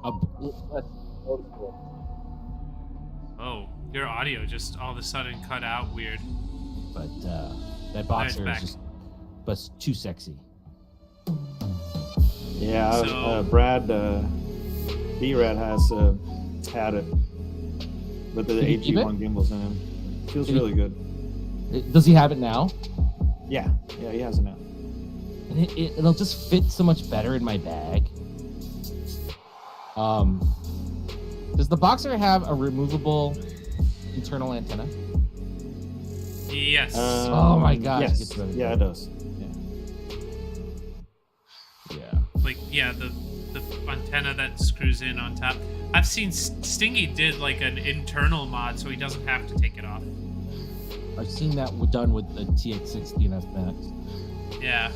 That's noticeable. Oh, your audio just all of a sudden cut out weird. But that boxer is just too sexy. Yeah, So- Brad B-Rad has had it with the Did he keep HG1 gimbals in him. Feels really good. Does he have it now? Yeah, he has it now. And it'll just fit so much better in my bag. Does the boxer have a removable internal antenna? Yes. Oh my gosh. Yes. Yeah, it does. Yeah. Like, yeah, the antenna that screws in on top. I've seen Stingy did like an internal mod so he doesn't have to take it off. I've seen that done with the TX16S Max. Yeah.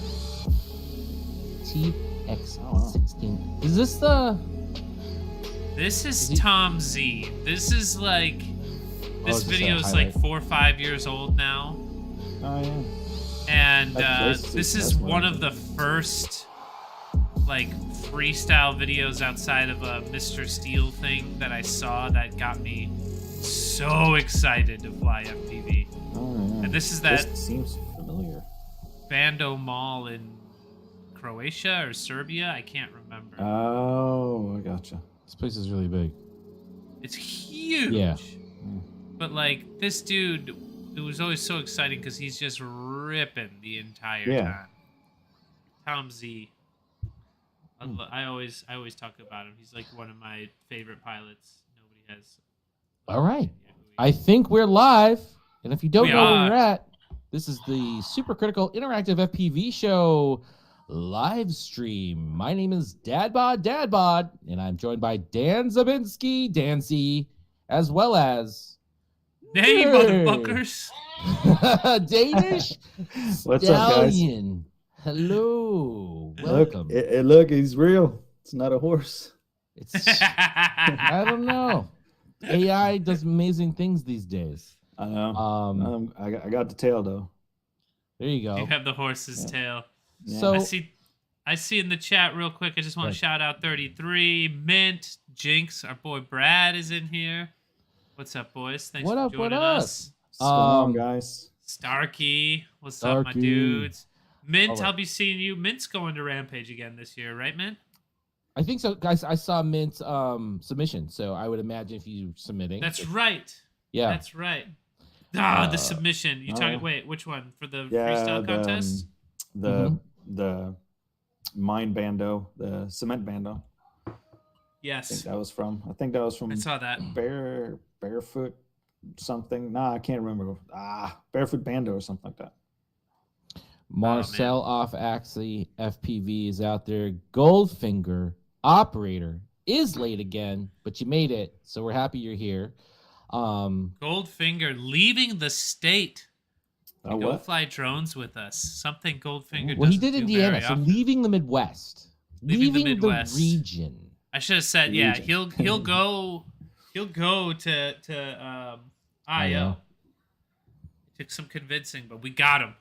TX16. Is this the... This is Tom Z. This is like... This just a video is like highlight. 4 or 5 years old now. Oh, yeah. And That's this is that's one of the first like freestyle videos outside of a Mr. Steel thing that I saw that got me so excited to fly FPV. Oh, yeah. And this is that This seems familiar. Bando Mall in Croatia or Serbia. I can't remember. Oh, I gotcha. This place is really big. It's huge. Yeah. But like this dude, it was always so exciting because he's just ripping the entire time. Tom Z. I always talk about him. He's like one of my favorite pilots. Nobody has. All right. I think we're live. And if you don't know where are. we're at, this is the Super Critical Interactive FPV Show live stream. My name is DadBodDadBod, and I'm joined by Dan Zabinski, Dan C, as well as Hey, motherfuckers. Danish What's up, guys? Stallion. Hello. Look, Welcome. look, he's real. It's not a horse. It's I don't know. AI does amazing things these days. I know. I got the tail though. There you go. You have the horse's tail. Yeah. So I see in the chat real quick. I just want to shout out 33 Mint Jinx. Our boy Brad is in here. What's up, boys? Thanks for joining us. What's going on, guys? Starkey, what's up, my Starkey. dudes? Mint, All right. I'll be seeing you. Mint's going to Rampage again this year, right, Mint? I think so, guys. I saw Mint's submission, so I would imagine if you submitting. That's right. Yeah. That's right. Ah, the submission. You talking? Wait, which one for the freestyle contest? The mine bando, the cement bando. I Yes, think that was from. I saw that. Barefoot something. Nah, I can't remember. Barefoot Bando or something like that. Marcel off Axie FPV is out there. Goldfinger operator is late again, but you made it, so we're happy you're here. Goldfinger leaving the state to go What? fly drones with us. Something Goldfinger. Well, he doesn't did do Indiana, very so often. leaving the Midwest, Leaving the the Midwest. region. I should have said, yeah. Region. He'll go to IO. Took some convincing, but we got him.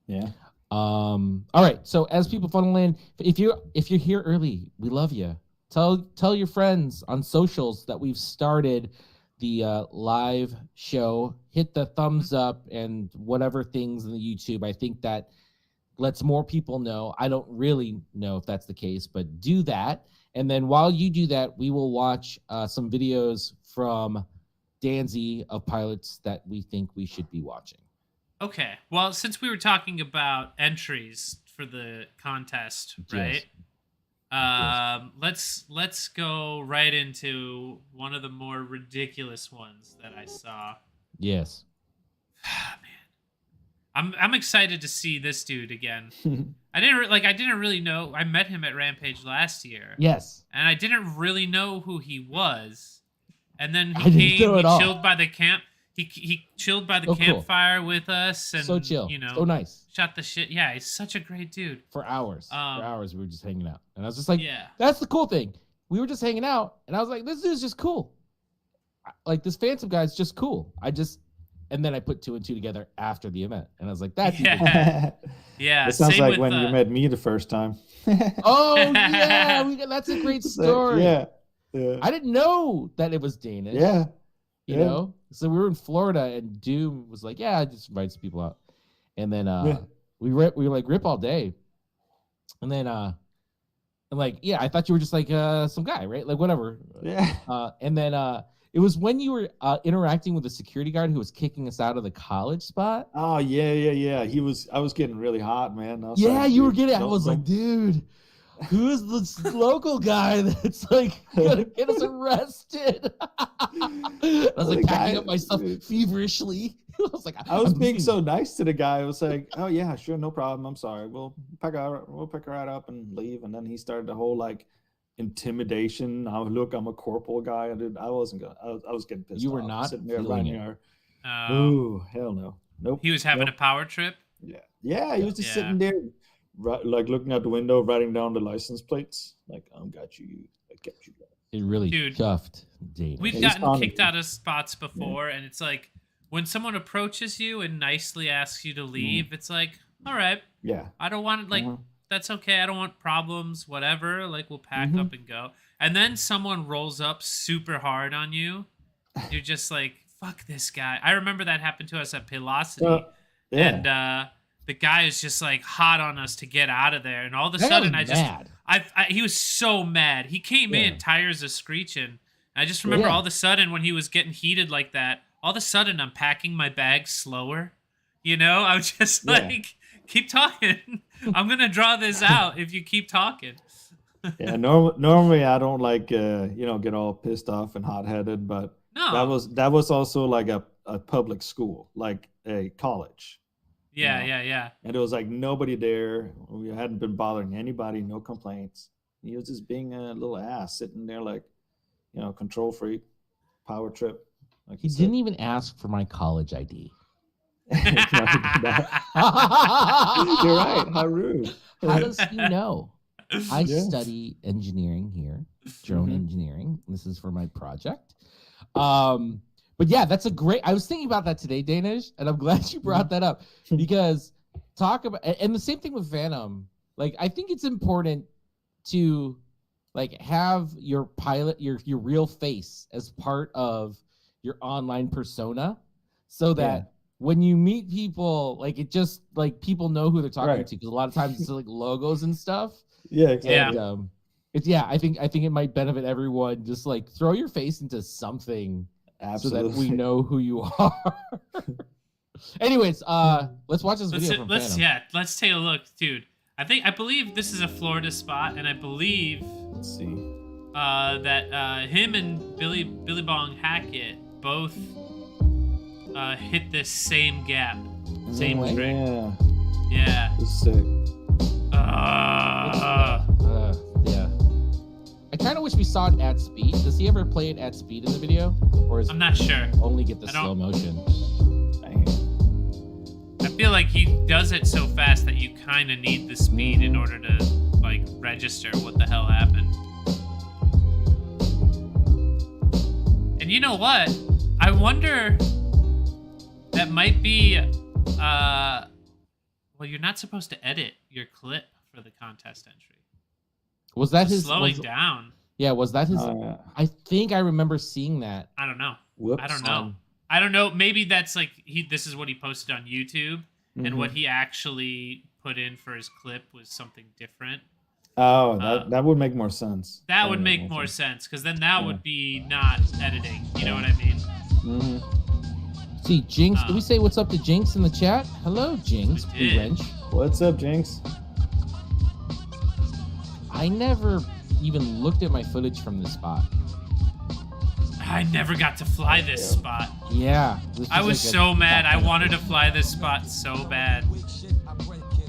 Yeah. All right. So as people funnel in, if you're here early, we love you. Tell your friends on socials that we've started the live show. Hit the thumbs up and whatever things in the YouTube. I think that lets more people know. I don't really know if that's the case, but do that. And then while you do that, we will watch some videos from Danzy of pilots that we think we should be watching. Okay. Well, since we were talking about entries for the contest, right? Let's go right into one of the more ridiculous ones that I saw. Yes. Man, I'm excited to see this dude again. I didn't really know. I met him at Rampage last year. Yes. And I didn't really know who he was. And then I didn't he know came, at all. he chilled by the camp. He chilled by the Oh, cool. campfire with us, and So chill. you know, So nice. shot the shit. Yeah, he's such a great dude. For hours. For hours we were just hanging out. And I was just like, Yeah. that's the cool thing. We were just hanging out, and I was like, this dude's just cool. Like, this Phantom guy's just cool. And then I put two and two together after the event. And I was like, that's even better. Yeah. Yeah. It sounds same like with, when you met me the first time. Oh, yeah. That's a great story. Yeah. I didn't know that it was Danish. Yeah. You know? So we were in Florida and Doom was like, yeah, I just invite some people out. And then we were like rip all day. And then I'm like, yeah, I thought you were just like some guy, right? Like whatever. Yeah. And then it was when you were interacting with the security guard who was kicking us out of the college spot. Oh yeah. I was getting really hot, man. I was Yeah, like, you were dude, getting. I was like, dude, who is this local guy that's like gonna get us arrested? I was like packing up my stuff feverishly. I was like, I was being so nice to the guy. I was like, oh yeah, sure, no problem. I'm sorry. We'll pick her right up and leave. And then he started the whole like intimidation. Look, I'm a corporal guy. I wasn't gonna. I was getting pissed. You were off. not Sitting there feeling running it. Ooh, hell no. Nope. He was having a power trip. Yeah. He was just sitting there, like looking out the window, writing down the license plates. Like, I got you. I kept you. It really chuffed Danish. We've gotten kicked out of spots before, and it's like when someone approaches you and nicely asks you to leave, it's like, all right, I don't want like that's okay. I don't want problems. Whatever. Like we'll pack up and go. And then someone rolls up super hard on you. You're just like, fuck this guy. I remember that happened to us at Paylocity, and the guy is just like hot on us to get out of there. And all of a sudden, he was so mad. He came in, tires are screeching. And I just remember all of a sudden when he was getting heated like that, all of a sudden I'm packing my bag slower. You know, I was just like, keep talking. I'm going to draw this out if you keep talking. Normally I don't like, get all pissed off and hot-headed, but that was also like a public school, like a college. Yeah. And it was like nobody there. We hadn't been bothering anybody, no complaints. He was just being a little ass, sitting there like, control freak, power trip. Like he didn't even ask for my college ID. You're right. How rude. How does he know? I study engineering here, drone engineering. This is for my project. But yeah, that's a great. I was thinking about that today, Danish, and I'm glad you brought that up because and the same thing with Phantom. Like, I think it's important to like have your pilot, your real face as part of your online persona, so that when you meet people, like it just like people know who they're talking to. Because a lot of times it's like logos and stuff. Yeah, exactly. And, I think it might benefit everyone. Just like throw your face into something. Absolutely. So that we know who you are. Anyways, let's watch this video from Phantom. Let's take a look, dude. I believe this is a Florida spot, and I believe let's see that him and Billy Bong Hackett both hit this same gap, same trick. Yeah. This is sick. Yeah. I kind of wish we saw it at speed. Does he ever play it at speed in the video? Or is I'm not sure. Only get the slow motion? I feel like he does it so fast that you kind of need the speed in order to like register what the hell happened. And you know what? I wonder that might be well, you're not supposed to edit your clip for the contest entry. Was that his slowing down? Yeah, was that his? I think I remember seeing that. I don't know. Whoops. I don't know. Maybe that's like this is what he posted on YouTube, and what he actually put in for his clip was something different. Oh, that would make more sense. That would make more sense because then that would be not editing. You know what I mean? See, Jinx. Did we say what's up to Jinx in the chat? Hello, Jinx. Wrench. What's up, Jinx? I never even looked at my footage from this spot. I never got to fly this spot. Yeah. I was like so mad. I wanted to fly this spot so bad.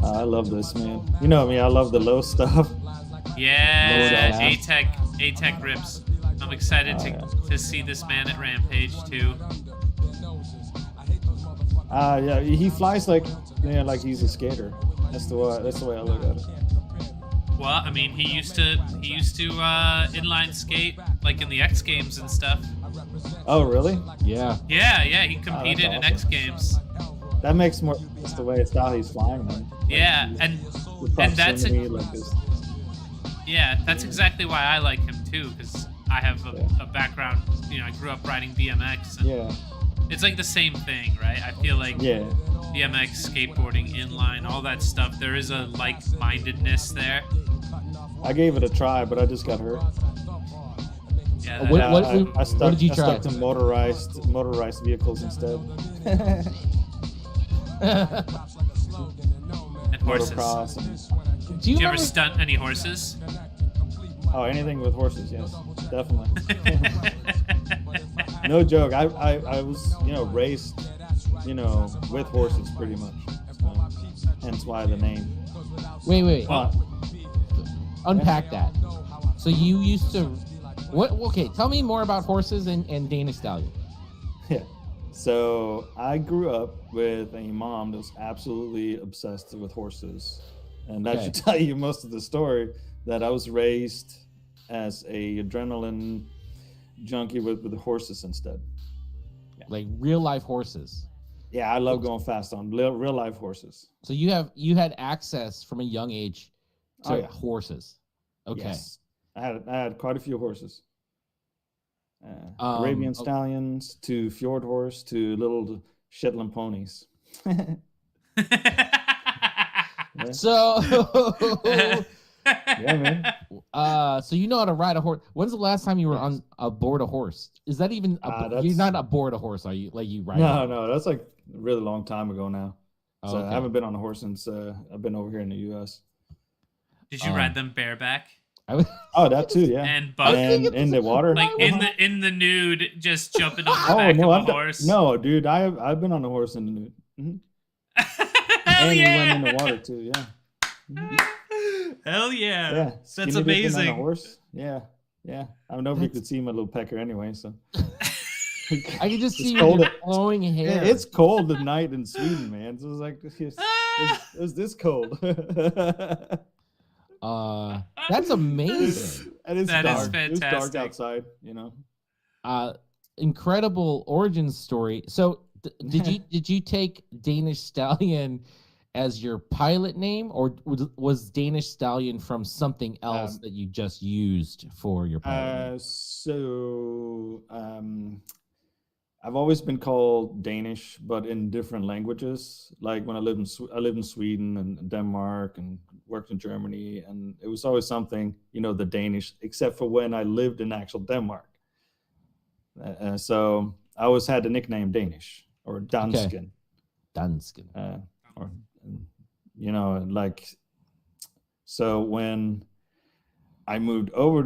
I love this, man. You know me, I love the low stuff. Yeah, A-Tech rips. I'm excited to see this man at Rampage too. Yeah, he flies like he's a skater. That's the way I look at it. Well, I mean, he used to inline skate like in the X Games and stuff. Oh, really? Yeah. Yeah. He competed in X Games. That makes more sense the way it's how he's flying, man. Yeah, and that's that's exactly why I like him too, because I have a background. I grew up riding BMX. And it's like the same thing, right? I feel like BMX, skateboarding, inline, all that stuff. There is a like-mindedness there. I gave it a try, but I just got hurt. Yeah, what did you try? I stuck to motorized vehicles instead. And horses. Motocross and... Do you ever stunt any horses? Oh, anything with horses, yes, definitely. No joke. I was raised with horses pretty much. Hence why the name. Wait. Unpack that. So you used to what? Okay, tell me more about horses and Danish Stallion. Yeah. So I grew up with a mom that was absolutely obsessed with horses, and that should tell you most of the story. That I was raised as a adrenaline junkie with the horses instead. Yeah. Like real life horses. Yeah, I love going fast on real life horses. So you had access from a young age to horses. Okay. Yes. I had quite a few horses. Arabian Stallions to Fjord Horse to little Shetland ponies. So yeah, man. So you know how to ride a horse. When's the last time you were on aboard a horse? Is that even you're not aboard a horse, are you? Like you ride? No, that's like a really long time ago now. So okay. I haven't been on a horse since I've been over here in the US. Did you ride them bareback? Oh, that too, yeah. And in the water, like in the nude, just jumping on the back of a horse. No, dude, I've been on a horse in the nude. Mm-hmm. Hell and yeah! we went in the water too, yeah. Mm-hmm. Hell yeah! Yeah, that's amazing. On a horse, yeah. I don't know if you could see my little pecker anyway, so. I can just see your flowing hair. Yeah, it's cold at night in Sweden, man. So it's like it was this cold. That's amazing. That is fantastic. It was dark outside, Incredible origin story. So did you take Danish Stallion as your pilot name, or was Danish Stallion from something else that you just used for your pilot name? I've always been called Danish, but in different languages. Like when I lived in Sweden and Denmark and worked in Germany, and it was always something, the Danish, except for when I lived in actual Denmark. So I always had the nickname Danish or Dansken. Okay. Dansken. So when I moved over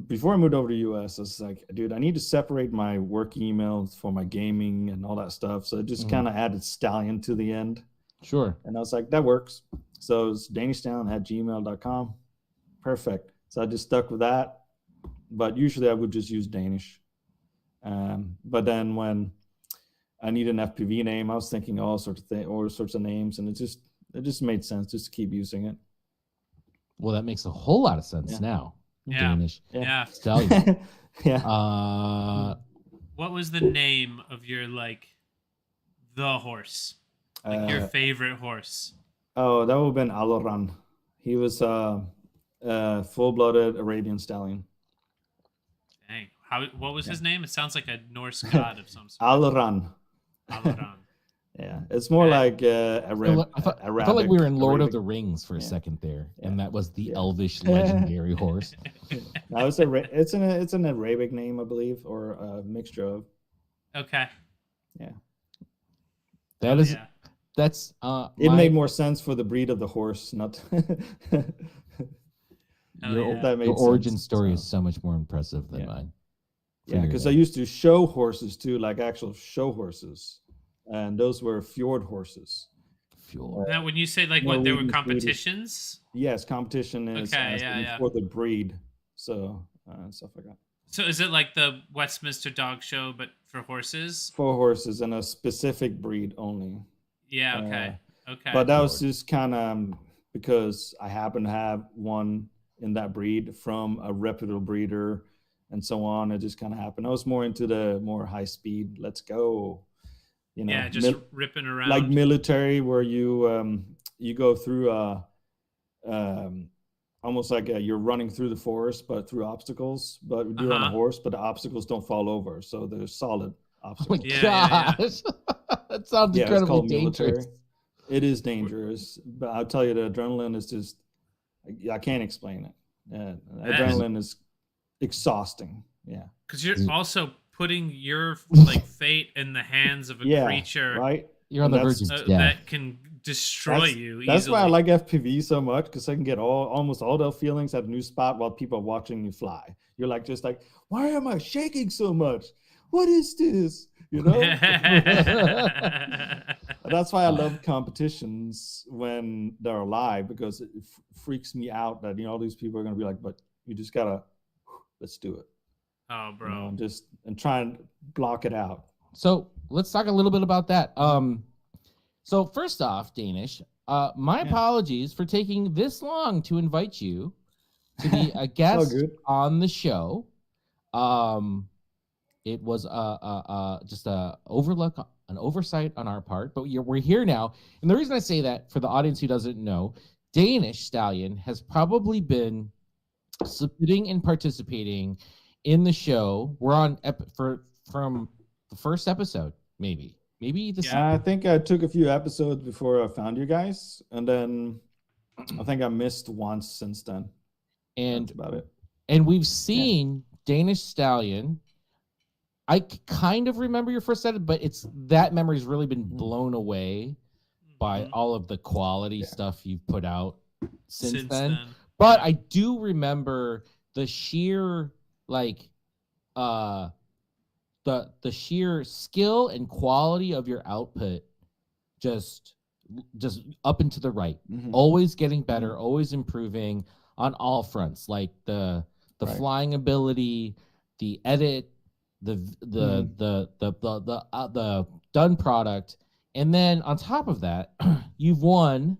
before I moved over to the US, I was like, dude, I need to separate my work emails for my gaming and all that stuff. So I just kind of added Stallion to the end. Sure. And I was like, that works. So it's DanishStallion@gmail.com. Perfect. So I just stuck with that. But usually I would just use Danish. But then when I need an FPV name, I was thinking all sorts of names, and it just made sense just to keep using it. Well, that makes a whole lot of sense now. Yeah. Danish. Yeah. Stallion. Yeah. What was the name of your the horse? Your favorite horse? Oh, that would have been Aloran. He was a full-blooded Arabian Stallion. Dang. What was his name? It sounds like a Norse god of some sort. Aloran. Aloran. Yeah, it's more like Arabic. I felt like we were in Lord of the Rings for a second there, and that was the elvish legendary horse. No, it's an Arabic name, I believe, or a mixture of. Okay. Yeah. That's it made more sense for the breed of the horse, not. Your origin story is so much more impressive than mine. Yeah, because I used to show horses too, like actual show horses. And those were fjord horses. Now, when you say what, there were competitions? Yes, competition is for the breed, so stuff like that. So is it like the Westminster Dog Show, but for horses? For horses and a specific breed only. Yeah. Okay. Okay. But that was just kind of because I happen to have one in that breed from a reputable breeder, and so on. It just kind of happened. I was more into the more high speed. Let's go. Just ripping around like military, where you go through on almost like you're running through the forest, but through obstacles. But you're on a horse, but the obstacles don't fall over, so they're solid obstacles. Oh my gosh, that sounds incredibly dangerous. Military. It is dangerous, but I'll tell you, the adrenaline is just, I can't explain it. Adrenaline is exhausting. Yeah, because you're also putting your like fate in the hands of a creature, right? You're on the verge of death. That can destroy you. That's easily. why I like FPV so much, because I can get almost all the feelings at a new spot while people are watching you fly. You're like, just like, why am I shaking so much? What is this? You know. That's why I love competitions when they're live, because it freaks me out that all these people are going to be like, but you just gotta, let's do it. Oh, bro. And try and block it out. So let's talk a little bit about that. So first off, Danish, my apologies for taking this long to invite you to be a guest on the show. It was just an oversight on our part, but we're here now. And the reason I say that, for the audience who doesn't know, Danish Stallion has probably been submitting and participating in the show. We're on from the first episode, maybe I think I took a few episodes before I found you guys, and then I think I missed once since then. And that's about it. And we've seen Danish Stallion. I kind of remember your first set, but that memory's really been blown away by all of the quality stuff you've put out since then. But I do remember the sheer the sheer skill and quality of your output, just up and to the right, always getting better, always improving on all fronts, like the flying ability, the edit, the done product, and then on top of that, you've won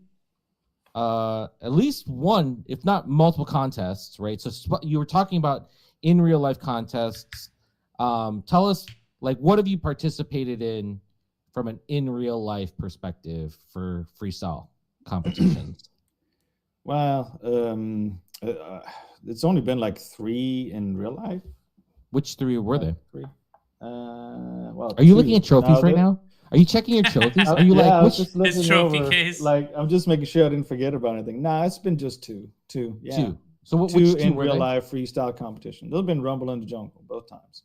at least one, if not multiple contests, right? So you were talking about in real life contests. Tell us, what have you participated in from an in real life perspective for freestyle competitions? Well, it's only been 3 in real life. Which 3 were they? 3. Well, are you looking at trophies right now? Are you checking your trophies? Are you I was just looking his trophy over, case? I'm just making sure I didn't forget about anything. Nah, it's been just 2. 2, yeah. 2. So which 2 two in were real they? life freestyle competition. Those have been Rumble in the Jungle both times.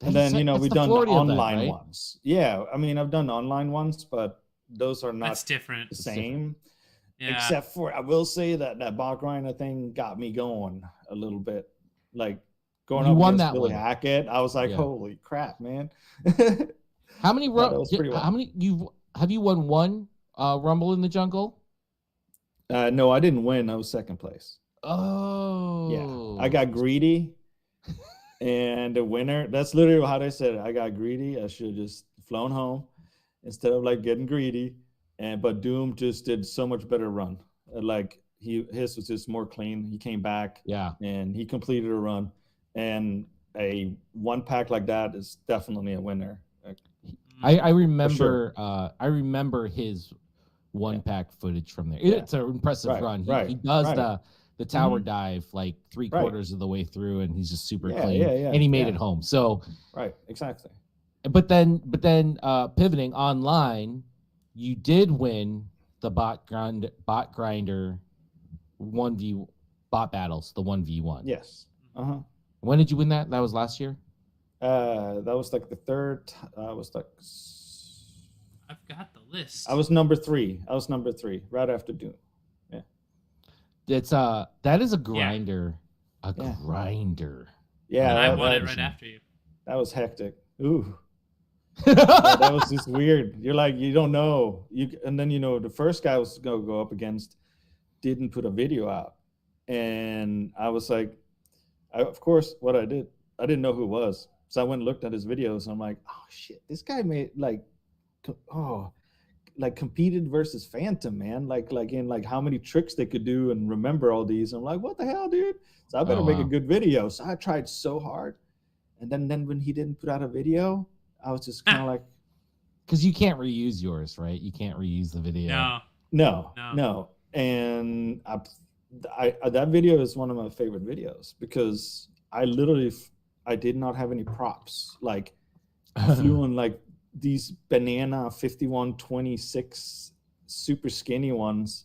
And then we've done Florida online event, right? ones. Yeah, I mean, I've done online ones, but those are not That's different. the same. Yeah. Except for, I will say that bot grinder thing got me going a little bit. Going You up won against that Billy one. Hackett, I was like, holy crap, man. How many How many have you won one Rumble in the Jungle? No, I didn't win. I was second place. Oh. Yeah. I got greedy. And the winner, that's literally how they said it. I got greedy. I should have just flown home instead of getting greedy. But Doom just did so much better run. His was just more clean. He came back. Yeah. And he completed a run. And a one pack like that is definitely a winner. I remember I remember his one pack footage from there. It's an impressive run. He does the tower dive 3/4 of the way through, and he's just super clean. And he made it home. So exactly. But then pivoting online, you did win the bot grinder 1v bot battles, the 1v1. Yes. When did you win that? That was last year? That was the third. I've got the list. I was number 3. Right after Doom. Yeah. It's that is a grinder. Grinder. Yeah. And I won it right after you. That was hectic. Ooh. That was just weird. You're you don't know. And then the first guy was gonna go up against didn't put a video out. And I was of course, what I didn't know who it was. So I went and looked at his videos, and I'm like, oh shit, this guy made competed versus Phantom, man. In how many tricks they could do and remember all these. I'm like, what the hell, dude? So I better make a good video. So I tried so hard. And then when he didn't put out a video, I was just kind of because you can't reuse yours, right? You can't reuse the video. No. And that video is one of my favorite videos because I did not have any props. Like I flew on like these banana 5126 super skinny ones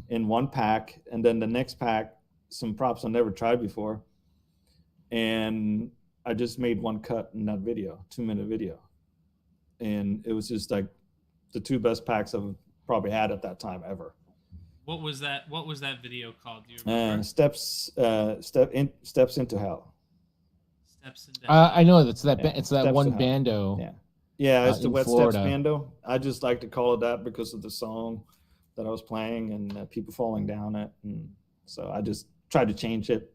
in one pack, and then the next pack some props I never tried before, and I just made one cut in that video, 2-minute video, and it was just like the 2 best packs I've probably had at that time ever. What was that video called? Do you remember? Steps into hell. Steps into I know it's that Yeah, it's that Steps one to Hell. bando. Yeah, it's the in Wet Florida. Steps bando. I just like to call it that because of the song that I was playing and people falling down it, and so I just tried to change it.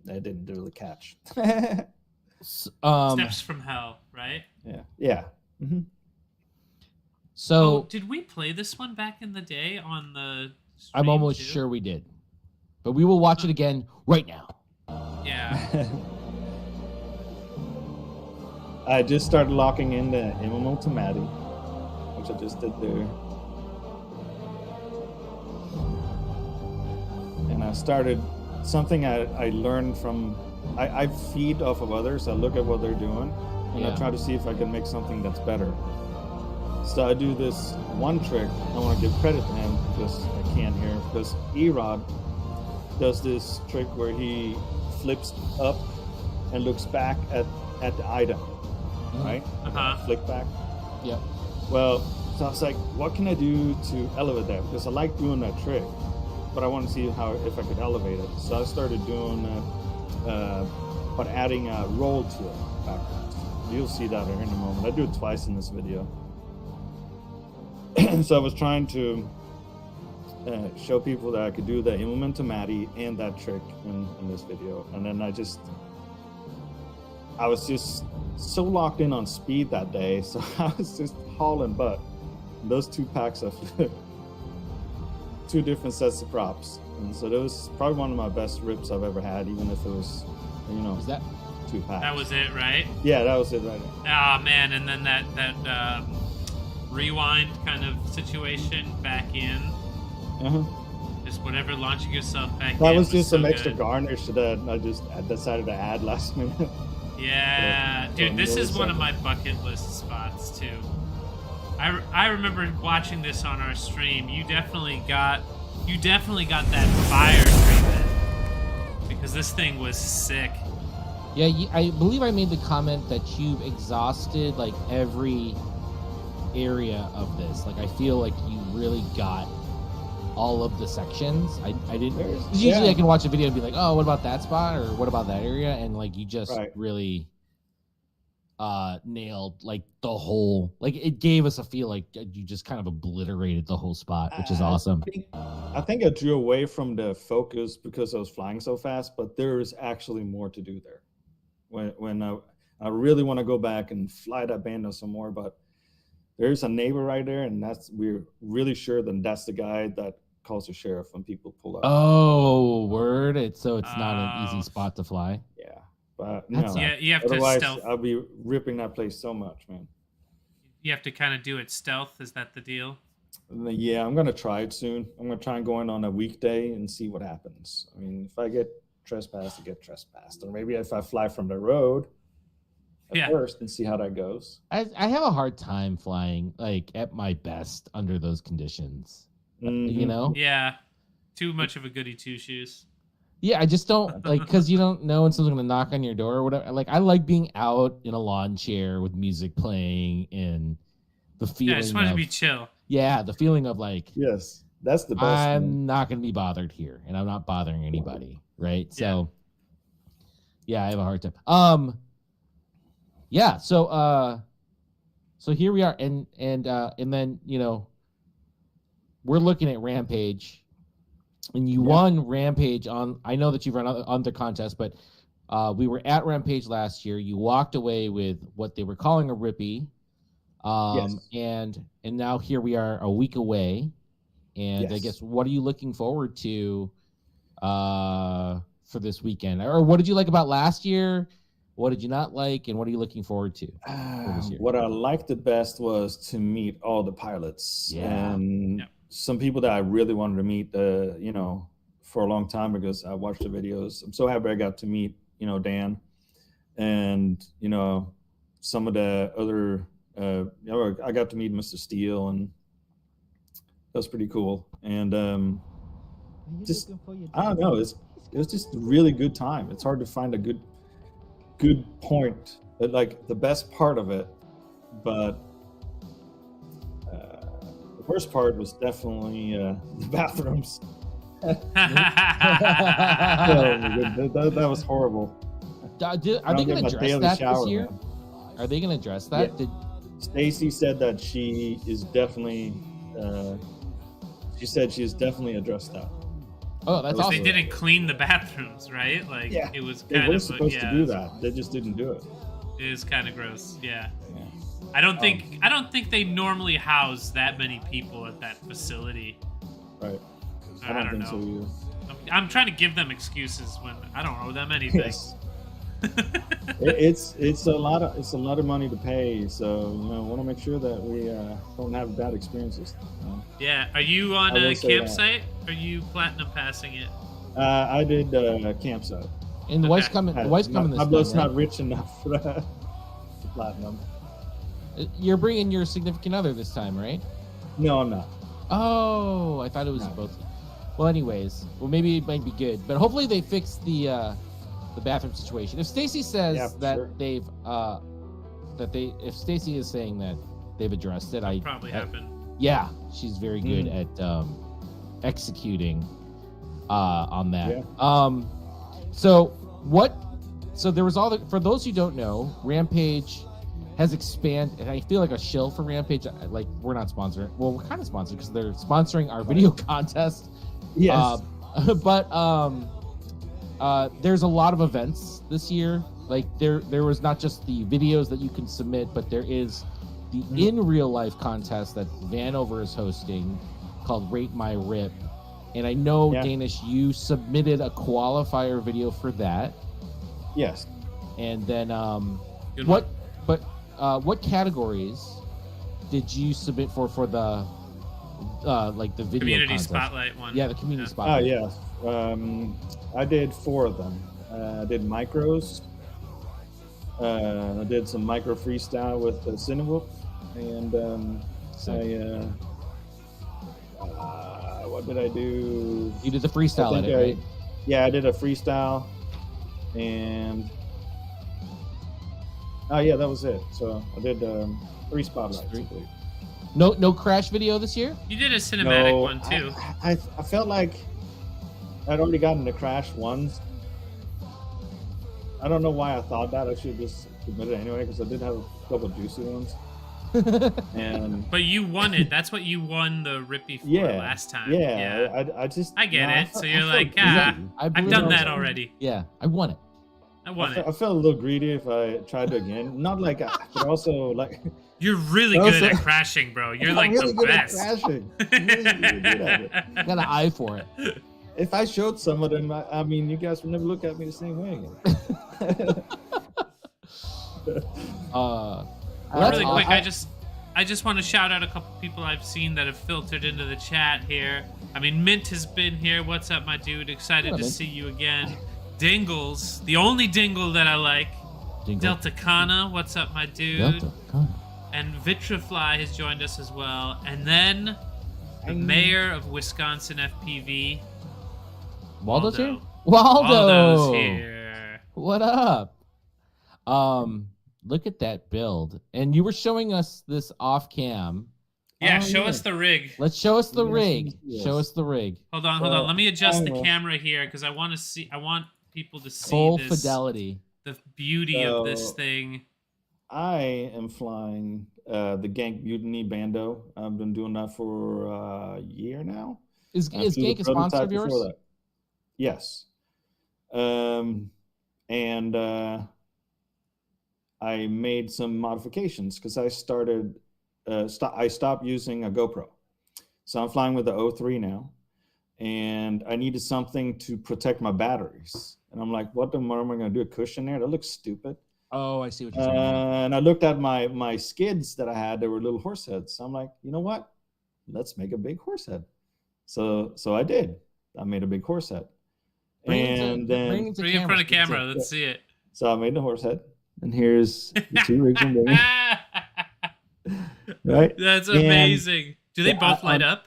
It didn't really catch. Steps from Hell, right? Yeah. Mm-hmm. So did we play this one back in the day on the stream I'm almost too? sure we did, but we will watch it again right now. Yeah. I just started locking in the MMO to Maddie, which I just did there. And I started something I learned from, I feed off of others. I look at what they're doing and I try to see if I can make something that's better. So I do this one trick. I want to give credit to him because I can't hear, because Erod does this trick where he flips up and looks back at the item, right? Flick back. Yeah. Well, so I was like, what can I do to elevate that? Because I like doing that trick, but I want to see if I could elevate it. So I started doing but adding a roll to it backwards. You'll see that here in a moment. I do it twice in this video. So I was trying to show people that I could do the Momentum Matty and that trick in this video. And then I was just so locked in on speed that day. So I was just hauling butt. Those 2 packs of 2 different sets of props. And so that was probably one of my best rips I've ever had, even if it was, Was that 2 packs. That was it, right? Yeah, that was it right there. Ah, man, and then that rewind kind of situation back in. Just whatever, launching yourself back in. That was just so some extra good. garnish that I decided to add last minute. Yeah, dude, this is one of my bucket list spots too. I remember watching this on our stream. You definitely got that fire treatment because this thing was sick. Yeah, I believe I made the comment that you've exhausted like every area of this. Like I feel like you really got all of the sections. I didn't. Usually I can watch a video and be like, oh, what about that spot or what about that area, and like you just really nailed like the whole. Like it gave us a feel like you just kind of obliterated the whole spot, which is awesome. I think I drew away from the focus because I was flying so fast, but there is actually more to do there. When I really want to go back and fly that bando some more, but there's a neighbor right there, and we're really sure that that's the guy that calls the sheriff when people pull up. Oh, word! It's not an easy spot to fly. Yeah, but you have otherwise, to stealth. I'll be ripping that place so much, man. You have to kind of do it stealth. Is that the deal? Yeah, I'm gonna try it soon. I'm gonna try and go in on a weekday and see what happens. I mean, if I get trespassed, I get trespassed, or maybe if I fly from the road first and see how that goes. I have a hard time flying like at my best under those conditions. You know? Yeah, too much of a goody two shoes. Yeah, I just don't like because you don't know when someone's gonna knock on your door or whatever. Like I like being out in a lawn chair with music playing and the feeling. Yeah, I just want to be chill. Yeah, the feeling of like, yes, that's the best. I'm not gonna be bothered here, and I'm not bothering anybody, right? So, yeah, I have a hard time. Yeah, so here we are, and then we're looking at Rampage, and you won Rampage on. I know that you've run other contests, but we were at Rampage last year. You walked away with what they were calling a Rippy, and now here we are a week away, and I guess what are you looking forward to for this weekend, or what did you like about last year? What did you not like, and what are you looking forward to for this year? What I liked the best was to meet all the pilots and some people that I really wanted to meet. for a long time because I watched the videos. I'm so happy I got to meet, you know, Dan and, you know, some of the other, you know, I got to meet Mr. Steele, and that was pretty cool. And just, I don't know, it was just a really good time. It's hard to find a good point, like the best part of it, but the worst part was definitely the bathrooms. That was horrible. Are they going to address that this year? Man. Are they going to address that? Yeah. Stacy said that she is definitely. She said she has definitely addressed that. Oh, that's awesome. They didn't clean the bathrooms, right? Like, it was kind of. They were supposed to do that. They just didn't do it. It is kind of gross. Yeah. I don't think they normally house that many people at that facility. Right. I don't think know. So either. I'm trying to give them excuses when I don't owe them anything. Yes. it's a lot of money to pay, so you know, I want to make sure that we don't have bad experiences. Yeah. Are you on a campsite? Or are you platinum passing it? I did campsite. And the wife's coming. The wife's coming this time. My blood's not rich enough for platinum. You're bringing your significant other this time, right? No, I'm not. Oh, I thought it was both. Well, anyways, maybe it might be good, but hopefully they fix the bathroom situation. If Stacy says if Stacy is saying that they've addressed it, that'll probably happen. Yeah, she's very good at executing on that. Yeah. So there was for those who don't know, Rampage has expanded, and I feel like a shill for Rampage. Like, we're not sponsored. Well, we're kind of sponsored because they're sponsoring our video contest. Yes. But there's a lot of events this year. Like, there was not just the videos that you can submit, but there is the in real life contest that Vanover is hosting called Rate My Rip. And I know, Danish, you submitted a qualifier video for that. Yes. And then what categories did you submit for the like the video community contest? Spotlight one? Yeah, the community spotlight. Oh yeah. I did 4 of them. I did micros. I did some micro freestyle with Cinewhoop, and what did I do? You did the freestyle edit, right? Yeah, I did a freestyle, and that was it. So I did 3 spotlights. No crash video this year? You did a cinematic one too. I felt like I'd already gotten the crash ones. I don't know why I thought that. I should have just submitted it anyway, because I did have a couple of juicy ones. But you won it. That's what you won the Rippy for last time. Yeah. I get it. So you're like, I've done that already. Yeah, I won it. I felt a little greedy if I tried it again. Not like, but also like. You're really good at crashing, bro. You're like really the best. Crashing. Really good at it. I got an eye for it. If I showed some of them, I mean, you guys would never look at me the same way again. Really quick, I just want to shout out a couple people I've seen that have filtered into the chat here. I mean, Mint has been here. What's up, my dude? Excited to see you again. Dingles, the only dingle that I like. Delta Kana, what's up, my dude? Delta Kana. And Vitrafly has joined us as well. And then the mayor of Wisconsin FPV. Waldo's here? Waldo's here. What up? Look at that build. And you were showing us this off cam. Yeah, show us the rig. Let's show us the rig. Yes. Show us the rig. Hold on. Let me adjust the camera here because I want people to see full fidelity. The beauty of this thing. I am flying the Gank Mutiny Bando. I've been doing that for a year now. Is Gank a sponsor of yours? Yes. And I made some modifications because I started. I stopped using a GoPro, so I'm flying with the O3 now, and I needed something to protect my batteries. And I'm like, what am I going to do? A cushion there? That looks stupid. Oh, I see what you're saying. And I looked at my skids that I had. They were little horse heads. So I'm like, you know what? Let's make a big horse head. So I did. I made a big horse head. Bring And then bring in front of camera. Let's see it. So I made the horse head, and here's the 2 rigs I'm bringing. Right? That's amazing. Do they both light up?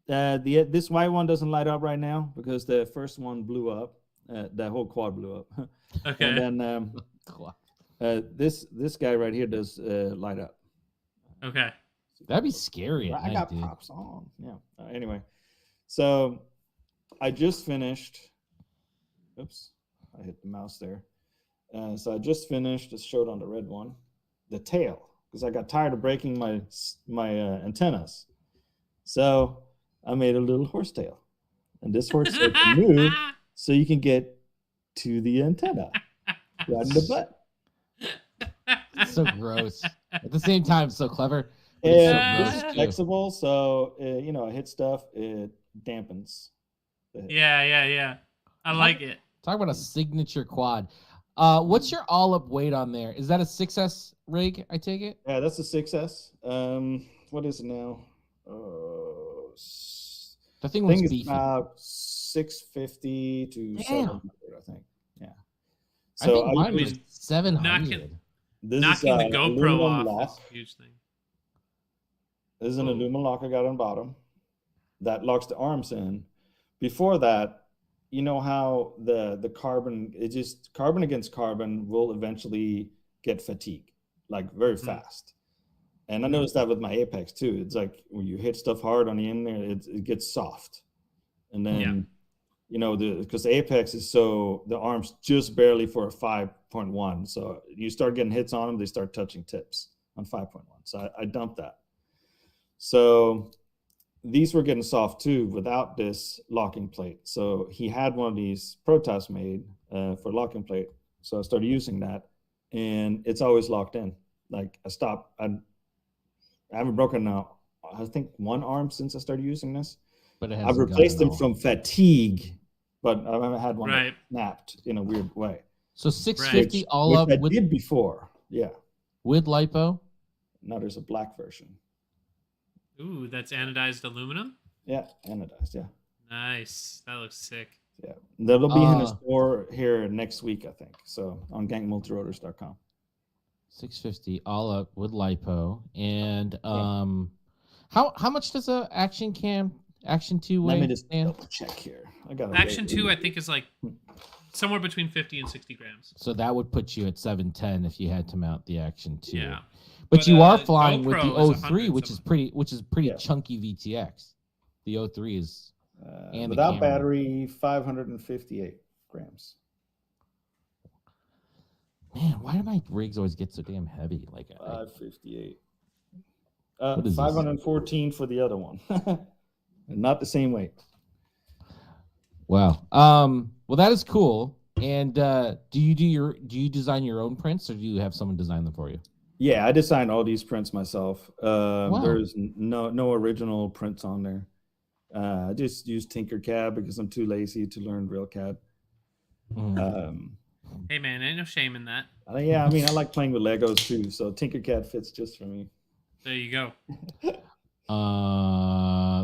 This white one doesn't light up right now because the first one blew up. The whole quad blew up. Okay. And then this guy right here does light up. Okay. That'd be scary. I got props on. Yeah. Anyway, so I just finished. Oops, I hit the mouse there. So I just finished. Just showed on the red one, the tail, because I got tired of breaking my antennas. So I made a little horse tail, and this horse tail can move, so you can get to the antenna right in the butt. So gross. At the same time, so clever. And this is flexible, so I hit stuff, it dampens. Yeah. I like it. Talk about a signature quad. What's your all-up weight on there? Is that a 6S rig? I take it. Yeah, that's a 6S. What is it now? The thing was beefy. About 650 to 700, I think. Yeah. So I think mine was 700. Knocking the GoPro off lock. is a huge thing. This is an aluminum lock I got on bottom that locks the arms in. Before that, you know how the carbon, carbon against carbon will eventually get fatigue, like very fast. And I noticed that with my Apex too. It's like when you hit stuff hard on the end there, it gets soft. And then, because the Apex is the arm's just barely for a 5.1. So you start getting hits on them, they start touching tips on 5.1. So I dumped that. So these were getting soft too without this locking plate. So he had one of these prototypes made for locking plate. So I started using that, and it's always locked in. Like I haven't broken out, I think, one arm since I started using this. But I've replaced them from fatigue, but I haven't had one that snapped in a weird way. So 650 all up. I did before, yeah. With lipo? No, there's a black version. Ooh, that's anodized aluminum? Yeah, anodized, yeah. Nice. That looks sick. Yeah. That'll be in the store here next week, I think. So on gangmultirotors.com. 650 all up with lipo. And how much does a Action 2 weigh? Let me just double check here. Action 2 I think is like somewhere between 50 and 60 grams. So that would put you at 710 if you had to mount the Action 2. Yeah. But you are flying with the GoPro O3, which is pretty chunky VTX. The O3 is and without battery, 558 grams. Man, why do my rigs always get so damn heavy? Like 558. 514 for the other one. Not the same weight. Wow. Well, that is cool. And do you design your own prints, or do you have someone design them for you? Yeah, I designed all these prints myself. Wow. There's no original prints on there. I just use Tinkercad because I'm too lazy to learn RealCAD. Hey man, ain't no shame in that. Yeah, I mean, I like playing with Legos too, so Tinkercad fits just for me. There you go.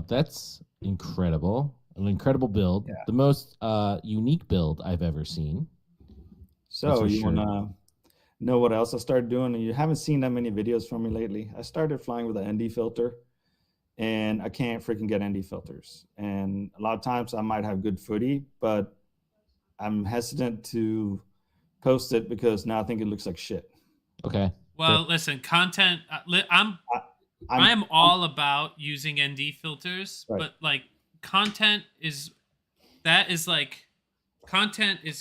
That's incredible. An incredible build. Yeah. The most unique build I've ever seen. So you want to know what else I started doing? You haven't seen that many videos from me lately. I started flying with an ND filter, and I can't freaking get ND filters. And a lot of times I might have good footy, but I'm hesitant to post it because now I think it looks like shit. Okay. Well, listen, content. I'm all about using ND filters, but like content is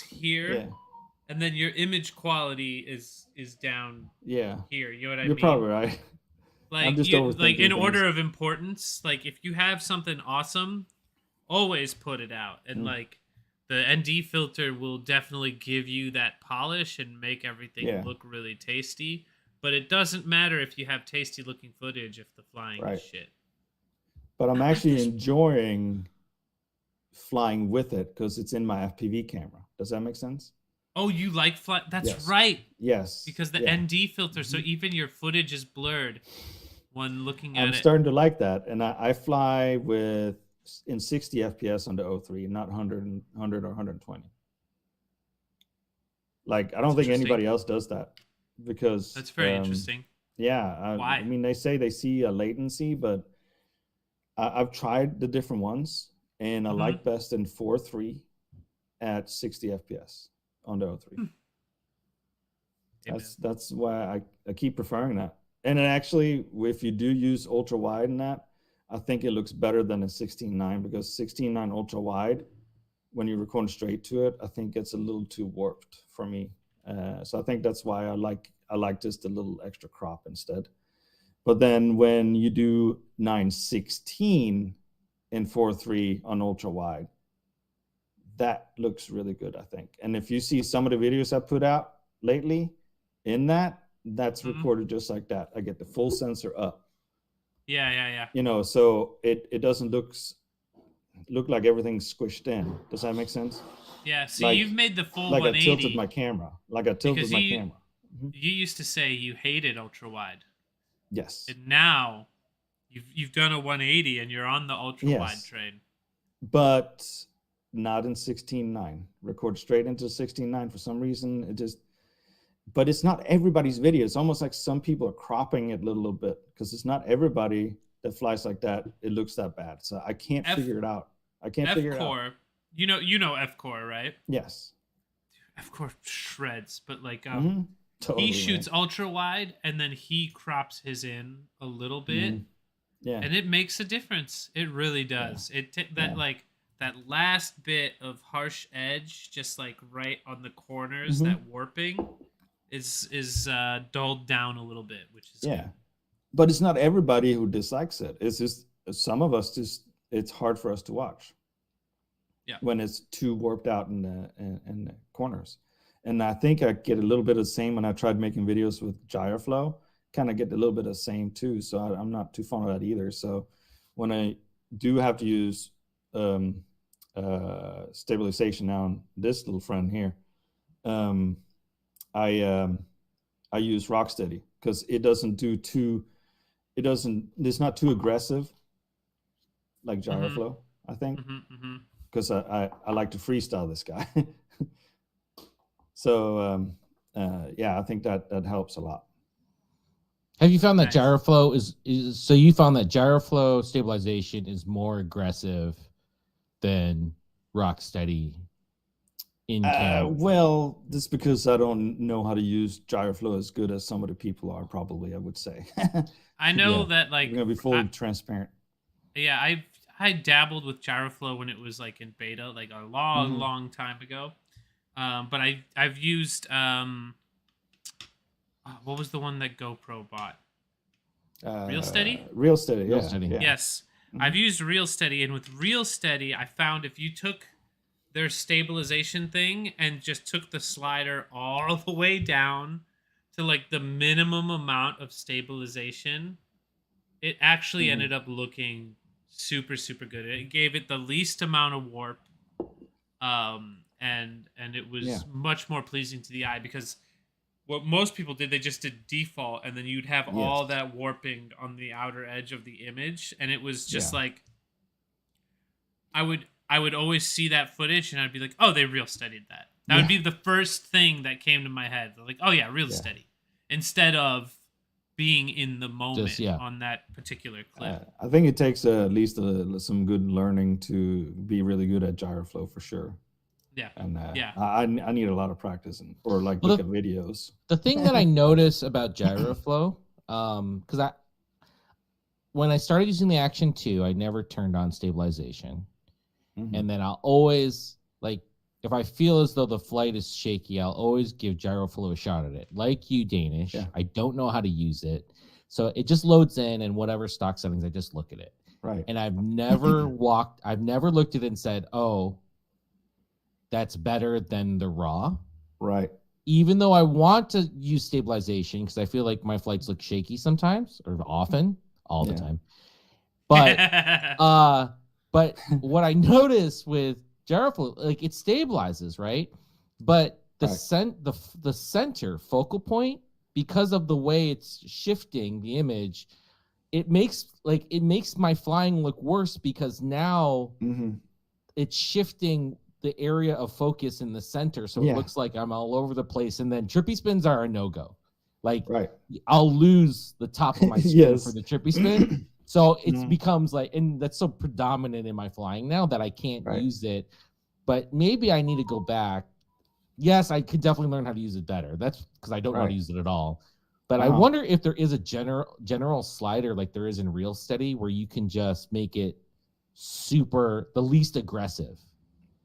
here, and then your image quality is down. Yeah. Here, you know what I mean? You're probably right. Like in order of importance, like if you have something awesome, always put it out, and like the ND filter will definitely give you that polish and make everything look really tasty. But it doesn't matter if you have tasty looking footage if the flying is shit. But I'm actually enjoying flying with it because it's in my FPV camera. Does that make sense? Oh, you like fly? That's right. Yes. Because the ND filter, so even your footage is blurred when looking at it. I'm starting to like that. And I fly with in 60 FPS on the 03, not 100 or 120. Like, I don't think anybody else does that, because that's very interesting. Yeah. Why? I mean, they say they see a latency, but I've tried the different ones, and I like best in 4.3 at 60 FPS on the 03. That's why I keep preferring that. And it actually, if you do use ultra wide in that, I think it looks better than a 16:9, because 16:9 ultra wide, when you record straight to it, I think it's a little too warped for me. So I think that's why I like just a little extra crop instead. But then when you do 916 in 4.3 on ultra wide, that looks really good, I think. And if you see some of the videos I put out lately in that's recorded just like that. I get the full sensor up. Yeah. You know, so it doesn't look like everything's squished in. Does that make sense? Yeah. So you've made the full 180. Like I tilted my camera. Camera. You used to say you hated ultra wide. Yes. And now you've done a 180 and you're on the ultra wide train. But not in 16:9. Record straight into 16:9 for some reason. But it's not everybody's video. It's almost like some people are cropping it a little bit, because it's not everybody that flies like that. It looks that bad. So I can't figure it out. Figure it out. You know F-Core, right? Yes. F-Core shreds, but like totally, he shoots ultra wide and then he crops his in a little bit. Yeah. And it makes a difference. It really does. Yeah. Like that last bit of harsh edge, just like right on the corners, that warping is dulled down a little bit, which is good. But it's not everybody who dislikes it. It's just some of us it's hard for us to watch. Yeah. When it's too warped out in the corners. And I think I get a little bit of the same when I tried making videos with Gyroflow. Kind of get a little bit of the same too. So I'm not too fond of that either. So when I do have to use stabilization now on this little friend here, I use Rocksteady, because it's not too aggressive like Gyroflow, I think, because I like to freestyle this guy. So I think that helps a lot. Have you found that Gyroflow so you found that Gyroflow stabilization is more aggressive than Rocksteady in camera? Well, that's because I don't know how to use Gyroflow as good as some of the people are, probably, I would say. I know that, like, I'm gonna be fully transparent. Yeah, I dabbled with Gyroflow when it was like in beta, like a long time ago. But I've used what was the one that GoPro bought? Real Steady? Real Steady, yeah. Yes. I've used Real Steady, and with Real Steady, I found if you took their stabilization thing and just took the slider all the way down to like the minimum amount of stabilization, it actually ended up looking super, super good. It gave it the least amount of warp, and it was much more pleasing to the eye, because what most people did, they just did default, and then you'd have all that warping on the outer edge of the image, and it was just like, I would always see that footage, and I'd be like, oh, they real steadied that. That would be the first thing that came to my head. Like, oh yeah, real steady, instead of being in the moment on that particular clip. I think it takes at least some good learning to be really good at Gyroflow, for sure. Yeah. And I need a lot of practice look at videos. The thing that I notice about Gyroflow, because when I started using the Action 2, I never turned on stabilization. And then I'll always, like, if I feel as though the flight is shaky, I'll always give Gyroflow a shot at it. Like you, Danish, I don't know how to use it. So it just loads in, and whatever stock settings, I just look at it. Right. And I've never looked at it and said, oh, that's better than the raw. Right. Even though I want to use stabilization, because I feel like my flights look shaky sometimes, or often, all the time. But what I notice with Gyroflow, like, it stabilizes, right? But the center focal point, because of the way it's shifting the image, it makes my flying look worse because now it's shifting the area of focus in the center, so it looks like I'm all over the place. And then trippy spins are a no-go. Like I'll lose the top of my spin for the trippy spin. So it becomes like, and that's so predominant in my flying now that I can't use it. But maybe I need to go back. Yes, I could definitely learn how to use it better. That's because I don't know how to use it at all. But I wonder if there is a general slider like there is in Real Steady where you can just make it the least aggressive.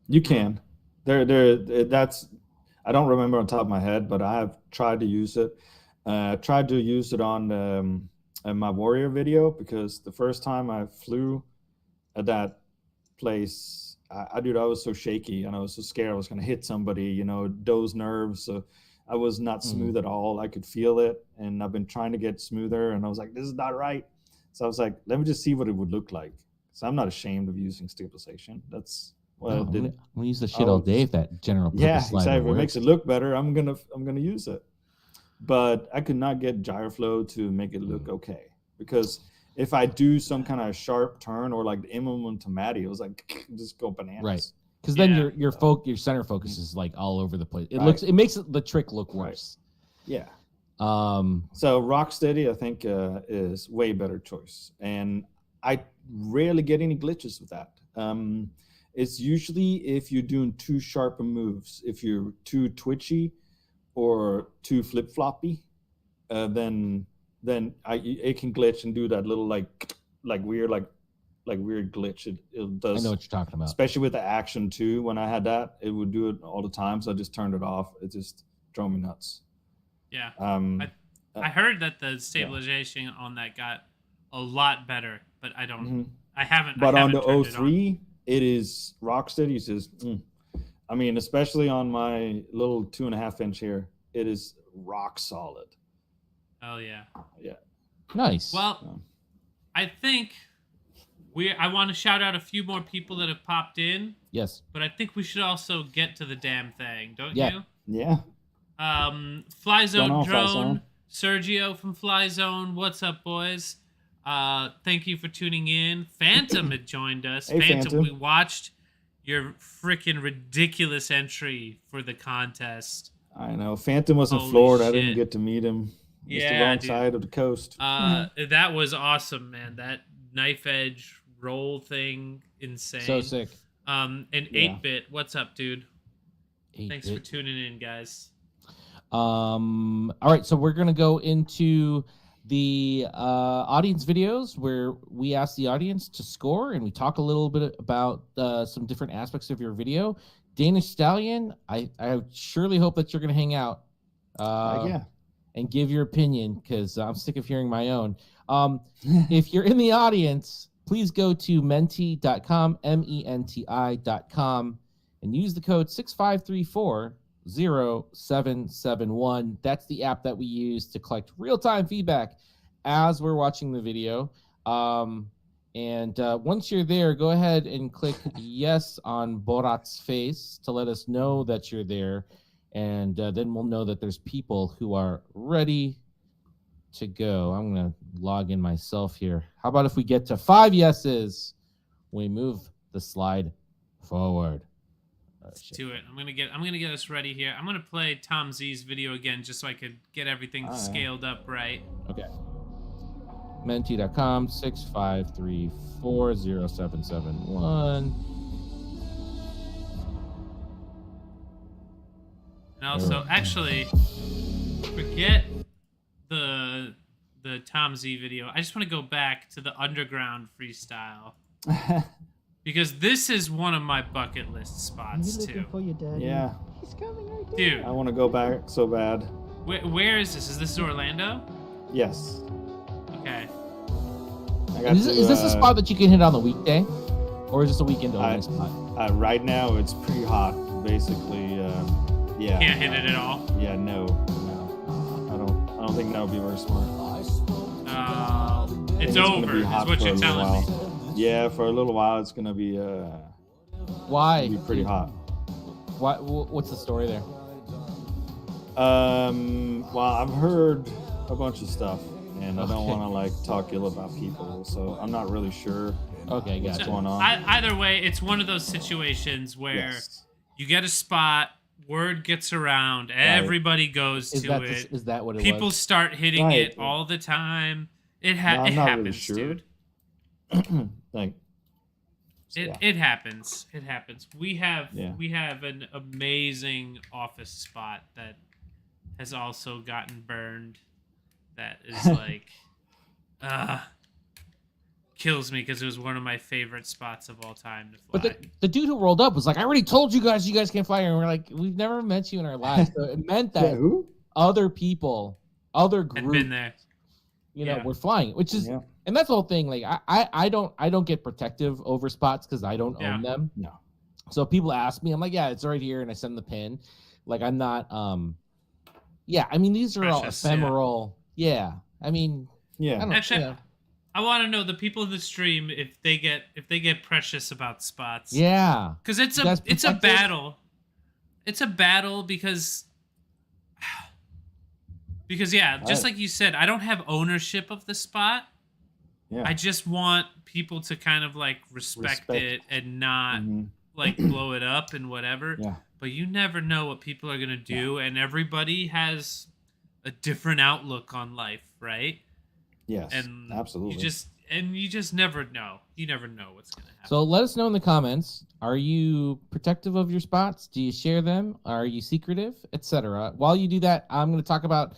You can. That's, I don't remember on top of my head, but I have tried to use it. Tried to use it on my Warrior video, because the first time I flew at that place, I was so shaky and I was so scared I was going to hit somebody, you know, those nerves. So I was not smooth at all. I could feel it, and I've been trying to get smoother, and I was like, this is not right. So I was like, let me just see what it would look like. So I'm not ashamed of using stabilization. That's what I did. I'm gonna use the shit all day if that general purpose slider exactly. If works. it makes it look better, I'm gonna use it. But I could not get gyroflow to make it look okay, because if I do some kind of sharp turn or like the Imam to Matty, it was like just go bananas. Right. Because then your center focus is like all over the place. It makes the trick look worse. Yeah. So Rocksteady, I think, is way better choice, and I rarely get any glitches with that. It's usually if you're doing too sharp moves, if you're too twitchy or too flip floppy, then it can glitch and do that little like weird glitch. It does. I know what you're talking about. Especially with the action too. When I had that, it would do it all the time. So I just turned it off. It just drove me nuts. Yeah. I heard that the stabilization on that got a lot better, but I don't. I haven't. But I on haven't the 03, it is Rocksteady. It says, I mean, especially on my little 2.5 inch here, it is rock solid. Oh yeah. Yeah. Nice. Well, I think I want to shout out a few more people that have popped in. Yes. But I think we should also get to the damn thing, don't you? Yeah. Flyzone Drone, Sergio from Flyzone. What's up, boys? Thank you for tuning in. Phantom had joined us. Hey, Phantom, we watched your freaking ridiculous entry for the contest. I know. Phantom was in Florida. I didn't get to meet him. It's the wrong side of the coast. That was awesome, man. That knife edge roll thing, insane. So sick. And 8-Bit, what's up, dude? 8-Bit. Thanks for tuning in, guys. All right, so we're gonna go into the audience videos where we ask the audience to score, and we talk a little bit about some different aspects of your video. Danish Stallion, I surely hope that you're gonna hang out and give your opinion, because I'm sick of hearing my own. If you're in the audience, please go to menti.com, menti.com, and use the code 65340771. That's the app that we use to collect real-time feedback as we're watching the video. And once you're there, go ahead and click yes on Borat's face to let us know that you're there. And then we'll know that there's people who are ready to go. I'm going to log in myself here. How about if we get to 5 yeses, we move the slide forward. Let's do it. I'm gonna get us ready here. I'm gonna play Tom Z's video again just so I could get everything scaled up right. Okay. Menti.com 65340771. And also, actually, forget the Tom Z video. I just want to go back to the underground freestyle. Because this is one of my bucket list spots too. For your daddy? Yeah. He's coming right there. Dude, I want to go back so bad. where is this? Is this Orlando? Yes. Okay. Is this a spot that you can hit on the weekday, or is this a weekend only spot? Right now, it's pretty hot. Basically, yeah. Can't hit it at all. Yeah, no. I don't think that would be very smart. It's over, is what you're telling me. Yeah, for a little while, it's gonna be Why? Be pretty hot. Why? What's the story there? Well, I've heard a bunch of stuff, and I don't want to like talk ill about people, so I'm not really sure Okay, what's gotcha. going on. Either way, it's one of those situations where you get a spot, word gets around, everybody goes to it. Is that what it People was? start hitting it all the time. It happens, dude. Like it happens. It happens. We have an amazing office spot that has also gotten burned. That is like kills me because it was one of my favorite spots of all time to fly. But the dude who rolled up was like, I already told you guys can't fly here. And we're like, we've never met you in our lives. So it meant that other people, other groups had been there. You know, we're flying, which is, and that's the whole thing. Like, I don't get protective over spots because I don't own them. No. So people ask me, I'm like, yeah, it's right here, and I send the pin. Like, I'm not, I mean, these are all ephemeral. Yeah. I mean, Actually, I want to know the people in the stream if they get precious about spots. Yeah. Because it's a battle. It's a battle because just like you said, I don't have ownership of the spot. Yeah. I just want people to kind of like respect it and not like blow it up and whatever. Yeah. But you never know what people are going to do, and everybody has a different outlook on life, right? Yes, and absolutely. You just never know. You never know what's going to happen. So let us know in the comments. Are you protective of your spots? Do you share them? Are you secretive, etc.? While you do that, I'm going to talk about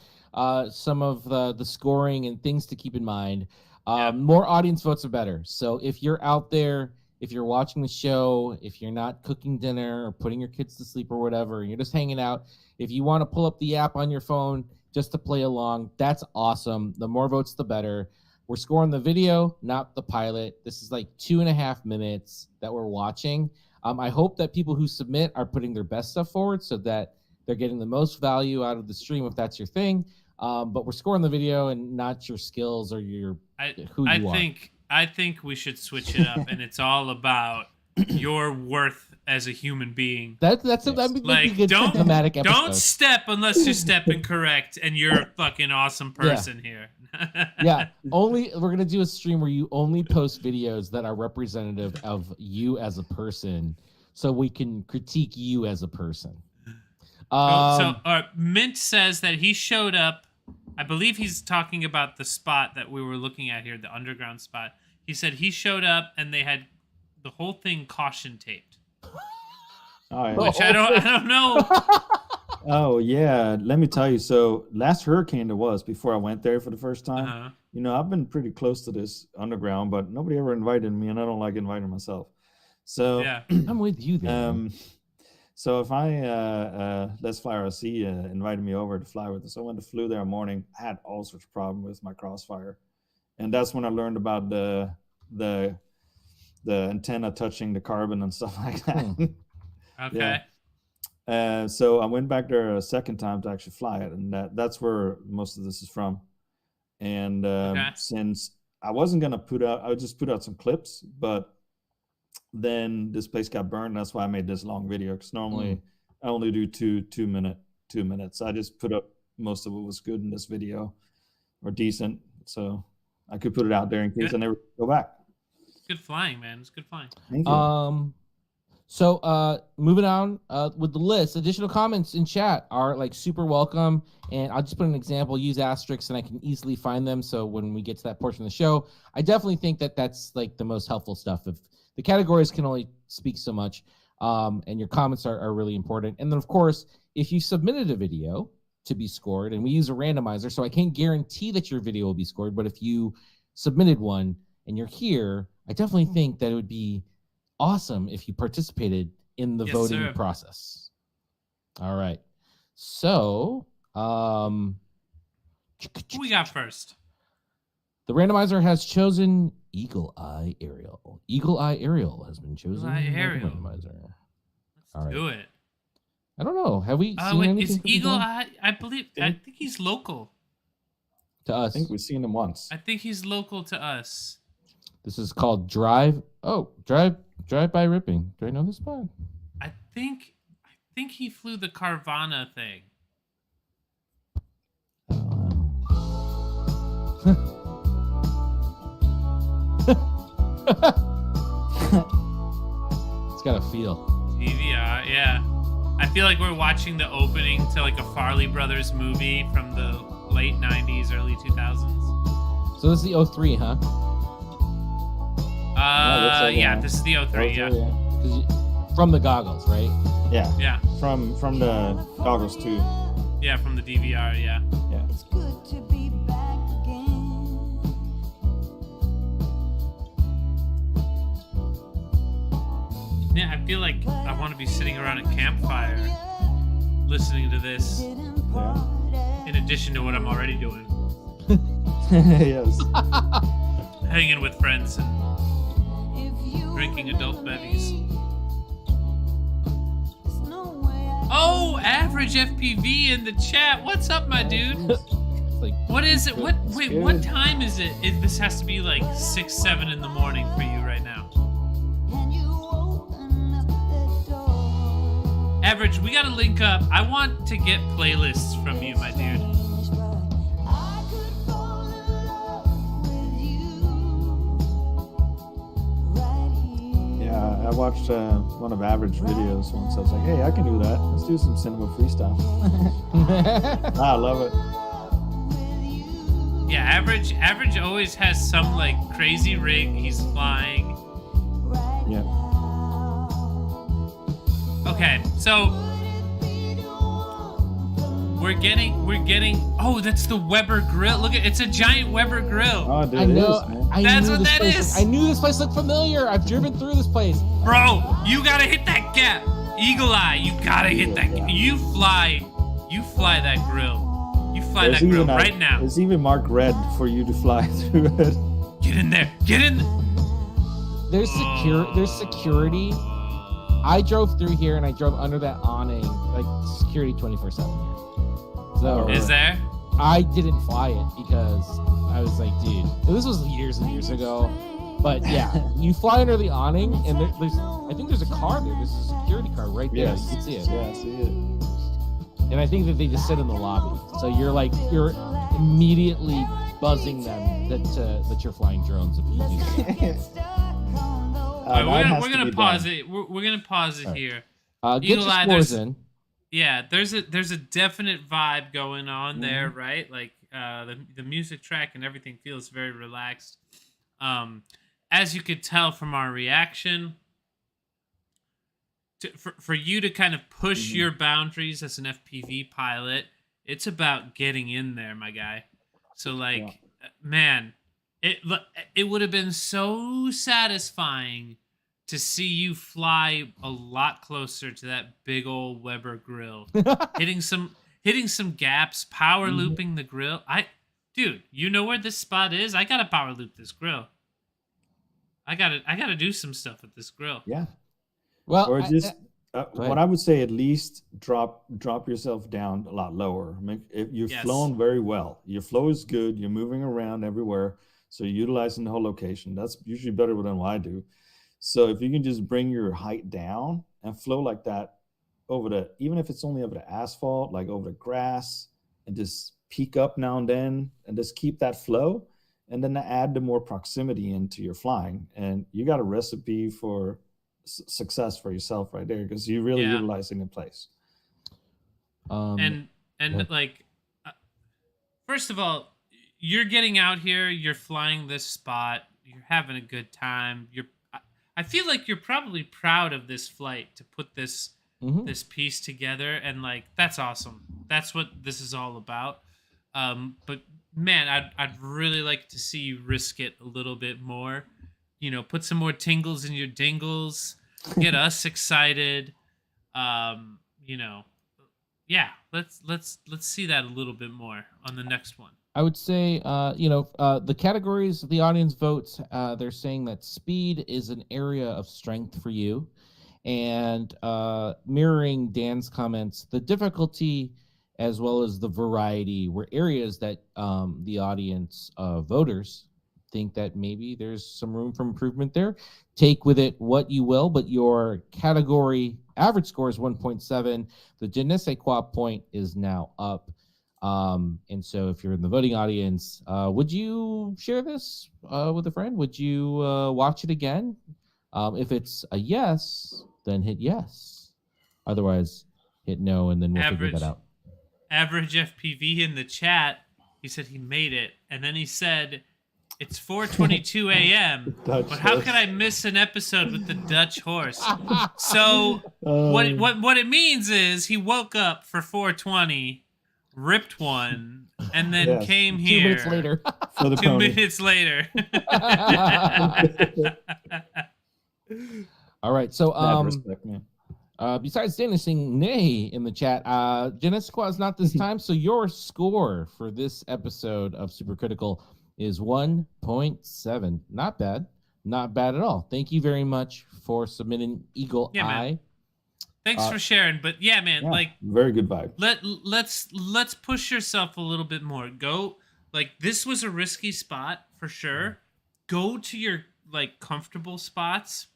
some of the scoring and things to keep in mind. More audience votes are better. So if you're out there, if you're watching the show, if you're not cooking dinner or putting your kids to sleep or whatever, and you're just hanging out, if you want to pull up the app on your phone just to play along, that's awesome. The more votes, the better. We're scoring the video, not the pilot. This is like 2.5 minutes that we're watching. I hope that people who submit are putting their best stuff forward so that they're getting the most value out of the stream if that's your thing. But we're scoring the video and not your skills or who you are. I think we should switch it up, and it's all about your worth as a human being. That would be a good thematic episode. Don't step unless you're stepping correct, and you're a fucking awesome person here. We're gonna do a stream where you only post videos that are representative of you as a person, so we can critique you as a person. Mint says that he showed up. I believe he's talking about the spot that we were looking at here, the underground spot. He said he showed up and they had the whole thing caution taped. Which I don't know. Oh yeah, let me tell you. So last hurricane there was before I went there for the first time. You know, I've been pretty close to this underground, but nobody ever invited me, and I don't like inviting myself. So I'm with you there. So if Let's Fly RC invited me over to fly with us. So when I flew there in the morning, I had all sorts of problems with my crossfire, and that's when I learned about the antenna touching the carbon and stuff like that. Okay. So I went back there a second time to actually fly it, and that's where most of this is from. And since I wasn't gonna I would just put out some clips, but then this place got burned. That's why I made this long video, because normally I only do two minutes. I just put up most of what was good in this video or decent, so I could put it out there in case I never go back. It's good flying, man. It's good flying. Thank you. So moving on with the list, additional comments in chat are like super welcome, and I'll just put an example, use asterisks, and I can easily find them. So when we get to that portion of the show, I definitely think that that's like the most helpful stuff. If the categories can only speak so much, and your comments are really important. And then of course, if you submitted a video to be scored, and we use a randomizer, so I can't guarantee that your video will be scored, but if you submitted one and you're here, I definitely think that it would be awesome if you participated in the voting process. All right. So, who we got first? The randomizer has chosen Eagle Eye Ariel. Eagle Eye Ariel has been chosen by the randomizer. Let's do it. I don't know. Have we seen anything? Is Eagle Eye? I think he's local to us. I think we've seen him once. I think he's local to us. This is called Drive by Ripping. Do I know this spot? I think he flew the Carvana thing. It's got a feel. DVR, yeah. I feel like we're watching the opening to like a Farley Brothers movie from the late 90s, early 2000s. So this is the 03, huh? Yeah, this is the 03, yeah. From the goggles, right? Yeah. Yeah. From the goggles too. Yeah, from the DVR, yeah. Yeah. It's good to be back again. Yeah, I feel like I want to be sitting around a campfire listening to this Yeah. in addition to what I'm already doing. Yes. Hanging with friends and drinking adult bevies. Oh, Average FPV in the chat. What's up, my dude? Like, What is it? What? It's Wait, good. what time is it? This has to be like 6, 7 in the morning for you right now. Average, we gotta link up. I want to get playlists from you, my dude. Yeah, I watched one of Average videos once. I was like, hey, I can do that. Let's do some cinema freestyle. I love it. Yeah, Average always has some like crazy rig he's flying. Yeah. Okay, so we're getting. Oh, that's the Weber grill. Look at it's a giant Weber grill. Oh, dude, I know. it is, man. I That's knew what this that place, is. I knew this place looked familiar. I've driven through this place. Bro, you gotta hit that gap. Eagle Eye, you gotta hit that. Yeah. You fly that grill. You fly There's that grill even right now. It's even marked red for you to fly through it. Get in there. Get in. There's security. I drove through here and I drove under that awning, like security 24/7 here. So Is there? I didn't fly it because I was like, dude, this was years and years ago. But yeah, you fly under the awning and I think there's a car there. There's a security car right there. Yes. You can see it. Yeah, see it. And I think that they just sit in the lobby. So you're immediately buzzing them that you're flying drones if you do that. All right, Mine has we're to gonna be pause done. it. We're gonna pause it All right. here. Get Eagle your Eye, scores in. Yeah, there's a definite vibe going on Mm-hmm. there, right? Like the music track and everything feels very relaxed. As you could tell from our reaction, for you to kind of push Mm-hmm. your boundaries as an FPV pilot, it's about getting in there, my guy. So like, man, it would have been so satisfying to see you fly a lot closer to that big old Weber grill, hitting some gaps, power looping the grill. Dude, you know where this spot is? I gotta power loop this grill. I gotta do some stuff with this grill. Yeah. Well, Or just what ahead. I would say, at least drop yourself down a lot lower. If you've Yes. flown very well, your flow is good. You're moving around everywhere, so you're utilizing the whole location. That's usually better than what I do. So if you can just bring your height down and flow like that even if it's only over the asphalt, like over the grass, and just peak up now and then, and just keep that flow, and then add the more proximity into your flying, and you got a recipe for success for yourself right there, because you're really utilizing the place. And like, first of all, you're getting out here, you're flying this spot, you're having a good time. I feel like you're probably proud of this flight to put this this piece together, and like that's awesome. That's what this is all about. But man, I'd really like to see you risk it a little bit more. You know, put some more tingles in your dingles, get us excited. You know, yeah, let's see that a little bit more on the next one. I would say, the categories the audience votes, they're saying that speed is an area of strength for you. And mirroring Dan's comments, the difficulty as well as the variety were areas that the audience voters think that maybe there's some room for improvement there. Take with it what you will, but your category average score is 1.7. The Je ne sais quoi point is now up. And so if you're in the voting audience, would you share this with a friend? Would you watch it again? If it's a yes, then hit yes. Otherwise, hit no, and then we'll figure that out. Average FPV in the chat, he said he made it, and then he said, it's 4:22 a.m., but how could I miss an episode with the Dutch horse? So what it means is he woke up for 4:20, ripped one, and then came here 2 minutes later. For the 2 pony. minutes later. All right, so Mad respect, man. besides Danish saying Neigh in the chat, Genesqua is not this time, so your score for this episode of Super Critical is 1.7. Not bad. Not bad at all. Thank you very much for submitting Eagle Yeah, Eye. man. Thanks for sharing, but yeah, man, Yeah, like very good vibe. let's push yourself a little bit more. Go, like, this was a risky spot for sure. Go to your like comfortable spots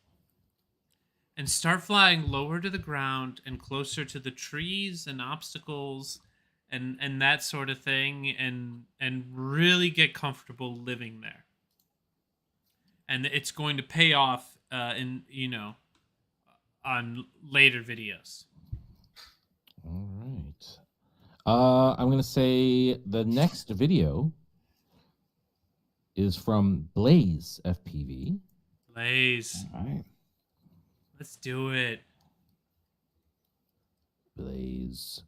and start flying lower to the ground and closer to the trees and obstacles and that sort of thing, and really get comfortable living there. And it's going to pay off in, you know, on later videos. All right. I'm going to say the next video is from Blaze FPV. Blaze, All right. let's do it. Blaze.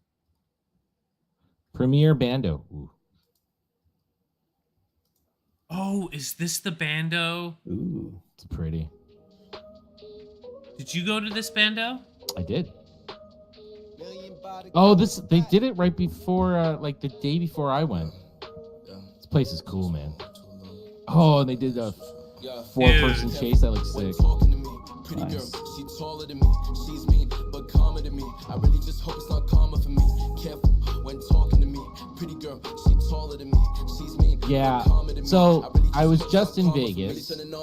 Premier Bando. Ooh. Oh, is this the bando? Ooh. It's pretty. Did you go to this bando? I did. Oh, they did it right before, like the day before I went. This place is cool, man. Oh, and they did a 4-person chase. That looks sick. Nice. She taller than me. She's mean, but calmer than me. I really just hope it's not karma for me. Careful when talking to me. Pretty girl, she taller than me. She's mean. Yeah. So I was just in Vegas, and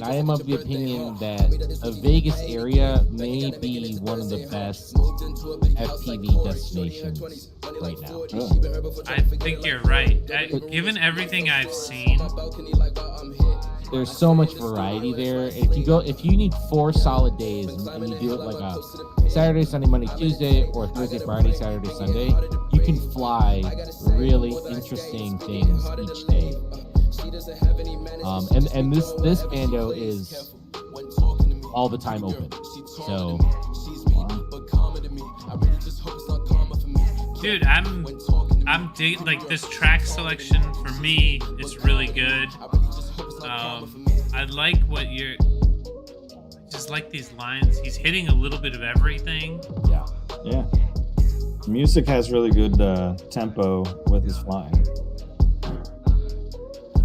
I am of the opinion that the Vegas area may be one of the best FPV destinations right now. I think you're right. Given everything I've seen, There's so much variety there. If you need 4 solid days and you do it like a Saturday, Sunday, Monday, Tuesday, or Thursday, Friday, Saturday, Sunday, you can fly really interesting things each day. And this bando is all the time open. So, dude, I'm digging, like, this track selection for me is really good. I like what you're. I just like these lines. He's hitting a little bit of everything. yeah. Yeah. Music has really good tempo with his flying.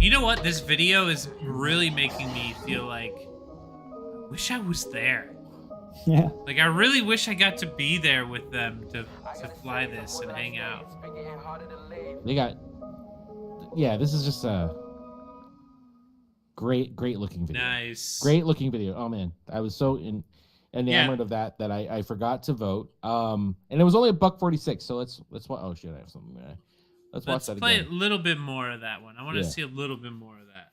You know what? This video is really making me feel like I wish I was there. Yeah. Like, I really wish I got to be there with them to fly this and hang out. This is just a great looking video. Nice. Great looking video. Oh man, I was so enamored of that I forgot to vote. And it was only $1.46. So let's watch. Oh shit, I have something there. Let's watch that play again. a little bit more of that one. I want to see a little bit more of that.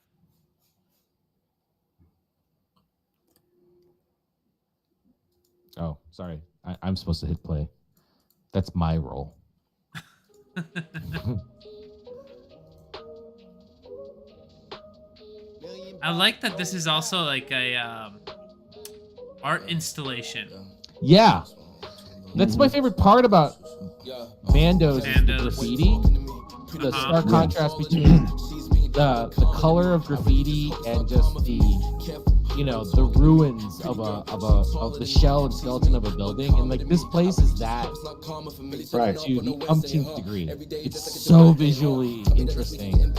Oh, sorry. I'm supposed to hit play. That's my role. I like that this is also like a art installation. Yeah. That's my favorite part about bandos is the graffiti. The stark contrast between the color of graffiti and just the ruins of the shell and skeleton of a building. And like this place is that Right. to the umpteenth degree. It's so visually interesting.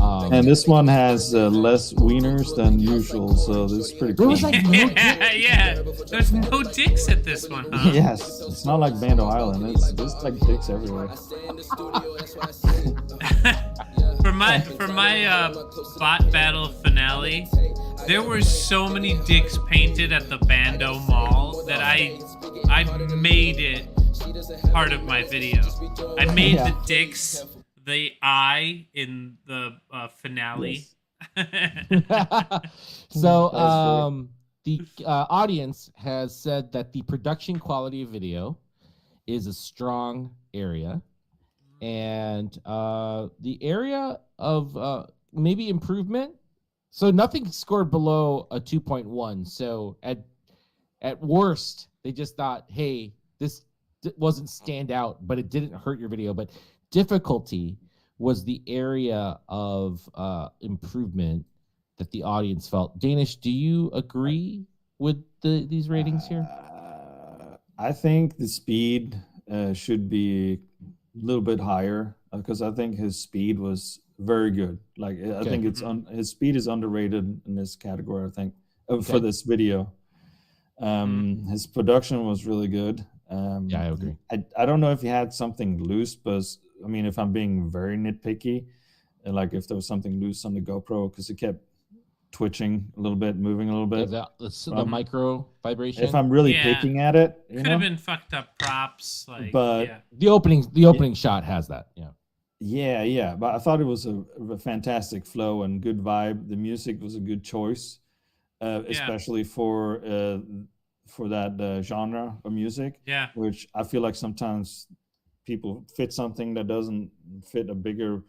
And this one has less wieners than usual, so this is pretty There cool. was like no Yeah. There's no dicks at this one, huh? Yes, it's not like Bando Island. It's just like dicks everywhere. For my bot battle finale, there were so many dicks painted at the Bando Mall that I made it part of my video. I made the dicks the eye in the finale. So the audience has said that the production quality of video is a strong area, and the area of maybe improvement. So nothing scored below a 2.1. So at worst, they just thought, hey, this wasn't stand out, but it didn't hurt your video. But difficulty was the area of improvement that the audience felt. Danish, do you agree with these ratings here? I think the speed should be a little bit higher because I think his speed was very good. Like I think it's his speed is underrated in this category. I think for this video, his production was really good. Yeah, I agree. I don't know if he had something loose, but I mean, if I'm being very nitpicky, like if there was something loose on the GoPro because it kept twitching a little bit, moving a little bit. The micro vibration. If I'm really picking at it, could have been fucked up props. Like, but the opening shot has that. Yeah. But I thought it was a fantastic flow and good vibe. The music was a good choice, especially for that genre of music. Yeah. Which I feel like sometimes people fit something that doesn't fit a bigger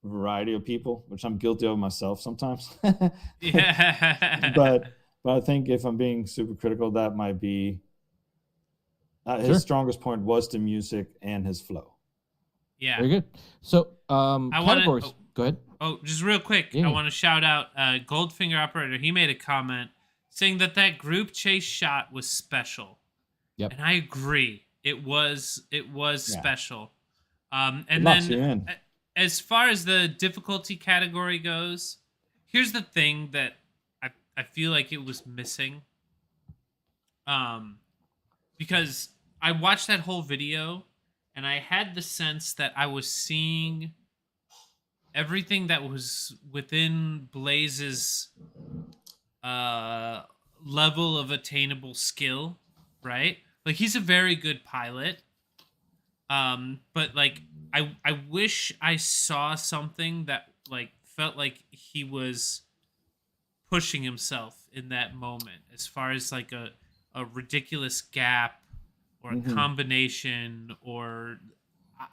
variety of people, which I'm guilty of myself sometimes. Yeah. But I think if I'm being super critical, that might be his strongest point was the music and his flow. Yeah. Very good. So categories. Go ahead. Oh, just real quick. I want to shout out Goldfinger Operator. He made a comment saying that group chase shot was special. Yep. And I agree. It was special. And it locks you in. As far as the difficulty category goes, here's the thing that I feel like it was missing. Because I watched that whole video and I had the sense that I was seeing everything that was within Blaze's level of attainable skill, right? Like he's a very good pilot. But like I wish I saw something that like felt like he was pushing himself in that moment as far as like a ridiculous gap or a combination or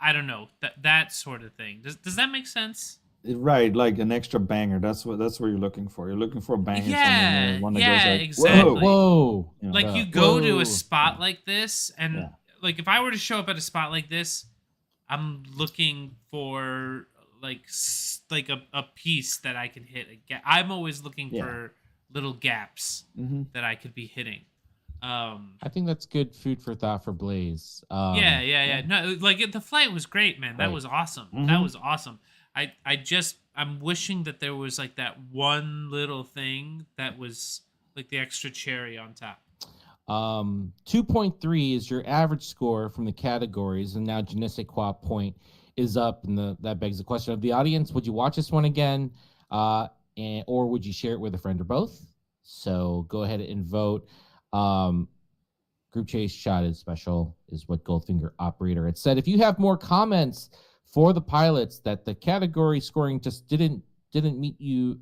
I don't know, that sort of thing. Does that make sense? Right, like an extra banger. That's what you're looking for. You're looking for a banger. Yeah, one that yeah, goes like, exactly. Whoa. Like you go to a spot like this, and like if I were to show up at a spot like this, I'm looking for like a piece that I can hit. I'm always looking for little gaps that I could be hitting. I think that's good food for thought for Blaze. Yeah. No, like the flight was great, man. That was awesome. That was awesome. I'm wishing that there was like that one little thing that was like the extra cherry on top. 2.3 is your average score from the categories, and now Je ne sais quoi point is up, and that begs the question of the audience: would you watch this one again, or would you share it with a friend or both? So go ahead and vote. Group chase shot is special, is what Goldfinger Operator had said. If you have more comments for the pilots that the category scoring just didn't meet you,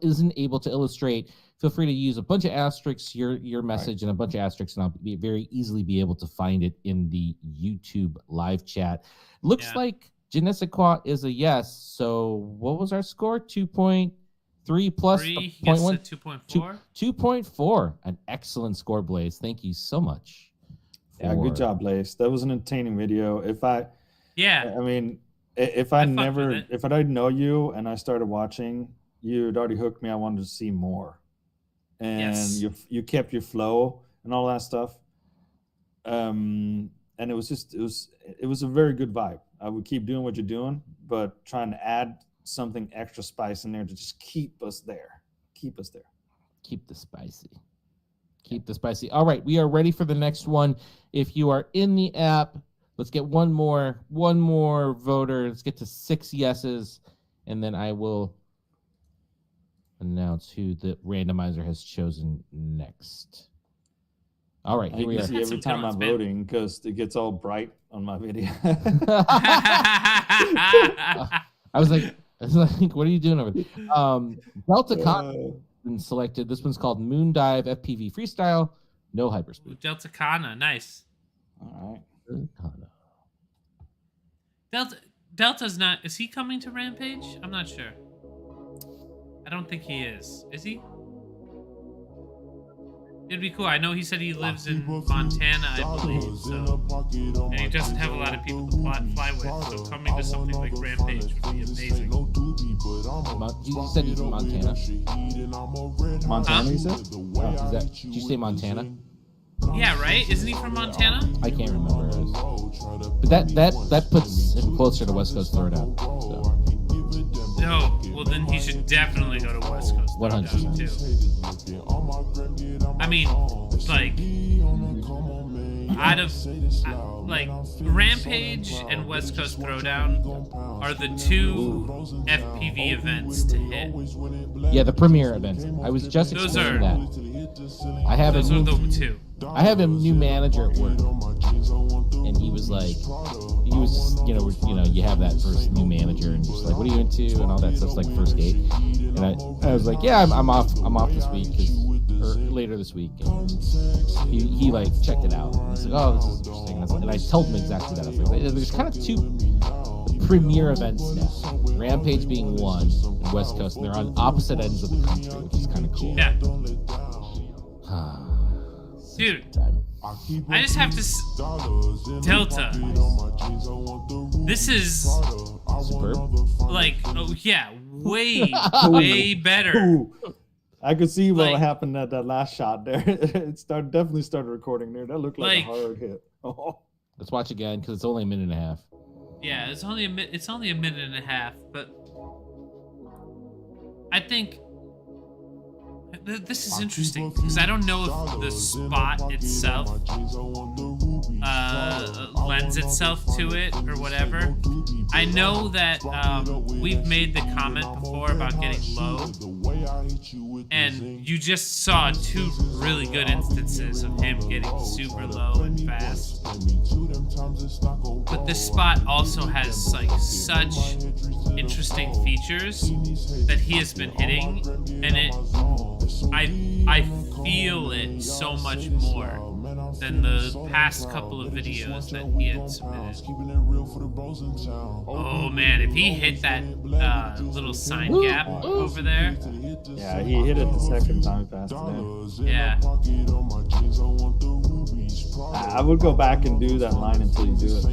isn't able to illustrate, feel free to use a bunch of asterisks, your message, and a bunch of asterisks, and I'll very easily be able to find it in the YouTube live chat. Looks like Je ne sais quoi is a yes. So what was our score? 2.3 plus 0.1? 2.4. 2.4. An excellent score, Blaze. Thank you so much. Yeah, good job, Blaze. That was an entertaining video. I mean, if I didn't know you and I started watching, you'd already hooked me. I wanted to see more, and you kept your flow and all that stuff. And it was a very good vibe. I would keep doing what you're doing, but trying to add something extra spice in there to just keep us there. Keep us there. Keep the spicy. Keep the spicy. All right, we are ready for the next one. If you are in the app, let's get one more voter. Let's get to 6 yeses, and then I will announce who the randomizer has chosen next. All right, here we I are. see every Some good time ones, I'm man. voting because it gets all bright on my video. I was like, what are you doing over there? Delta Con has been selected. This one's called Moon Dive FPV Freestyle. No hyperspeed. Delta Kana, nice. All right. Delta's not. Is he coming to Rampage? I'm not sure. I don't think he is. Is he? It'd be cool. I know he said he lives in Montana, I believe, so, and he doesn't have a lot of people to fly with, so coming to something like Rampage would be amazing. You said he's in Montana. Montana, you said? Did you say Montana? Yeah, right? Isn't he from Montana? I can't remember. But that puts him closer to West Coast Throwdown. So. No, well then he should definitely go to West Coast 100% too. I mean, like, out of like Rampage and West Coast Throwdown are the two FPV events to hit. Yeah, the premiere events. I was just explaining that. Those are the two. I have a new manager at work, and he was just, you have that first new manager, and just like, what are you into, and all that stuff's like first date. And I was like, yeah, I'm off this week, or later this week. And he like checked it out. And he's like, oh, this is interesting. And I told him exactly that. I was like, there's kind of two premiere events now. Rampage being one, and West Coast, and they're on opposite ends of the country, which is kind of cool. Yeah. Dude, I just have to. Delta. This is superb. Like, oh yeah, way better. Ooh. I could see what Like- happened at that last shot there. It definitely started recording there. That looked like a hard hit. Let's watch again because it's only a minute and a half. Yeah, it's only a minute and a half, but I think this is interesting because I don't know if the spot itself lends itself to it or whatever. I know that we've made the comment before about getting low, and you just saw two really good instances of him getting super low and fast. But this spot also has like such interesting features that he has been hitting, and I feel it so much more than the past couple of videos that he had submitted. Oh man, if he hit that little sign gap over there. Yeah, he hit it the second time he passed it in. Yeah. I would go back and do that line until you do it.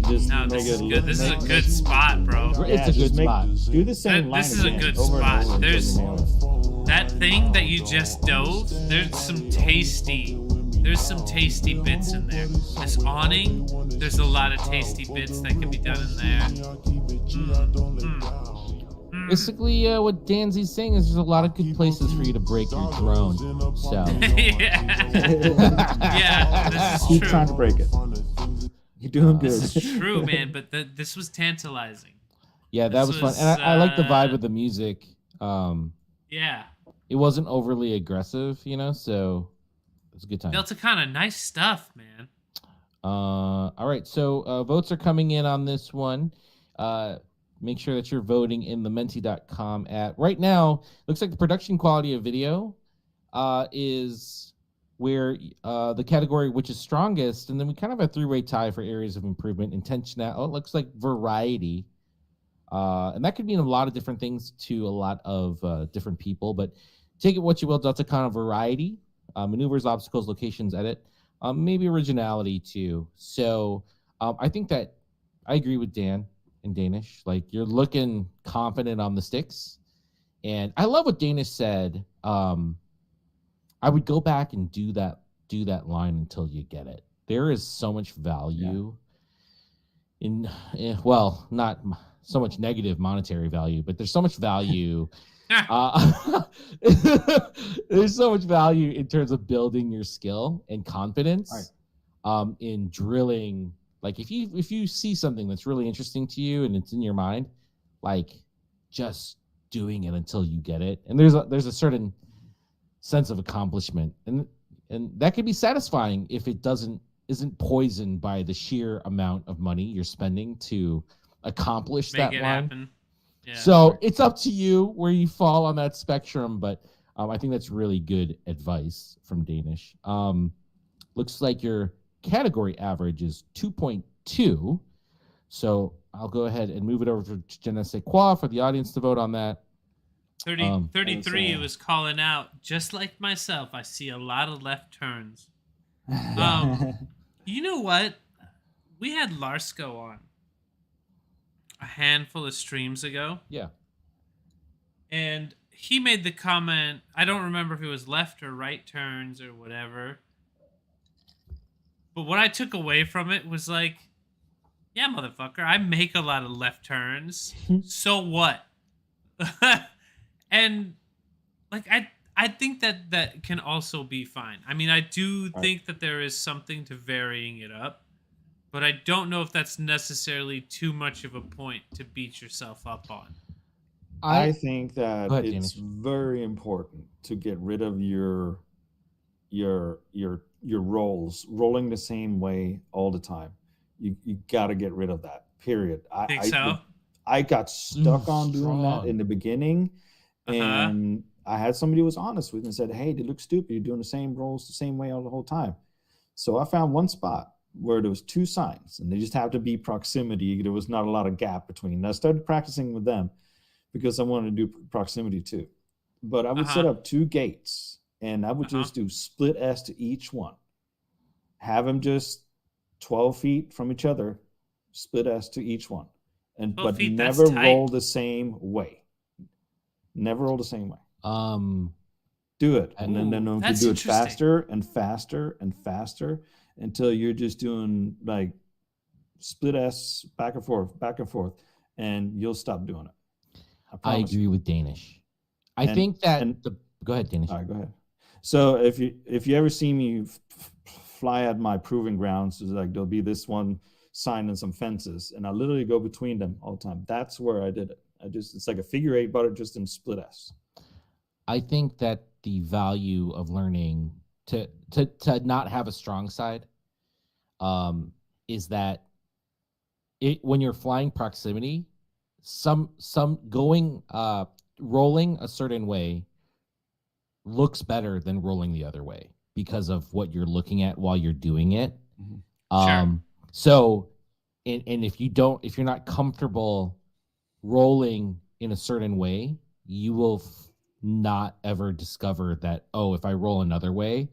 Just No, this is good. This is a good spot, bro. It's a good spot. Do the same line This is a again, good over and spot. over until There's you nail it. that thing that you just dove. There's some tasty bits in there. This awning, there's a lot of tasty bits that can be done in there. Basically, what Danzy's saying is there's a lot of good places for you to break your drone. So Yeah, this is Keep true. trying to break it. You're doing good. This is true, man. But this was tantalizing. yeah, that This was fun, and I like the vibe uh, of the music. Yeah. It wasn't overly aggressive, so it was a good time. Delta Kana, nice stuff, man. All right, so votes are coming in on this one. Make sure that you're voting in the menti.com app. Right now, looks like the production quality of video is where the category which is strongest, and then we kind of have a three-way tie for areas of improvement. Intentional, it looks like variety. And that could mean a lot of different things to a lot of different people, but take it what you will. Delta Kana variety, maneuvers, obstacles, locations, edit, maybe originality too. So I think that I agree with Dan and Danish. Like, you're looking confident on the sticks, and I love what Danish said. I would go back and do that line until you get it. There is so much value in well, not so much negative monetary value, but there's so much value. There's so much value in terms of building your skill and confidence in drilling. Like, if you see something that's really interesting to you and it's in your mind, like, just doing it until you get it. And there's a certain sense of accomplishment, and that can be satisfying if it isn't poisoned by the sheer amount of money you're spending to accomplish Make that it line. happen. Yeah. So it's up to you where you fall on that spectrum, but I think that's really good advice from Danish. Looks like your category average is 2.2. So I'll go ahead and move it over to Je ne sais quoi for the audience to vote on that. 33 was calling out, just like myself, I see a lot of left turns. You know what? We had Larsko on a handful of streams ago. Yeah. And he made the comment, I don't remember if it was left or right turns or whatever. But what I took away from it was like, yeah, motherfucker, I make a lot of left turns. So what? And like I think that can also be fine. I mean, I do think that there is something to varying it up, but I don't know if that's necessarily too much of a point to beat yourself up on. I think that ahead, it's very important to get rid of your rolling the same way all the time. You got to get rid of that. Period. I got stuck on doing that in the beginning, and I had somebody who was honest with me and said, "Hey, they look stupid. You're doing the same rolls the same way all the whole time." So I found one spot where there was two signs, and they just have to be proximity. There was not a lot of gap between. And I started practicing with them because I wanted to do proximity too. But I would set up two gates, and I would just do split S to each one. Have them just 12 feet from each other, split S to each one. But feet, never roll the same way. Never roll the same way. Do it. And then if you do it faster and faster and faster until you're just doing like split S back and forth, and you'll stop doing it. I agree with Danish. I think that go ahead, Danish. All right, go ahead. So if you ever see me fly at my proving grounds, it's like there'll be this one sign and some fences, and I literally go between them all the time. That's where I did it. It's like a figure eight, but just in split S. I think that the value of learning to not have a strong side is that when you're flying proximity, some going rolling a certain way looks better than rolling the other way because of what you're looking at while you're doing it. Sure. So, and if you're not comfortable rolling in a certain way, you will not ever discover that, oh, if I roll another way,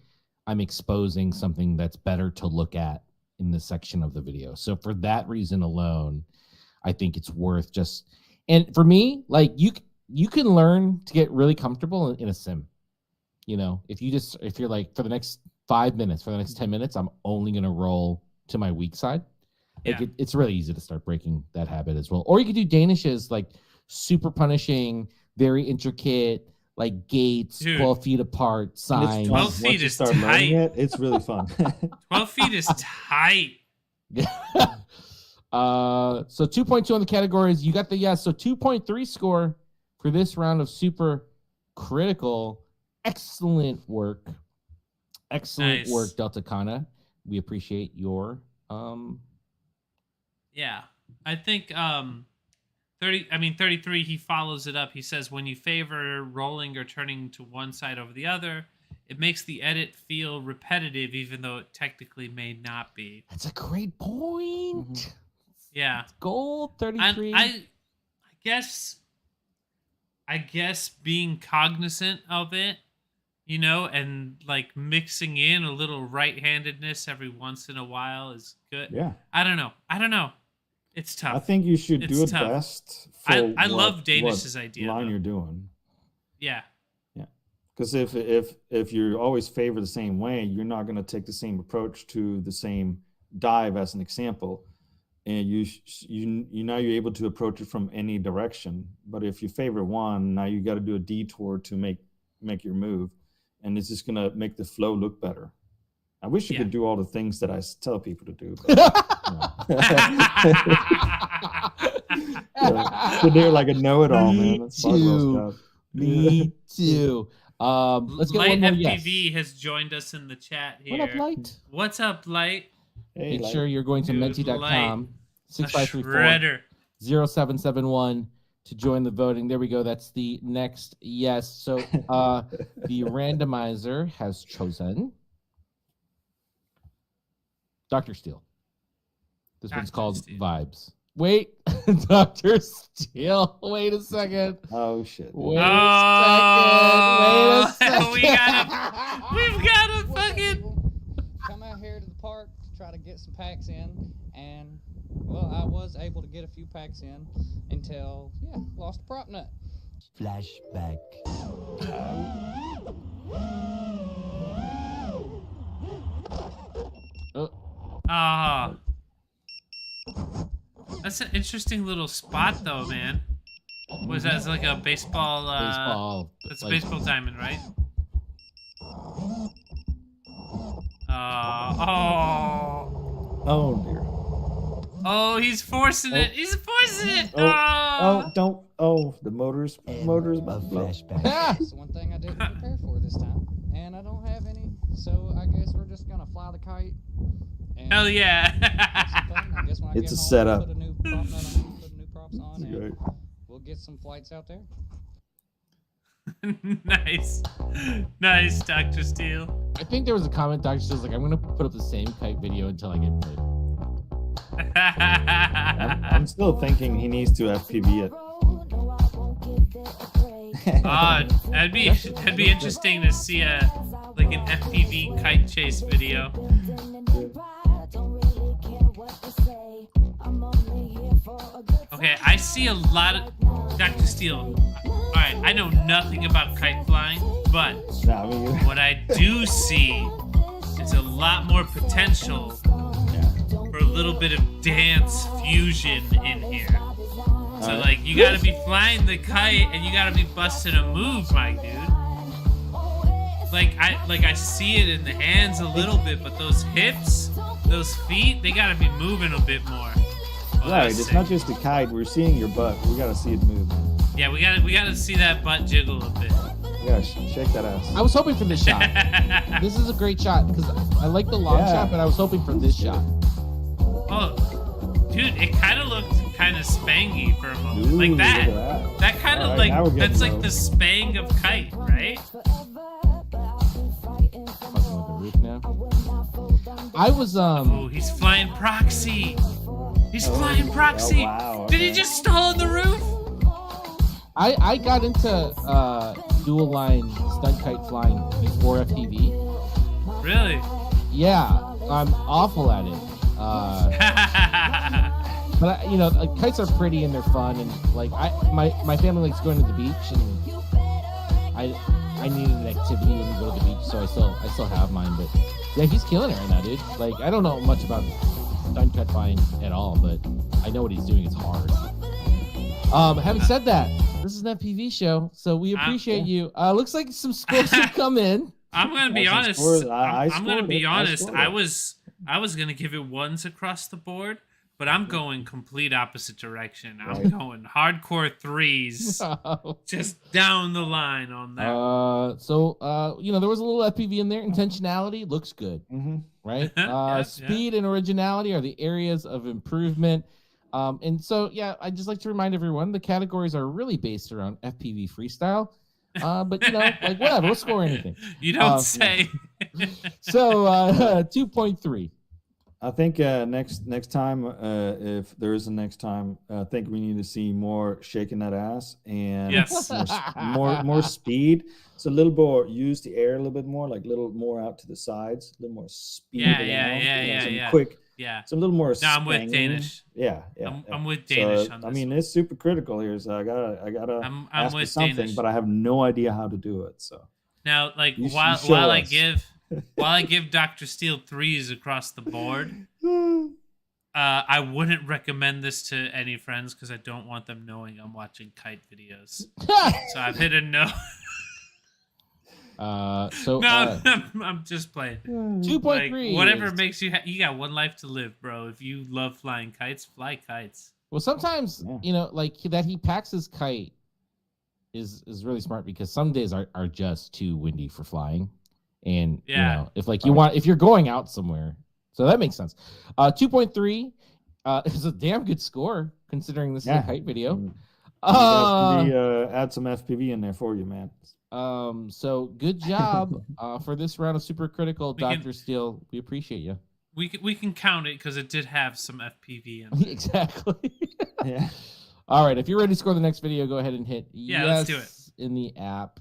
I'm exposing something that's better to look at in this section of the video. So for that reason alone, I think it's worth just, and for me, like you can learn to get really comfortable in a sim. You know, if you're like, for the next 5 minutes, for the next 10 minutes, I'm only going to roll to my weak side. Like it's really easy to start breaking that habit as well. Or you could do Danish's like super punishing, very intricate, like gates, 12 feet apart, signs. 12 feet is tight. It's really fun. 12 feet is tight. So 2.2 on the categories. You got the yes. So 2.3 score for this round of super critical. Excellent work. Excellent work, Delta Kana. We appreciate your Yeah. I think 33, he follows it up. He says, when you favor rolling or turning to one side over the other, it makes the edit feel repetitive, even though it technically may not be. That's a great point. Mm-hmm. Yeah. Gold 33. I guess being cognizant of it, you know, and like mixing in a little right-handedness every once in a while is good. Yeah. I don't know. It's tough. I think you should do it best. I love Danish's idea. Line you're doing. Yeah. Yeah. Because if you always favor the same way, you're not going to take the same approach to the same dive as an example, and you're able to approach it from any direction. But if you favor one, now you got to do a detour to make your move, and it's just going to make the flow look better. I wish you could do all the things that I tell people to do. But, they're like a know-it-all, man. That's Me too. Let's get Light one more FPV yes. has joined us in the chat here. What up, Light? What's up, Light? Hey, Make like, sure you're going to Dude, menti.com A 6534 shredder. 0771 to join the voting. There we go. That's the next yes. So the randomizer has chosen Dr. Steele. This one's Dr. called Steele. Vibes. Wait, Dr. Steele. Wait a second. oh shit. Wait Oh, a second. we've got a fucking. Come out here to the park to try to get some packs in, and well, I was able to get a few packs in until lost a prop nut. Flashback. Ah. That's an interesting little spot, though, man. Was that like a baseball? Baseball. That's like- baseball diamond, right? Oh. Oh dear. Oh, he's forcing it. He's forcing it. Oh, don't. Oh, the motor's about to blow. That's the one thing I didn't prepare for this time, and I don't have any, so I guess we're just gonna fly the kite. And Hell yeah. have some fun. I guess when I It's get a home, setup. Put a new prop nut on, put new props on, and Great. we'll get some flights out there. Nice. Nice, Dr. Steele. I think there was a comment. Dr. Steele's like, I'm going to put up the same kite video until I get paid. I'm still thinking he needs to FPV it. That'd be interesting to see an FPV kite chase video. Okay, I see a lot of Dr. Steele. All right, I know nothing about kite flying, but Nah, I mean, what I do see is a lot more potential for a little bit of dance fusion in here. So like, you gotta be flying the kite and you gotta be busting a move, my dude. I see it in the hands a little bit, but those hips, those feet, they gotta be moving a bit more. Oh, right, that's it's sick. not just a kite. We're seeing your butt. We gotta see it move. Yeah, we gotta see that butt jiggle a bit. Yeah, shake that ass. I was hoping for this shot. This is a great shot because I like the long Yeah. shot, but I was hoping for this shot. Oh, dude, it kind of looked kind of spangy for a moment. Ooh, like look that. at that. That kind of All right, now we're that's getting like the low. spang of kite, right? Fucking with the roof now. I was Oh, he's flying proxy. He's flying proxy. wow, Did he okay. just stall on the roof? I got into dual line stunt kite flying before FPV. Really? Yeah, I'm awful at it. But like, kites are pretty and they're fun, and like my family likes going to the beach, and I needed an activity when we go to the beach, so I still have mine. But yeah, he's killing it right now, dude. Like, I don't know much about stunt kite flying at all, but I know what he's doing. It's hard. Having said that, this is an FPV show, so we appreciate you. Looks like some scores have come in. I'm gonna be Some honest. scores. I'm gonna scored be it. I honest. scored I it. was gonna give it ones across the board, but I'm going complete opposite direction. I'm Right. going hardcore threes, just down the line on that. There was a little FPV in there. Intentionality looks good, Mm-hmm. right? Yeah, Speed and originality are the areas of improvement. And so, I'd just like to remind everyone the categories are really based around FPV freestyle. But like whatever, we'll score anything. You don't say. So 2.3. I think next time, if there is a next time, I think we need to see more shaking that ass and Yes. more speed. So a little more, use the air a little bit more, like a little more out to the sides, a little more speed. Yeah, some yeah. quick. Yeah. Some little more. No, I'm with spanging. Danish. Yeah. I'm with Danish on I this mean, one. it's super critical here, so I gotta I'm ask for with something, Danish. but I have no idea how to do it. So Now, like You while show while us. I give Dr. Steele threes across the board, I wouldn't recommend this to any friends because I don't want them knowing I'm watching kite videos. So I've hit a no. No, I'm just playing. 2.3. Whatever is- makes you you got one life to live, bro. If you love flying kites, fly kites. Well, sometimes Yeah. like that he packs his kite is really smart because some days are just too windy for flying, and you know, if you're going out somewhere, so that makes sense. 2.3 is a damn good score considering this is a kite video. Add some FPV in there for you, man. So good job for this round of Super Critical, Dr. Steele. We appreciate you. We can count it because it did have some FPV in it. Exactly. Yeah. All right. If you're ready to score the next video, go ahead and hit let's do it in the app.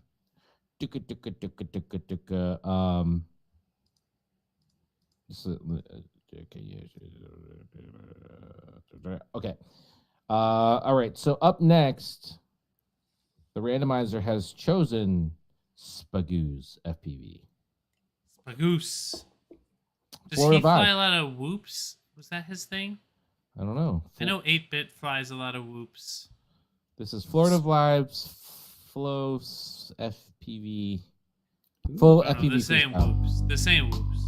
Okay. All right. So up next, the randomizer has chosen Spagoose FPV. Spagoose. Does Florida he fly vibe. a lot of whoops? Was that his thing? I don't know. I know 8-Bit flies a lot of whoops. This is Florida Vibes, Flows, FPV. Full FPV. The same whoops. The same whoops.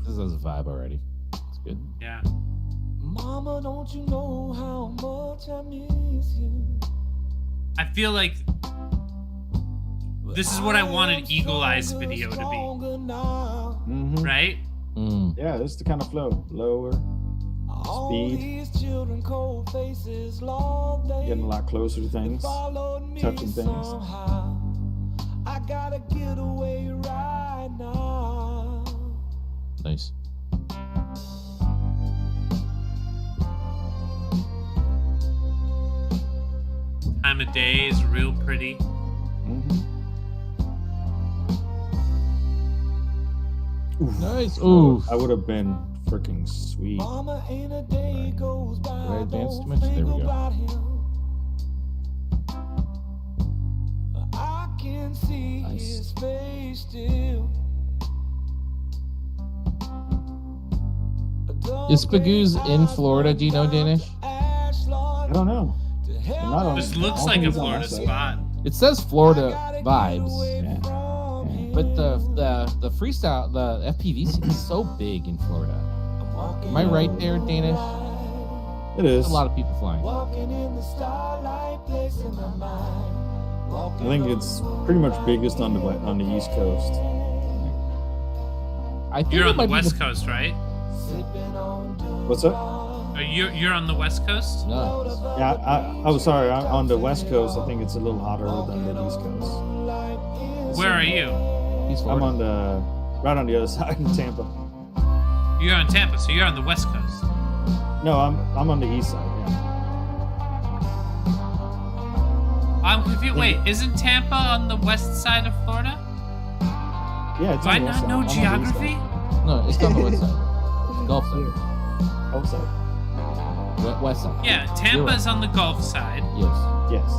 This is a vibe already. It's good. Yeah. Mama, don't you know how much I miss you? I feel like this is what I wanted Eagle Eye's video to be. Mm-hmm. Right? Yeah, this is the kind of flow. Lower. Speed. Getting a lot closer to things. Touching things. I gotta get away right now. Nice. Time of day is real pretty. Oof. Nice. Ooh. I would have been freaking sweet. Mama, ain't a day goes by. Did I advance too much? There we go. I can see his face still. Is Spagoose in Florida? Do you know, Danish? I don't know. This looks like a Florida spot. It says Florida Vibes. Yeah. But the freestyle, the FPV scene is so big in Florida. Am I right there, Danish? It is. There's a lot of people flying. I think it's pretty much biggest on the East Coast. I think You're it on the might be West Coast, right? What's up? You're on the West Coast? No. Yeah, I'm sorry. On the West Coast, I think it's a little hotter than the East Coast. Where are you? He's I'm Florida. right on the other side in Tampa. You're on Tampa, so you're on the West Coast. No, I'm on the East side. Yeah. I'm confused. Wait, isn't Tampa on the west side of Florida? Yeah, it's Do on I the west not side. know I'm on the east geography? side. No, it's on the west side. Gulf side. Gulf side. West side. Yeah, Tampa's on the Gulf side. Yes. Yes.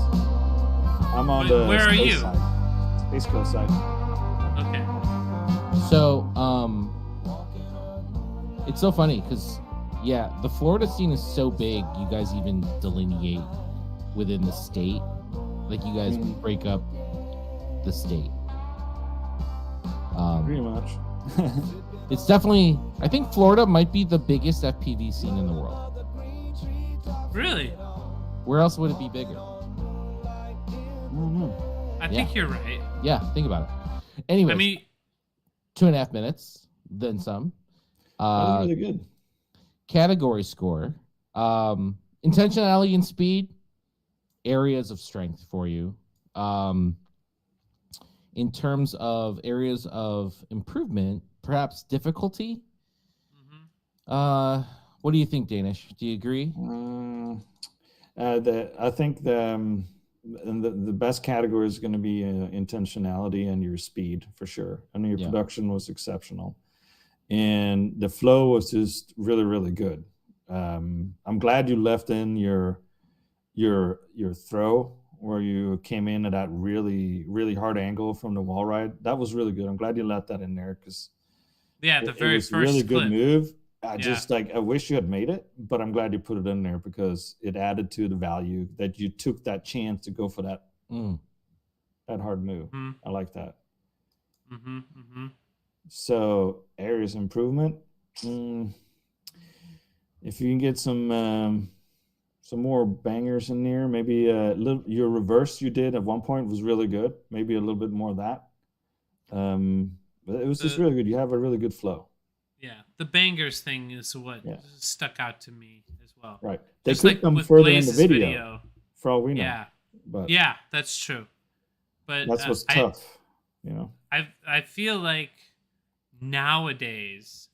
I'm on Wait, the where are Space you? side. Space Coast side. Okay. So, it's so funny because, yeah, the Florida scene is so big. You guys even delineate within the state. Like you guys break up the state. Pretty much. It's definitely. I think Florida might be the biggest FPV scene in the world. Really? Where else would it be bigger? I don't know. I think you're right. Yeah, think about it. Anyway, I mean, 2.5 minutes, then some. That was really good. Category score. Intentionality and speed. Areas of strength for you. In terms of areas of improvement, perhaps difficulty. What do you think, Danish? Do you agree? I think the best category is going to be intentionality and your speed for sure. I mean, your production was exceptional, and the flow was just really, really good. I'm glad you left in your throw where you came in at that really, really hard angle from the wall ride. That was really good. I'm glad you left that in there because the very it was first a really clip. good move. I wish you had made it, but I'm glad you put it in there because it added to the value that you took that chance to go for that hard move. I like that. So areas of improvement. If you can get some more bangers in there, maybe a little. Your reverse you did at one point was really good. Maybe a little bit more of that. But it was just really good. You have a really good flow. Yeah, the bangers thing is what Yeah. stuck out to me as well. Right. They Just could like come with further Blaze's in the video, for all we know. Yeah, But yeah, that's true. But that's what's tough, you know. I feel like nowadays,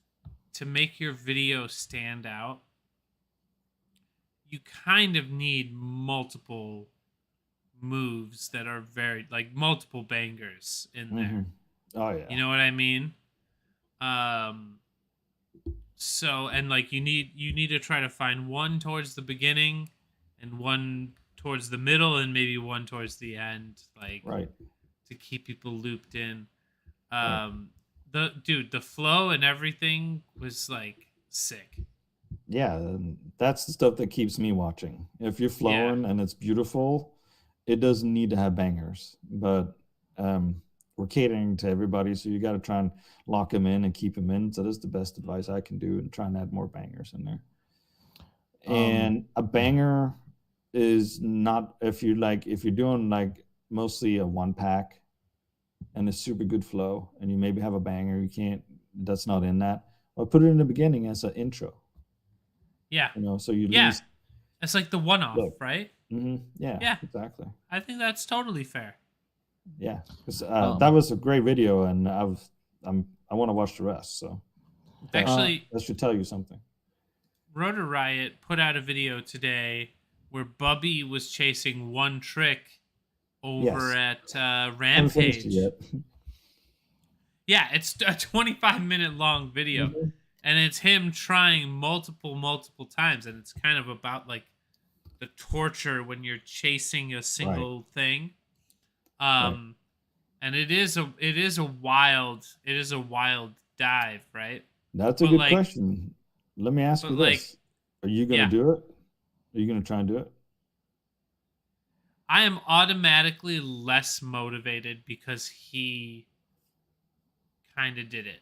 to make your video stand out, you kind of need multiple moves that are very like multiple bangers in there. Oh yeah. You know what I mean? So and like you need to try to find one towards the beginning and one towards the middle and maybe one towards the end, like Right. to keep people looped in. The flow and everything was like sick. Yeah, that's the stuff that keeps me watching. If you're flowing and it's beautiful, it doesn't need to have bangers. But we're catering to everybody, so you got to try and lock them in and keep them in. So that's the best advice I can do, and try and add more bangers in there. And a banger is not if you're doing like mostly a one pack and a super good flow, and you maybe have a banger, that's not in that. Well, put it in the beginning as an intro. Yeah. You know, so you least it's like the one-off, right? Yeah, exactly. I think that's totally fair. Yeah, because that was a great video, and I want to watch the rest. So actually, that should tell you something. Rotor Riot put out a video today where Bubby was chasing one trick over at Rampage. Yeah, it's a 25-minute long video, and it's him trying multiple times, and it's kind of about like the torture when you're chasing a single thing. And it is a wild dive, right? That's a good question. Let me ask you this: are you gonna do it? Are you gonna try and do it? I am automatically less motivated because he kind of did it.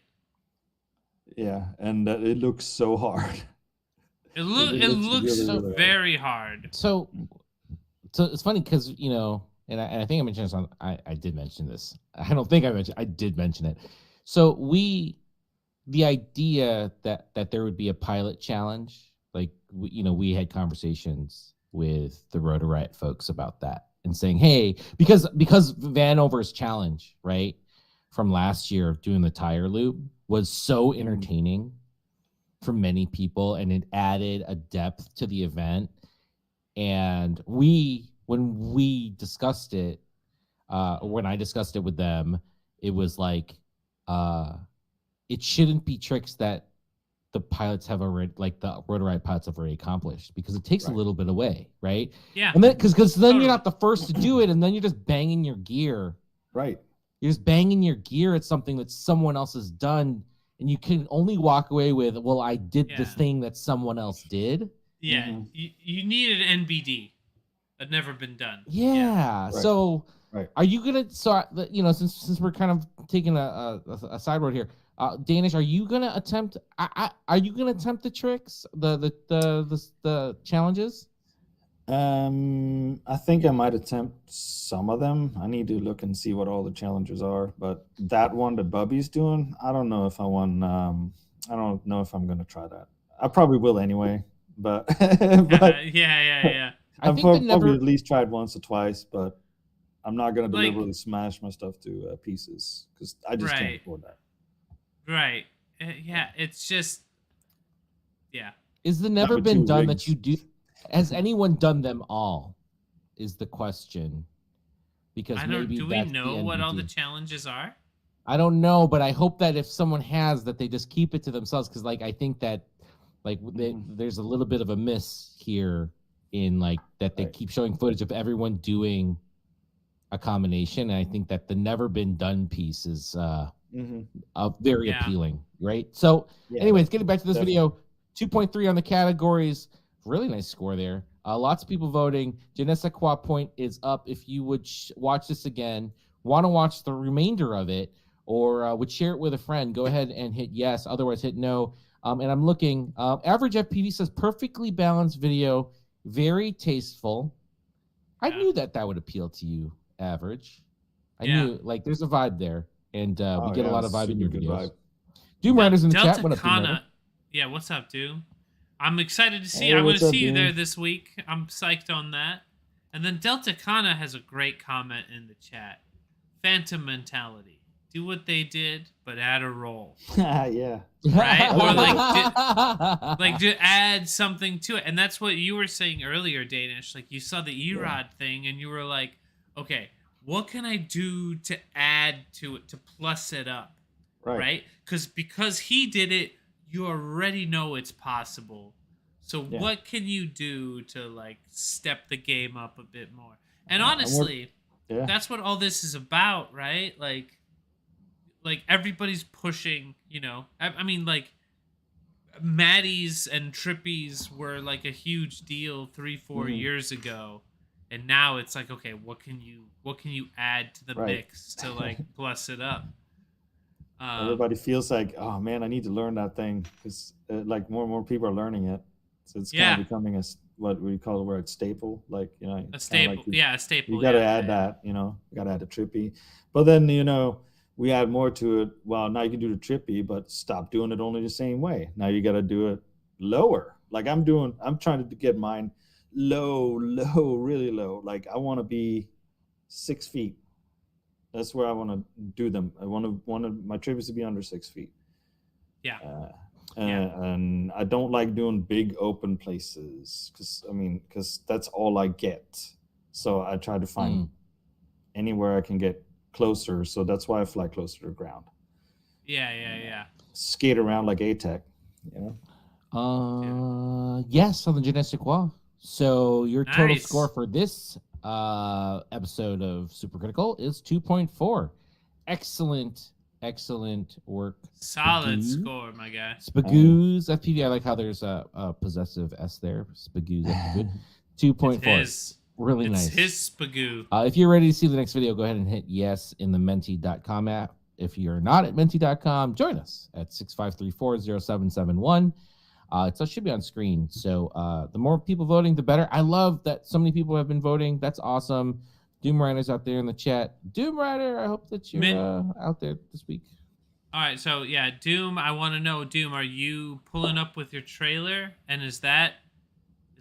Yeah, and it looks so hard. It looks really very hard. So it's funny because and I think I mentioned this I did mention this. I don't think I did mention it. So the idea that there would be a pilot challenge, like we had conversations with the Rotor Riot folks about that and saying, hey, because Vanover's challenge, right, from last year of doing the tire loop was so entertaining for many people, and it added a depth to the event. And when we discussed it, when I discussed it with them, it was like, it shouldn't be tricks that the pilots have already, like the Rotor Riot pilots have already accomplished, because it takes a little bit away, right? Yeah. And then because then you're not the first to do it, and then you're just banging your gear. Right. You're just banging your gear at something that someone else has done, and you can only walk away with, well, I did the thing that someone else did. Yeah. You need an NBD. Had never been done. Yeah. Right. So are you gonna? So since we're kind of taking a side road here, Danish, are you gonna attempt? Are you gonna attempt the tricks, the challenges? I think I might attempt some of them. I need to look and see what all the challenges are. But that one that Bubby's doing, I don't know if I want. I don't know if I'm gonna try that. I probably will anyway. But yeah. I've probably at least tried once or twice, but I'm not going to deliberately smash my stuff to pieces, because I just can't afford that. Right. Yeah, it's just, Is the never been done that you do? Has anyone done them all? Is the question. Because do we know what all the challenges are? I don't know, but I hope that if someone has, that they just keep it to themselves, because I think that there's a little bit of a miss here in that they keep showing footage of everyone doing a combination, and I think that the never been done piece is very appealing, right? So anyways, getting back to this video, 2.3 on the categories, really nice score there. Lots of people voting. JinxFPV point is up. If you would watch this again, want to watch the remainder of it, or would share it with a friend, go ahead and hit yes. Otherwise, hit no. And I'm looking. Average FPV says perfectly balanced video, very tasteful. I knew that would appeal to you, Average. I knew, like, there's a vibe there, and we get a lot of vibe in your videos. Doom Rider's in the chat. What up, Doom Rider? Yeah, what's up, Doom? I'm excited to see you. I'm going to see you there this week. I'm psyched on that. And then Delta Kana has a great comment in the chat. Phantom mentality. Do what they did, but add a roll. Yeah. Right? Or like to add something to it. And that's what you were saying earlier, Danish. Like, you saw the E-Rod thing, and you were like, okay, what can I do to add to it, to plus it up? Right? Because he did it, you already know it's possible. So what can you do to, like, step the game up a bit more? And honestly, that's what all this is about, right? Like everybody's pushing, you know. I mean, like, Maddie's and Trippy's were like a huge deal 3-4 years ago, and now it's like, okay, what can you add to the mix to, like, plus it up? Everybody feels like, oh man, I need to learn that thing, because like more and more people are learning it, so it's kind of becoming what we call the word staple, like, you know, a staple. Like a staple. You got to add that, you know, you got to add the Trippy, but then, you know, we add more to it. Well, now you can do the Trippy, but stop doing it only the same way. Now you got to do it lower. Like I'm trying to get mine low, really low. Like I want to be 6 feet. That's where I want to do them. I want my Trippies to be under 6 feet. Yeah. And I don't like doing big open places, because that's all I get. So I try to find anywhere I can get closer. So that's why I fly closer to the ground. Yeah. Skate around like A-Tech, you know? Yes, on the Genetic Wall. So your total score for this episode of Super Critical is 2.4. Excellent work. Solid score, my guy. Spagoo's FPV. I like how there's a possessive S there. Spagoo's FPV. 2.4. Really nice. It's his Spagoo. If you're ready to see the next video, go ahead and hit yes in the Menti.com app. If you're not at Menti.com, join us at 6534-0771. It should be on screen. So the more people voting, the better. I love that so many people have been voting. That's awesome. Doom Rider's out there in the chat. Doom Rider, I hope that you're out there this week. All right, so yeah, Doom, I want to know, Doom, are you pulling up with your trailer? And is that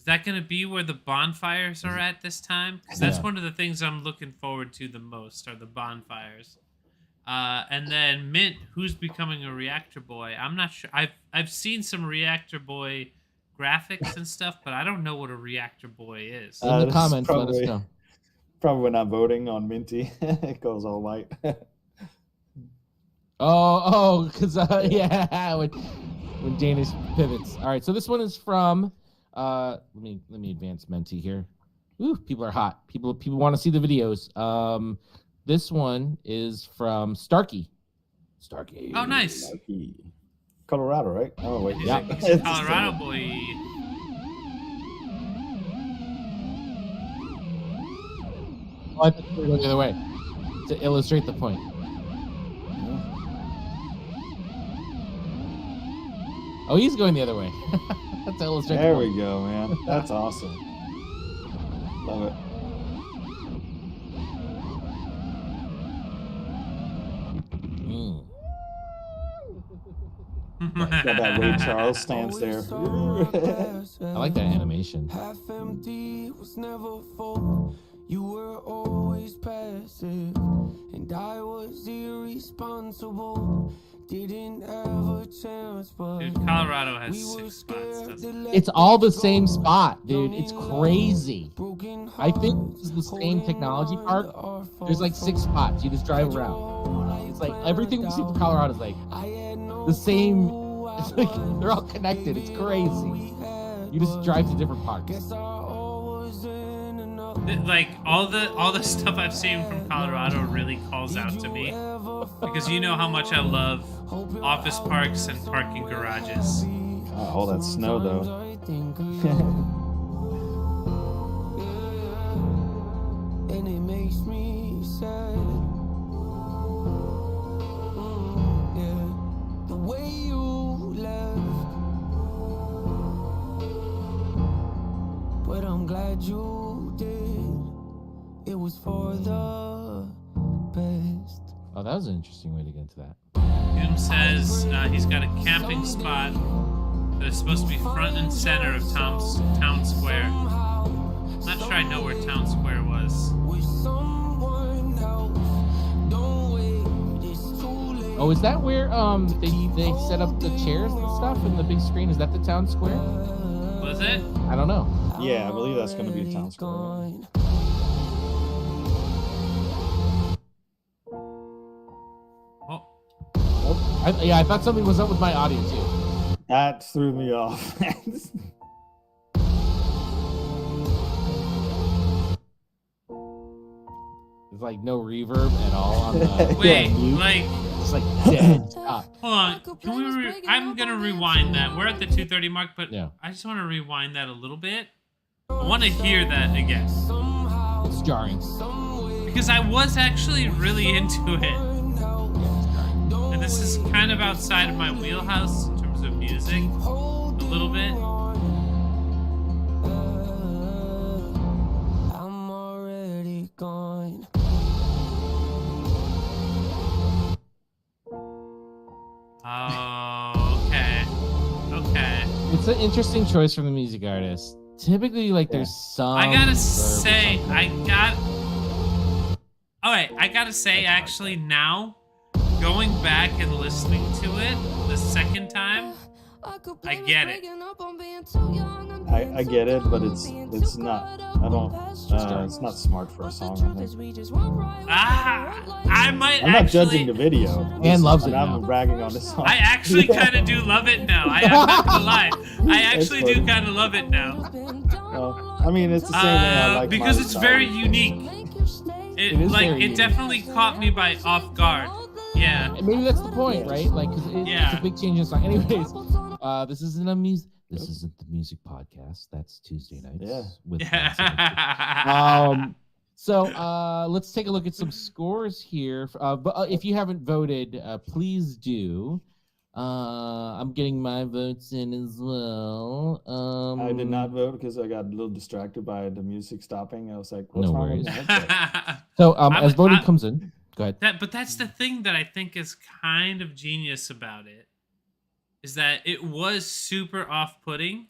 going to be where the bonfires are at this time? Because that's one of the things I'm looking forward to the most, are the bonfires. And then Mint, who's becoming a Reactor Boy? I'm not sure. I've seen some Reactor Boy graphics and stuff, but I don't know what a Reactor Boy is. In the comments, let us know. Probably when I'm voting on Minty, it goes all white. Because when Danish pivots. All right, so this one is from. Let me advance Menti here. Ooh, people are hot. People want to see the videos. This one is from Starkey. Oh, nice. Starkey. Colorado, right? Oh wait, yeah, he's a Colorado boy. I think we're going the other way to illustrate the point. Oh, he's going the other way. That's to illustrate there the point. We go, man. That's awesome. Love it. Got that Ray Charles stance there. I like that animation. Half empty was never full. You were always passive, and I was irresponsible. Didn't have a chance, but dude, Colorado has 6 spots. It's all the same spot, dude. It's crazy. I think this is the same technology park. There's like 6 spots. You just drive around. It's like everything we see from Colorado is like the same. It's like they're all connected. It's crazy. You just drive to different parks. Like all the stuff I've seen from Colorado really calls out to me, because you know how much I love office parks and parking garages. All that snow though. And it makes me sad. Oh, that was an interesting way to get into that. Doom says he's got a camping spot that is supposed to be front and center of Town Square. I'm not sure I know where Town Square was. Oh, is that where they set up the chairs and stuff and the big screen? Is that the Town Square? Was it? I don't know. Yeah, I believe that's going to be a Town Square. Oh, I thought something was up with my audio too. That threw me off. There's like no reverb at all on the. wait, Yeah, like, It's like dead stop. hold on. Can we? I'm gonna rewind that. We're at the 2:30 mark, but Yeah. I just want to rewind that a little bit. I want to hear that again It's jarring. because I was actually really into it, and this is kind of outside of my wheelhouse in terms of music, a little bit. I'm already gone. Oh, okay. Okay. It's an interesting choice from the music artist. Typically, like there's some. I gotta verb or say, something. I gotta say, actually, now, going back and listening to it the second time, I get it. I get it, but it's not. I don't. It's not smart for a song. I think. I might I'm not actually. judging the video. And loves it I'm now. bragging on this song. I actually kind of do love it now. I'm not gonna lie. I actually do funny. kind of love it now. Well, I mean, it's the same way I like because my it's style. very unique. It is Like very it unique. definitely caught me by off guard. Yeah. And maybe that's the point, right? Like, 'cause it's Yeah. a big change in song. Anyways, this isn't a music. This isn't the music podcast. That's Tuesday nights. Yeah. With So let's take a look at some scores here. But if you haven't voted, please do. I'm getting my votes in as well. I did not vote because I got a little distracted by the music stopping. I was like, "What's No wrong worries. with my headset?" So I as would- voting comes in, go ahead. But that's the thing that I think is kind of genius about it, is that it was super off-putting,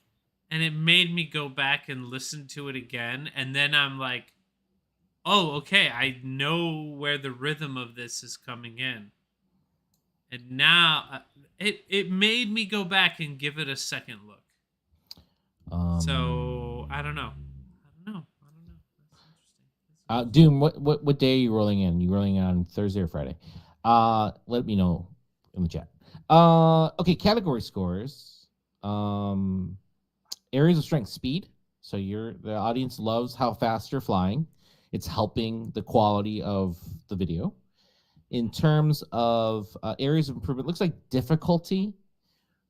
and it made me go back and listen to it again, and then I'm like, oh, okay, I know where the rhythm of this is coming in. And now it made me go back and give it a second look. So I don't know. That's interesting. Doom, what day are you rolling in? You rolling in on Thursday or Friday? Let me know in the chat. Okay, category scores. Areas of strength, speed. So the audience loves how fast you're flying. It's helping the quality of the video. In terms of areas of improvement, looks like difficulty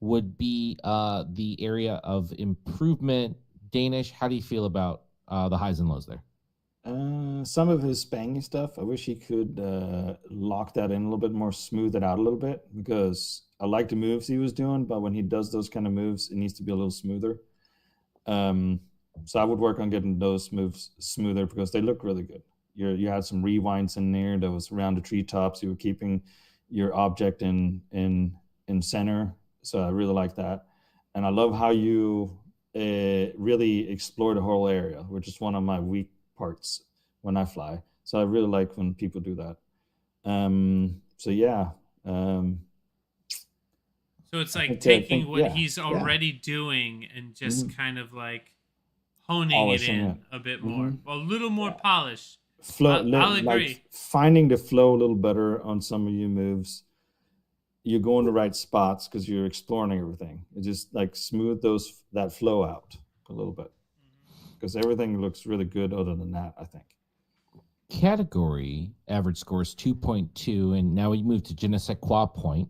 would be the area of improvement. Danish, how do you feel about the highs and lows there? Some of his spangy stuff, I wish he could lock that in a little bit more, smooth it out a little bit, because I like the moves he was doing, but when he does those kind of moves, it needs to be a little smoother. So I would work on getting those moves smoother because they look really good. You had some rewinds in there that was around the treetops. You were keeping your object in center, so I really like that. And I love how you really explore the whole area, which is one of my weak parts when I fly. So I really like when people do that. So yeah. So it's like I taking think, what yeah, he's yeah. already doing and just kind of like honing Polishing it in it. a bit more, Mhm. a little more polish. Flow, I'll agree. like finding the flow a little better on some of your moves. You go in the right spots because you're exploring everything. It just like smooth that flow out a little bit, because everything looks really good other than that, I think. Category average score is 2.2, and now we move to je ne sais quoi point.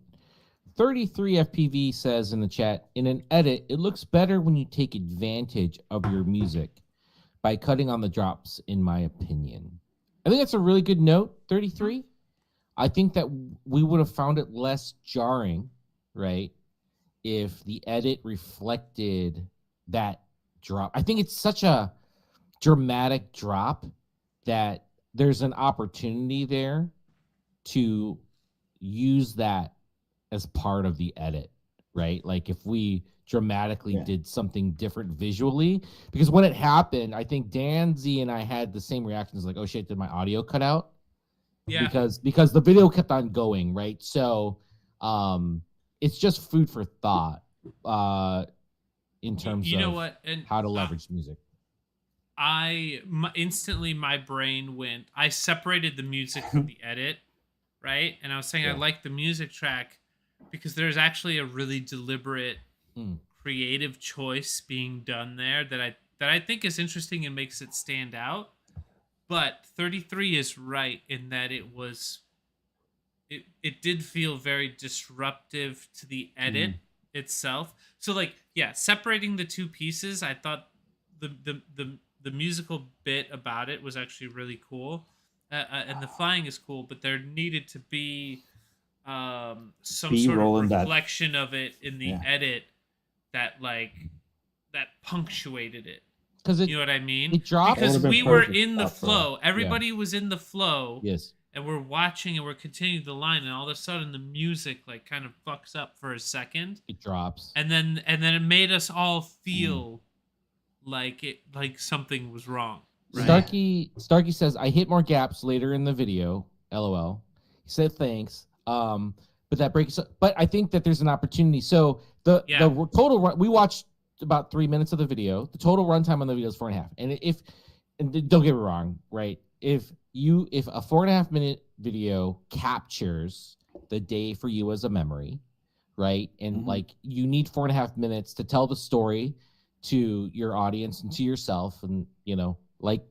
33 FPV says in the chat, in an edit, it looks better when you take advantage of your music by cutting on the drops, in my opinion. I think that's a really good note, 33. I think that we would have found it less jarring, right, if the edit reflected that drop. I think it's such a dramatic drop that there's an opportunity there to use that as part of the edit, right? Like if we dramatically did something different visually, because when it happened, I think Dan Z and I had the same reactions, like, oh shit, did my audio cut out? Yeah. Because the video kept on going, right? So it's just food for thought in terms you know of what? And how to leverage music. Instantly my brain went, I separated the music from the edit, right? And I was saying I like the music track because there's actually a really deliberate creative choice being done there that I think is interesting and makes it stand out. But 33 is right in that it did feel very disruptive to the edit itself. So like, yeah, separating the two pieces, I thought the musical bit about it was actually really cool. And the flying is cool, but there needed to be some sort of reflection of it in the edit that punctuated it. Because you know what I mean? It dropped. Because we were in the flow. Everybody was in the flow. Yes. And we're watching and we're continuing the line, and all of a sudden the music like kind of fucks up for a second. It drops. And then it made us all feel like something was wrong. Right? Starkey says, I hit more gaps later in the video. LOL. He said thanks. But that breaks. But I think that there's an opportunity. So the total run, we watched about 3 minutes of the video. The total runtime on the video is 4.5. And don't get me wrong, right? If a 4.5 minute video captures the day for you as a memory, right? And like you need 4.5 minutes to tell the story to your audience and to yourself, and like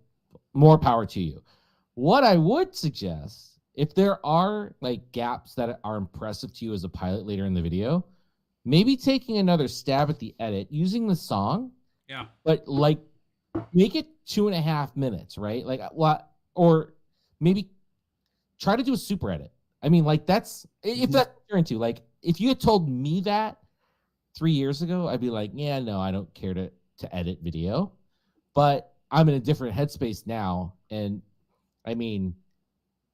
more power to you. What I would suggest, if there are like gaps that are impressive to you as a pilot later in the video, maybe taking another stab at the edit using the song. Yeah. But like make it 2.5 minutes, right? Like what? Or maybe try to do a super edit. I mean, like that's if that's what you're into. Like if you had told me that 3 years ago, I'd be like, yeah, no, I don't care to edit video. But I'm in a different headspace now, and I mean,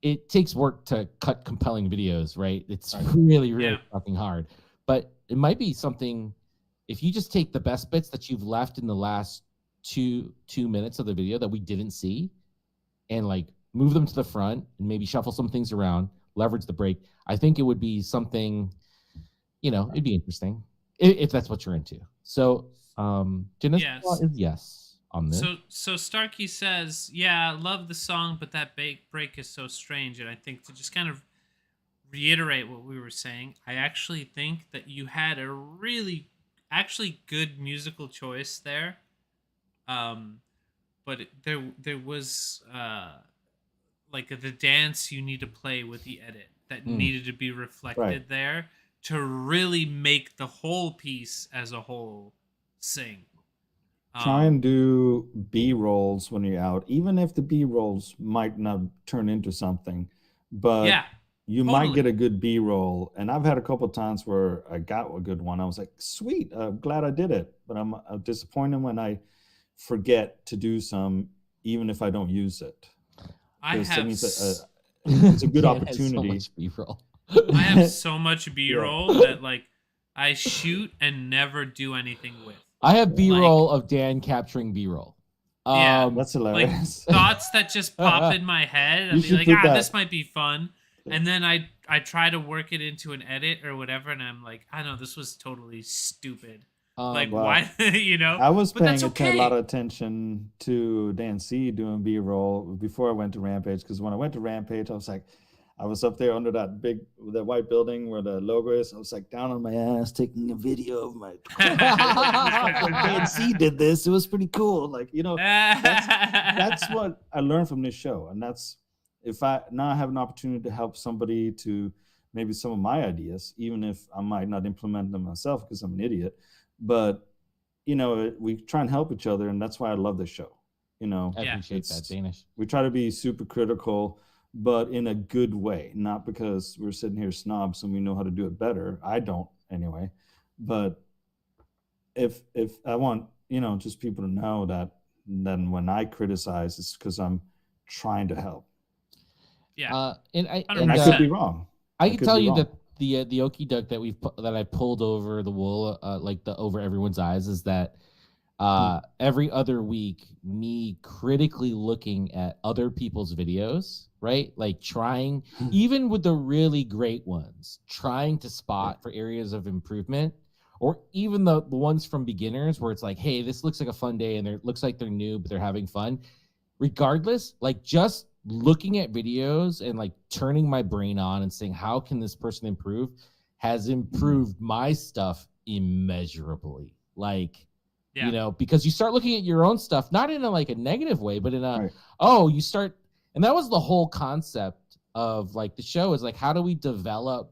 it takes work to cut compelling videos, right? It's really fucking hard. But it might be something if you just take the best bits that you've left in the last two minutes of the video that we didn't see, and like move them to the front and maybe shuffle some things around, leverage the break. I think it would be something, it'd be interesting if that's what you're into. So, Genesis is yes on this. So Starkey says, yeah, love the song, but that break is so strange. And I think to just kind of reiterate what we were saying, I actually think that you had a really actually good musical choice there. But there was like the dance you need to play with the edit that needed to be reflected there to really make the whole piece as a whole sing. Try and do B-rolls when you're out, even if the B-rolls might not turn into something, but you might get a good B-roll. And I've had a couple of times where I got a good one. I was like, sweet, I'm glad I did it. But I'm disappointed when I forget to do some, even if I don't use it. It's a good opportunity. So much B-roll. I have so much B-roll that like I shoot and never do anything with. I have B-roll of Dan capturing B-roll. That's hilarious. Like thoughts that just pop in my head and be like, this might be fun. And then I try to work it into an edit or whatever, and I'm like, I know this was totally stupid. Like why, I was paying a lot of attention to Dan C doing B-roll before I went to Rampage, because when I went to Rampage, I was up there under that white building where the logo is. I was like down on my ass taking a video of my. Dan C did this. It was pretty cool. Like that's what I learned from this show, and that's if I now have an opportunity to help somebody to maybe some of my ideas, even if I might not implement them myself because I'm an idiot. But we try and help each other, and that's why I love this show. I appreciate that, Danish. We try to be super critical, but in a good way, not because we're sitting here snobs and we know how to do it better. I don't anyway. But if I want just people to know that then when I criticize, it's because I'm trying to help. Yeah. And I 100%. could be wrong. I can could tell be you wrong. that the okey doke that I pulled over the wool, like the over everyone's eyes, is that every other week, me critically looking at other people's videos, right? Like trying, even with the really great ones, trying to spot for areas of improvement, or even the ones from beginners where it's like, hey, this looks like a fun day and it looks like they're new, but they're having fun. Regardless, like just looking at videos and like turning my brain on and saying, how can this person improve, has improved my stuff immeasurably. Like, you know, because you start looking at your own stuff, not in a negative way, but in a, you start, and that was the whole concept of like the show, is like, how do we develop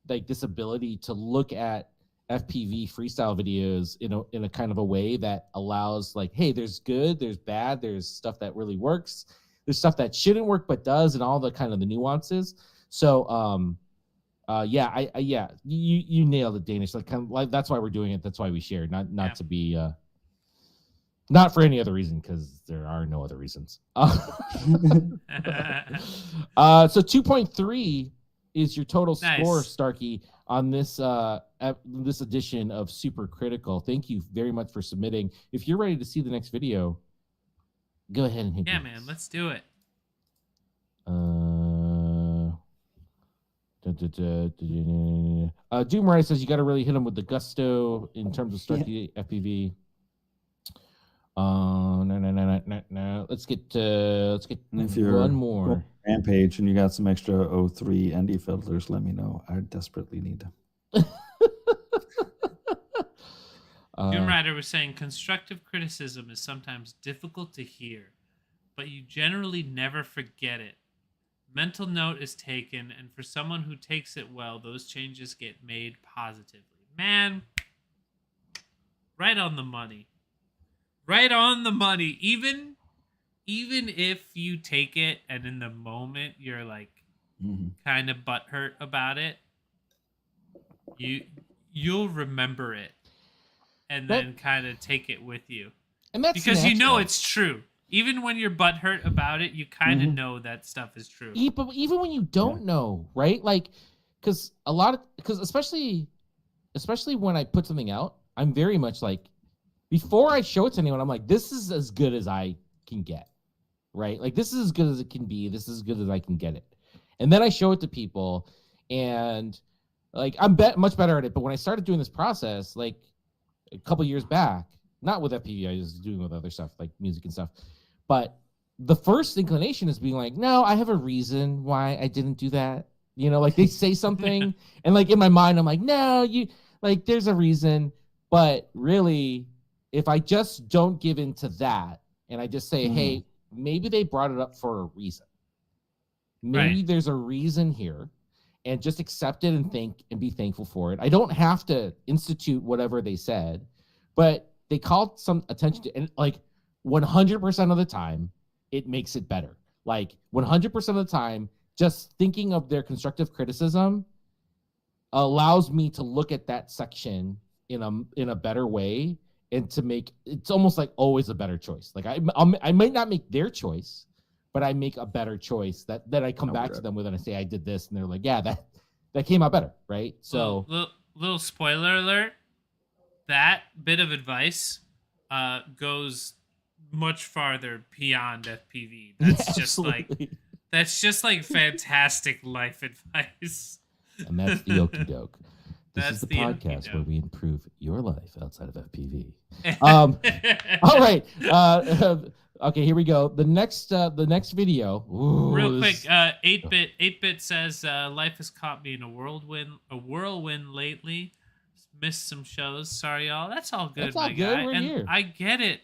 like this ability to look at FPV freestyle videos in a kind of a way that allows like, hey, there's good, there's bad, there's stuff that really works, there's stuff that shouldn't work but does, and all the kind of the nuances. So you nailed it, Danish. Like, kind of like, that's why we're doing it, that's why we shared, not to be not for any other reason, because there are no other reasons. So 2.3 is your total score, Starkey, on this this edition of Super Critical. Thank you very much for submitting. If you're ready to see the next video, go ahead and hit. Yeah, man, let's do it. Doom Rider says you got to really hit him with the gusto in terms of Starkey FPV. No. Let's get if you're one more. Rampage and you got some extra O3 ND filters, let me know. I desperately need them. Doom Rider was saying constructive criticism is sometimes difficult to hear, but you generally never forget it. Mental note is taken, and for someone who takes it well, those changes get made positively. Man, right on the money. Right on the money. Even if you take it and in the moment you're like kind of butthurt about it, you'll remember it and then kind of take it with you. And that's because you know it's true. Even when you're butthurt about it, you kind of know that stuff is true. But even when you don't know, right? Like, because especially when I put something out, I'm very much like, before I show it to anyone, I'm like, this is as good as I can get, right? Like, this is as good as it can be. This is as good as I can get it. And then I show it to people, and like, I'm much better at it. But when I started doing this process, like a couple years back, not with FPV, I was doing with other stuff like music and stuff. But the first inclination is being like, no, I have a reason why I didn't do that. You know, like they say something, and like in my mind, I'm like, no, there's a reason. But really, if I just don't give in to that, and I just say, hey, maybe they brought it up for a reason. Maybe there's a reason here, and just accept it and be thankful for it. I don't have to institute whatever they said, but they called some attention to, and like 100% of the time, it makes it better. Like 100% of the time, just thinking of their constructive criticism allows me to look at that section in a better way, and to make it's almost like always a better choice. Like I might not make their choice, but I make a better choice that I come back to them with, and I say I did this, and they're like, yeah, that came out better, right? So little spoiler alert, that bit of advice goes much farther beyond FPV. That's just like fantastic life advice. And that's the okie doke. This is the podcast where we improve your life outside of FPV. All right. Okay, here we go. The next video. Ooh, real quick, 8-bit says life has caught me in a whirlwind lately. Missed some shows. Sorry, y'all. That's all good, my guy. We're here. I get it,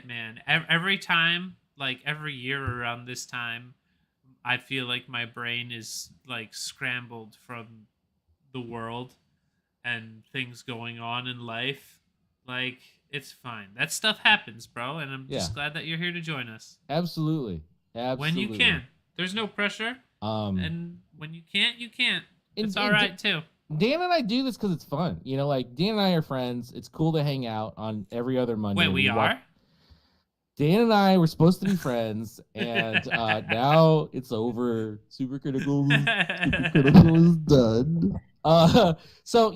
man. Every time, like every year around this time, I feel like my brain is like scrambled from the world and things going on in life. Like, it's fine. That stuff happens, bro, and I'm just glad that you're here to join us. Absolutely. When you can. There's no pressure. And when you can't, you can't. It's all right too. Dan and I do this because it's fun. You know, like Dan and I are friends. It's cool to hang out on every other Monday. Wait, we are? Dan and I were supposed to be friends, and now it's over. Super Critical is done. So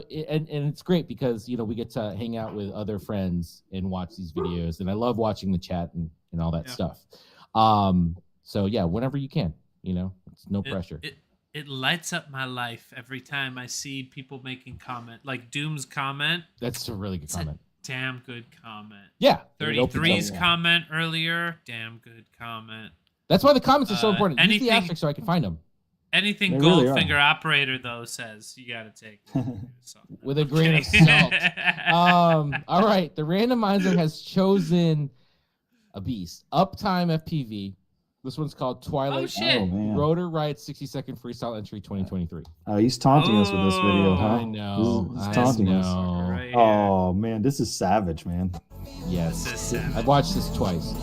it's great because we get to hang out with other friends and watch these videos, and I love watching the chat and all that stuff. So yeah, whenever you can, it's no pressure. It lights up my life every time I see people making comment, like Doom's comment. That's a really good comment. Damn good comment. Yeah. 33's comment earlier. Damn good comment. That's why the comments are so important. Use Anything, the asterisk so I can find them. Anything They Goldfinger really operator though says you gotta take with a grain of salt. All right. The randomizer has chosen a beast. Uptime FPV. This one's called Twilight. Oh shit! Rotor Ride 60-second freestyle entry 2023. Oh, he's taunting us with this video, huh? I know. He's taunting us. Right here. Oh man, this is savage, man. Yes. This is savage. I've watched this twice.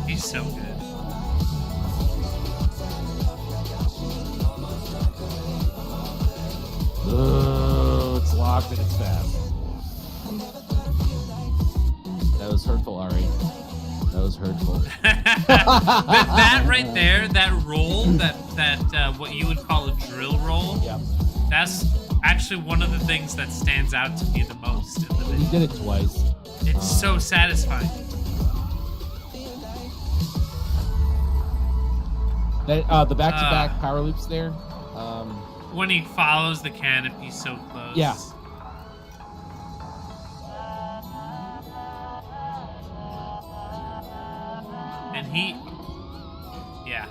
He's so good. Oh, it's locked and it's fast. That was hurtful, Ari. That was hurtful. that right there, that roll, that what you would call a drill roll. Yeah. That's actually one of the things that stands out to me the most in the He video. did it twice. It's so satisfying. That the back-to-back power loops there. When he follows the canopy so close. Yeah. And he, yeah.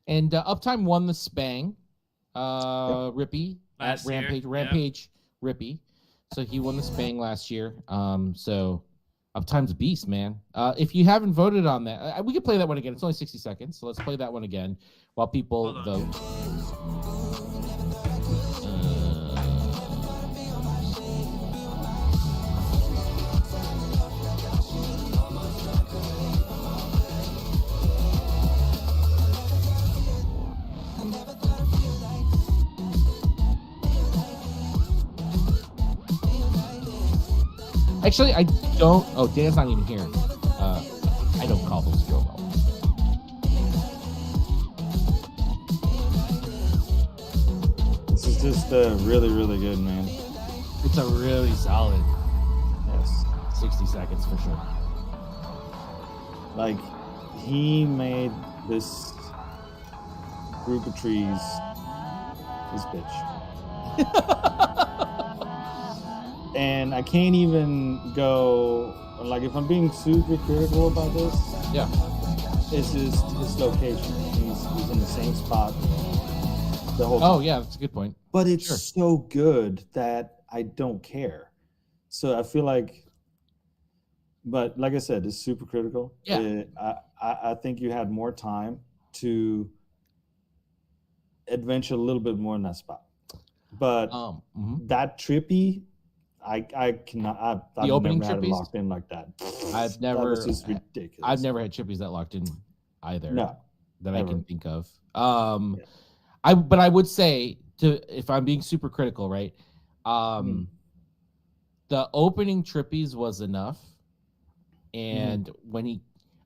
And Uptime won the Spang. Rippy at Last year, Rampage. yep. Rampage Rippy. So he won the Spang last year. So Uptime's a beast, man. If you haven't voted on that, we could play that one again. It's only 60 seconds, so let's play that one again while people vote. Actually, I don't. Oh, Dan's not even here. I don't call those drill rolls. This is just really, really good, man. It's a really solid Yes. 60 seconds for sure. Like, he made this group of trees his bitch. And I can't even go, like, if I'm being super critical about this, Yeah. it's just his location. He's in the same spot the whole time. Oh, yeah, that's a good point. But it's Sure. so good that I don't care. So I feel like, but like I said, it's super critical. Yeah. I think you had more time to adventure a little bit more in that spot. But that trippy, I cannot. I've opening never had it trippies? locked in like that. I've That never. was just ridiculous. I've never had chippies that locked in either. No. that never. I can think of. But I would say, if I'm being super critical, right? The opening trippies was enough, and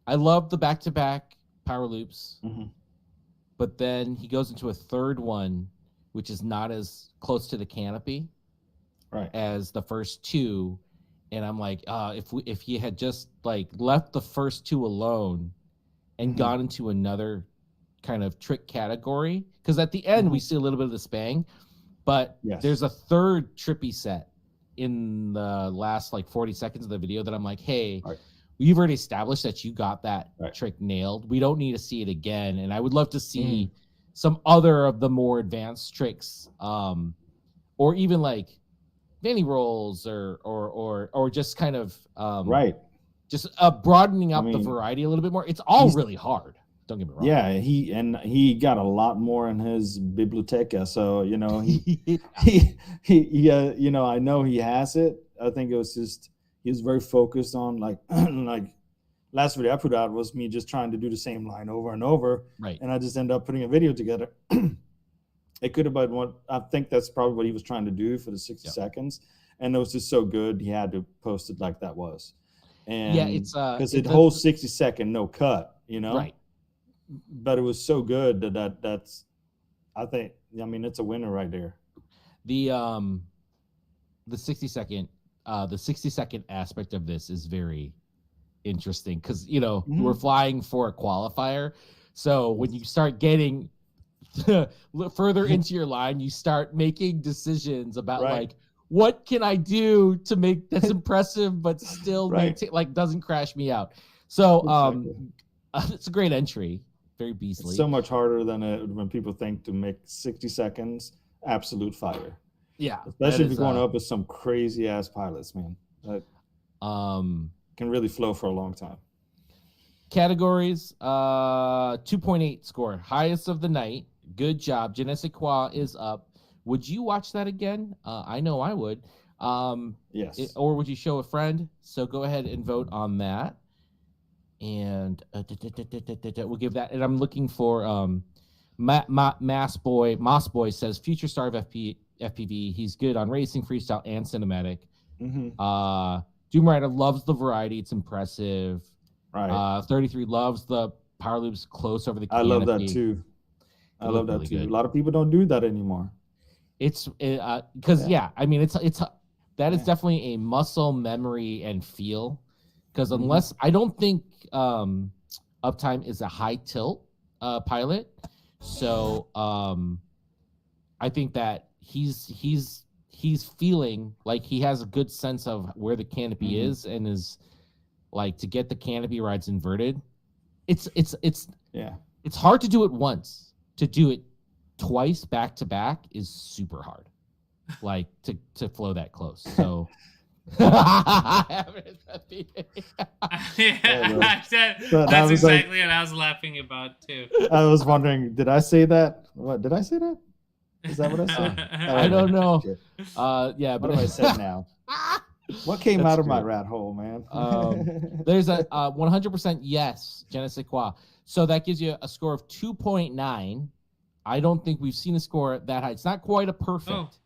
I love the back-to-back power loops, but then he goes into a third one, which is not as close to the canopy, right, as the first two, and I'm like, if he had just like left the first two alone and gone into another kind of trick category, because at the end we see a little bit of the Spang, but there's a third trippy set in the last like 40 seconds of the video that I'm like, hey, we've already established that you got that trick nailed. We don't need to see it again. And I would love to see some other of the more advanced tricks, or even like Vanny rolls or just kind of just broadening up the variety a little bit more. It's all really hard. Don't get me wrong. Yeah, he got a lot more in his biblioteca, so you know he you know, I know he has it. I think it was just he was very focused on like last video I put out was me just trying to do the same line over and over. Right. And I just ended up putting a video together. It could have been one. I think that's probably what he was trying to do for the 60 seconds. And it was just so good. He had to post it like that was. And yeah, it's because it holds 60 second, no cut, you know? Right. But it was so good that's, I think, I mean, it's a winner right there. The 60 second aspect of this is very interesting because, you know, we're flying for a qualifier. So when you start getting further into your line, you start making decisions about like, what can I do to make this impressive, but still like doesn't crash me out. So it's a great entry. Very beastly. It's so much harder than when people think to make 60 seconds absolute fire. Yeah. Especially if you're going up with some crazy ass pilots, man. That can really flow for a long time. Categories, 2.8 score. Highest of the night. Good job. Je ne sais quoi is up. Would you watch that again? I know I would. Yes. Or would you show a friend? So go ahead and vote on that. And we'll give that. And I'm looking for Moss Boy says future star of FPV. He's good on racing, freestyle, and cinematic. Doom Rider loves the variety. It's impressive. Right. 33 loves the power loops close over the canopy. I love that too. I love that too. A lot of people don't do that anymore. It's because I mean it's that is definitely a muscle memory and feel. Because unless I don't think Uptime is a high tilt pilot, so I think that he's feeling like he has a good sense of where the canopy is and is like to get the canopy rides inverted. It's hard to do it once. To do it twice back to back is super hard. Like to flow that close. So. That's exactly what I was laughing about too. I was wondering, did I say that? What did I say that? Is that what I said? I don't know. Yeah, but what have I said now? What came out of my rat hole, man? There's a 100% yes, je ne sais quoi. So that gives you a score of 2.9. I don't think we've seen a score that high. It's not quite a perfect.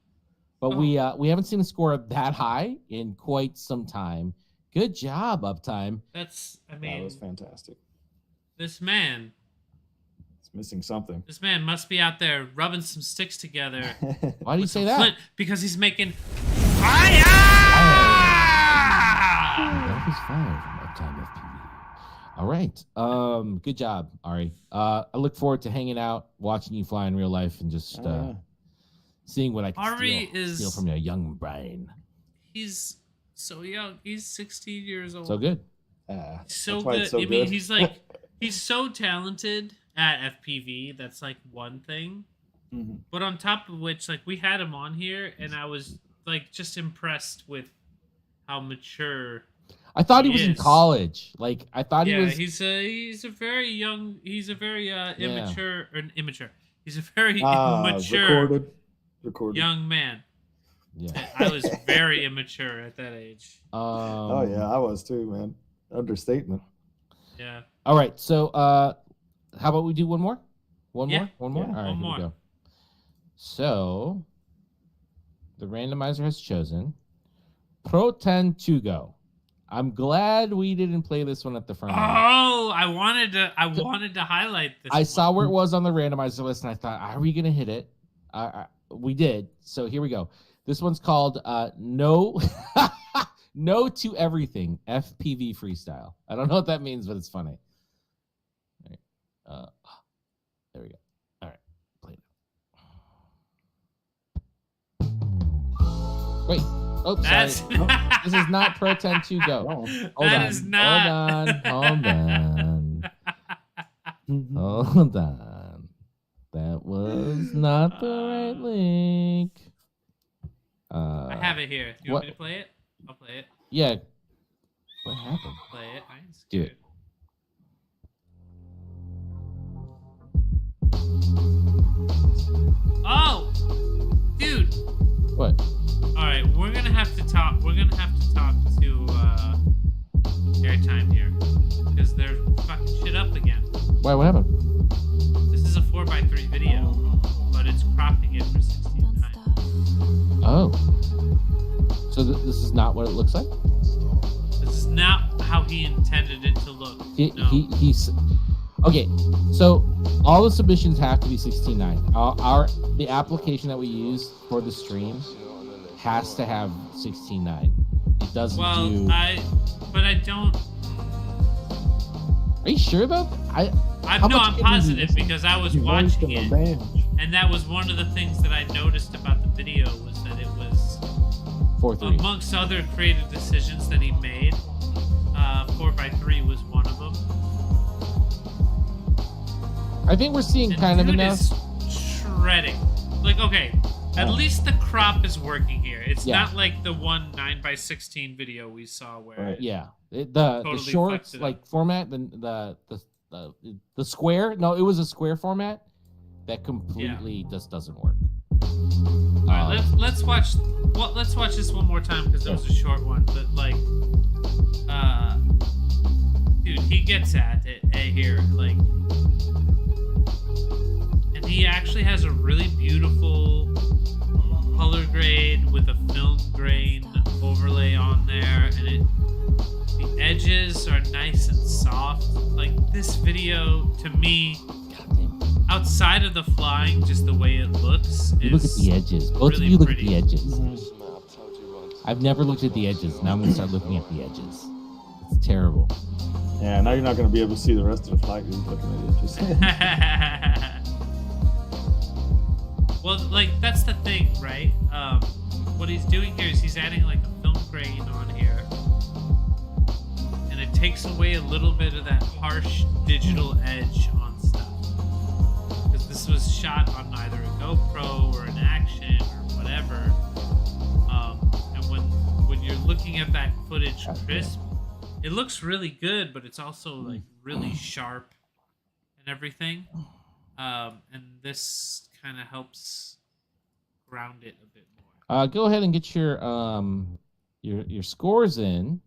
But we haven't seen a score that high in quite some time. Good job, Uptime. That was fantastic. This man. It's missing something. This man must be out there rubbing some sticks together. Why do you say that? Because he's making fire! That was fire from Uptime FPV. All right. Good job, Ari. I look forward to hanging out, watching you fly in real life, and just seeing what I can steal from your young brain. He's so young. He's 16 years old. So good. So good. I mean, he's like, he's so talented at FPV. That's like one thing. But on top of which, like, we had him on here, and I was like just impressed with how mature. I thought he was in college. Like, I thought he was. He's a very young. He's a very immature. He's a very immature. Recorded. Young man. Yeah. I was very immature at that age. Oh yeah, I was too, man. Understatement. Yeah. All right. So how about we do one more? One more? Yeah, All right, here we go. So the randomizer has chosen Pro 10 to go. I'm glad we didn't play this one at the front. Oh, I wanted to highlight this. I saw where it was on the randomizer list, and I thought, are we gonna hit it? We did. So here we go. This one's called No No to Everything FPV Freestyle. I don't know what that means, but it's funny. All right. There we go. All right. Play it. Wait. Oh, sorry. No, this is not Pro 10 to go. Hold on. That was not the right link. I have it here. You want me to play it? I'll play it. Yeah. What happened? Play it. I ain't Do scared. it. Oh, dude. What? All right, we're gonna have to talk. We're gonna have to talk to airtime here, Why? What happened? This is a 4x3 video, but it's cropping it for 16:9. Oh. So this is not what it looks like? This is not how he intended it to look. No. He's okay. So all the submissions have to be 16:9. The application that we use for the stream has to have 16:9. It doesn't do. But I don't. Are you sure about that? I'm positive because I was watching it, and that was one of the things that I noticed about the video was that it was 4:3. amongst other creative decisions that he made. 4x3 was one of them. I think we're seeing And kind of dude enough. is shredding. Like, okay, at least the crop is working here. It's not like the one 9x16 video we saw where Yeah, the totally shorts fucked it like up. format, the square. No, it was a square format that completely just doesn't work. All right, let's watch. Well, let's watch this one more time because it was a short one. But like, dude, he gets at it here, like, and he actually has a really beautiful color grade with a film grain overlay on there, and the edges are nice and soft. Like this video, to me, outside of the flying, just the way it looks, You look at the edges. Both really of you look pretty. at the edges. I've never looked at the edges. Now I'm gonna start looking at the edges. It's terrible. Yeah, now you're not going to be able to see the rest of the flight. You're looking at it. Just Well, like that's the thing, right? What he's doing here is he's adding like a film grain on here, and it takes away a little bit of that harsh digital edge on stuff. Because this was shot on either a GoPro or an Action or whatever, and when you're looking at that footage crisp, it looks really good, but it's also like really sharp and everything. And this kind of helps ground it a bit more. Go ahead and get your scores in.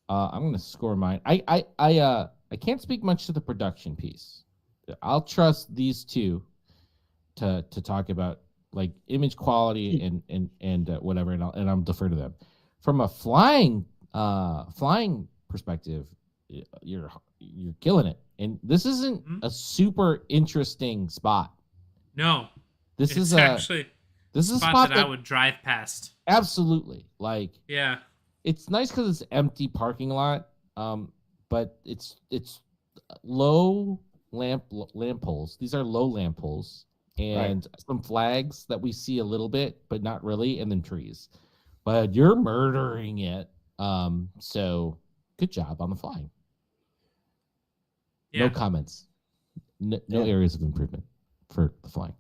I'm gonna score mine. I can't speak much to the production piece. I'll trust these two to talk about like image quality and whatever, and I'll defer to them. From a flying perspective, you're killing it. And this isn't a super interesting spot. No, this it's is actually a spot that I would drive past. Absolutely, like Yeah, it's nice because it's empty parking lot. But it's low lamp poles. These are low lamp poles and some flags that we see a little bit, but not really, and then trees. But you're murdering it. So good job on the flying. yeah. No comments. No areas of improvement for the flying.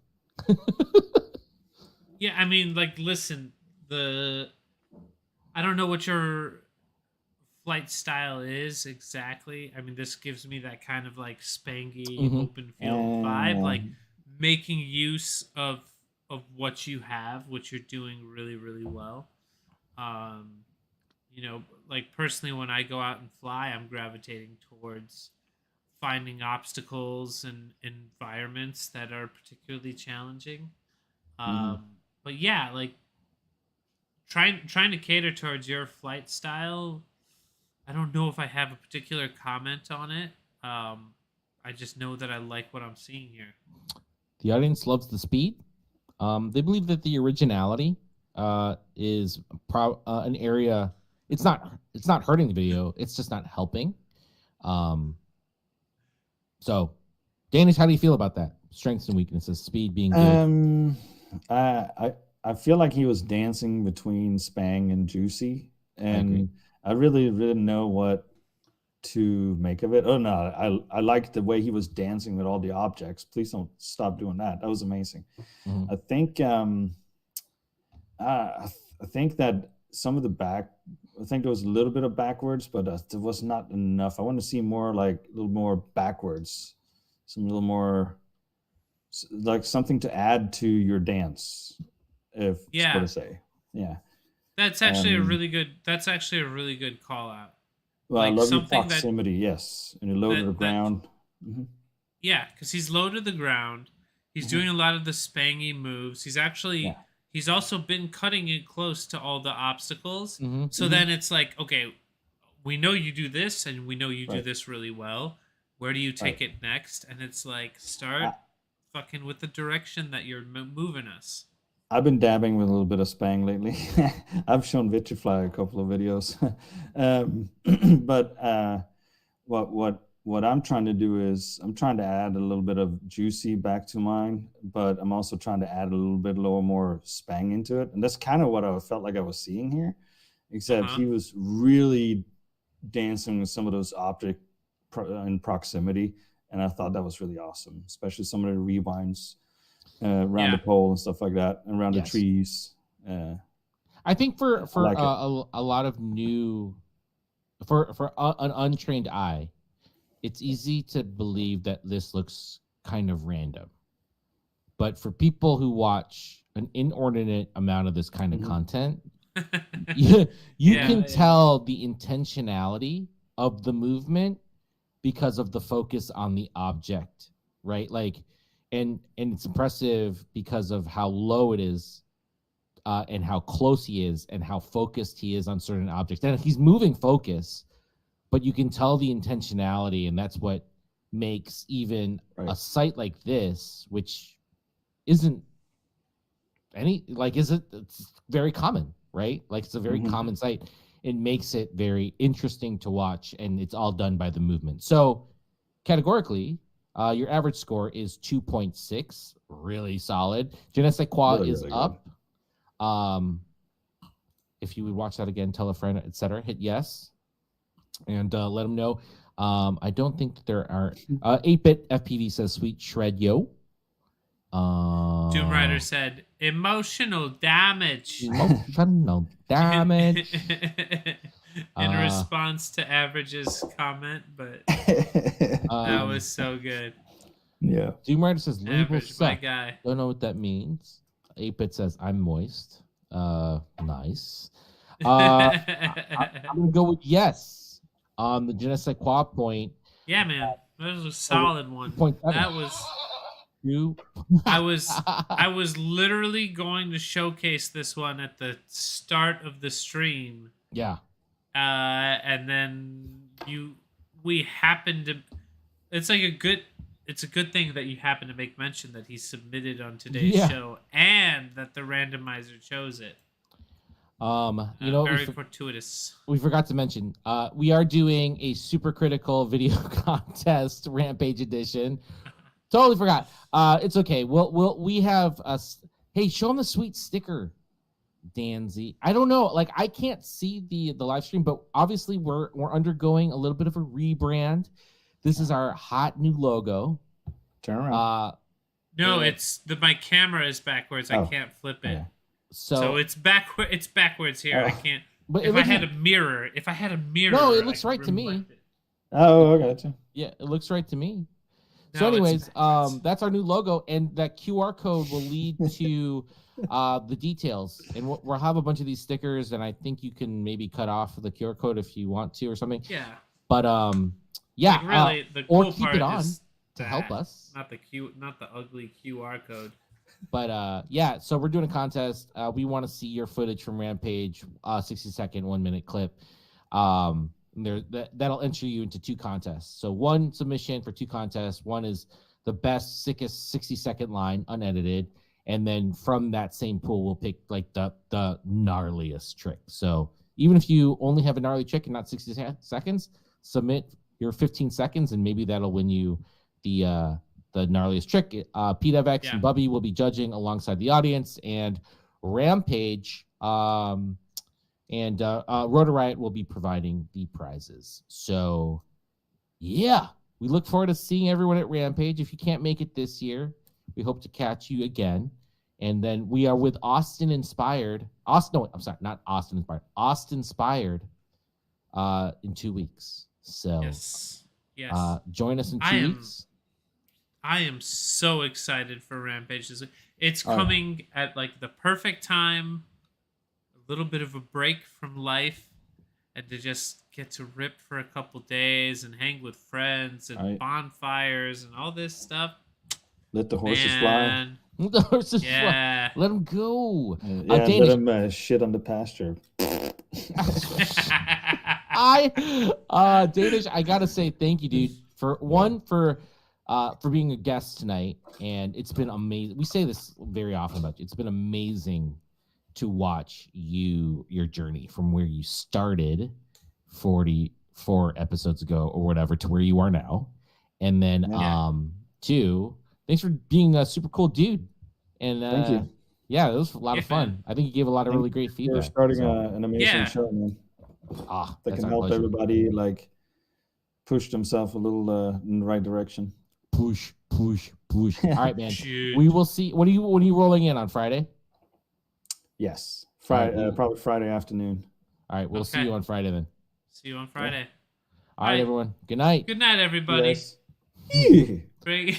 Yeah, I mean, like, listen, I don't know what your flight style is exactly. I mean, this gives me that kind of like spangy open field vibe, like making use of what you have, which you're doing really, really well. You know, like personally, when I go out and fly, I'm gravitating towards finding obstacles and environments that are particularly challenging. But yeah, like trying to cater towards your flight style. I don't know if I have a particular comment on it. I just know that I like what I'm seeing here. The audience loves the speed. They believe that the originality is an area. It's not hurting the video. It's just not helping. So, Danish, how do you feel about that? Strengths and weaknesses, speed being good. I feel like he was dancing between Spang and Juicy, and I really didn't know what to make of it. Oh no, I liked the way he was dancing with all the objects. Please don't stop doing that. That was amazing. I think that some of the I think there was a little bit of backwards, but there was not enough. I want to see more, like a little more backwards, a little more like something to add to your dance. If it's what to say, yeah. That's actually a really good. That's actually a really good call out. Well, Like I love your something proximity, yes, and you low to the ground. Yeah, because he's low to the ground. He's doing a lot of the spangy moves. He's actually Yeah. he's also been cutting it close to all the obstacles. Mhm. So then it's like, okay, we know you do this, and we know you do Right. this really well. Where do you take it next? And it's like, start fucking with the direction that you're moving us. I've been dabbing with a little bit of Spang lately. I've shown Vitrify a couple of videos. But what I'm trying to do is I'm trying to add a little bit of juicy back to mine, but I'm also trying to add a little more Spang into it. And that's kind of what I felt like I was seeing here, except he was really dancing with some of those objects in proximity. And I thought that was really awesome, especially some of the rewinds around the pole and stuff like that, and around the trees. I think for like a lot of new, for an untrained eye, it's easy to believe that this looks kind of random. But for people who watch an inordinate amount of this kind of content, you can tell the intentionality of the movement because of the focus on the object, right? Like, and it's impressive because of how low it is, and how close he is, and how focused he is on certain objects. And he's moving focus, but you can tell the intentionality, and that's what makes even a site like this, which isn't it's very common, right? Like, it's a very common site. It makes it very interesting to watch, and it's all done by the movement. So categorically, your average score is 2.6, really solid. JinxFPV Really, is really up. If you would watch that again, tell a friend, etc. Hit yes, and let them know. I don't think that there are 8-bit FPV says sweet shred yo. Doom Rider said emotional damage. Emotional damage. In response to Average's comment, but that was so good. Yeah. Doom Rider says label Average, my suck. guy. Don't know what that means. 8-bit says I'm moist. Nice. I'm gonna go with yes on the JinxFPV point. Yeah, man, that was a solid one. 2.7. That was. I was literally going to showcase this one at the start of the stream. Yeah. And then we happened to. It's a good thing that you happen to make mention that he submitted on today's show, and that the randomizer chose it. Very fortuitous. We forgot to mention, we are doing a super critical video contest, Rampage edition. Totally forgot. It's okay. We have hey, show them the sweet sticker, Danzy. I don't know. Like, I can't see the live stream, but obviously we're undergoing a little bit of a rebrand. This is our hot new logo. Turn around. No, it's my camera is backwards. I can't flip it. Yeah. So it's backward. It's backwards here. I can't. But if I had a mirror, no, it looks right to me. Oh, I gotcha. Yeah, it looks right to me. No, So anyways, that's our new logo, and that QR code will lead to the details. And we'll have a bunch of these stickers, and I think you can maybe cut off the QR code if you want to or something. Yeah. But yeah, like really, the cool or keep part it on is to help us. Not the ugly QR code. But yeah, so we're doing a contest. We want to see your footage from Rampage, 60-second, 1-minute clip. That'll enter you into 2 contests. So 1 submission for 2 contests. 1 is the best, sickest 60-second line, unedited, and then from that same pool, we'll pick like the gnarliest trick. So even if you only have a gnarly trick and not 60 seconds, submit your 15 seconds, and maybe that'll win you the gnarliest trick. PWX and Bubby will be judging alongside the audience, and Rampage and Rotor Riot will be providing the prizes. So, yeah, we look forward to seeing everyone at Rampage. If you can't make it this year, we hope to catch you again. And then we are with Austin Inspired in 2 weeks. So, yes. join us in 2 weeks. I am so excited for Rampage. It's coming at like the perfect time. A little bit of a break from life, and to just get to rip for a couple days and hang with friends and Right. bonfires and all this stuff. Let the horses fly. Man, The horses fly. yeah. Let them go. Yeah, let Danish, them shit on the pasture. Danish, I gotta say thank you, dude, for being a guest tonight, and it's been amazing. We say this very often about you. It's been amazing to watch your journey from where you started 44 episodes ago or whatever to where you are now, and then thanks for being a super cool dude. And Thank you. Yeah, it was a lot of fun. I think you gave a lot of really great feedback. We're starting an amazing show, man. That that's can our help pleasure. everybody like push themselves a little in the right direction. Push. All right, man. Shoot. We will see. When are you rolling in on Friday? Yes, Friday, Alright. probably Friday afternoon. All right, we'll see you on Friday then. See you on Friday. All right, everyone. Good night. Good night, everybody. Yes. Bring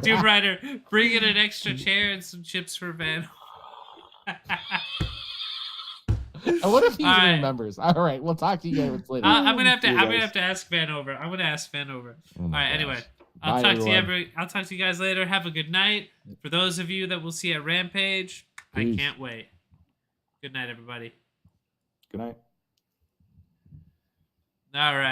Doom Rider, bring in an extra chair and some chips for Van. I wonder if he even All right. remembers. All right, we'll talk to you guys later. I'm gonna have to. See you I'm gonna guys. have to ask Van over. I'm gonna ask Van over. Oh All my right. gosh. Anyway, Bye, I'll talk to you guys later. Have a good night. For those of you that we'll see at Rampage, Peace. I can't wait. Good night, everybody. Good night. All right.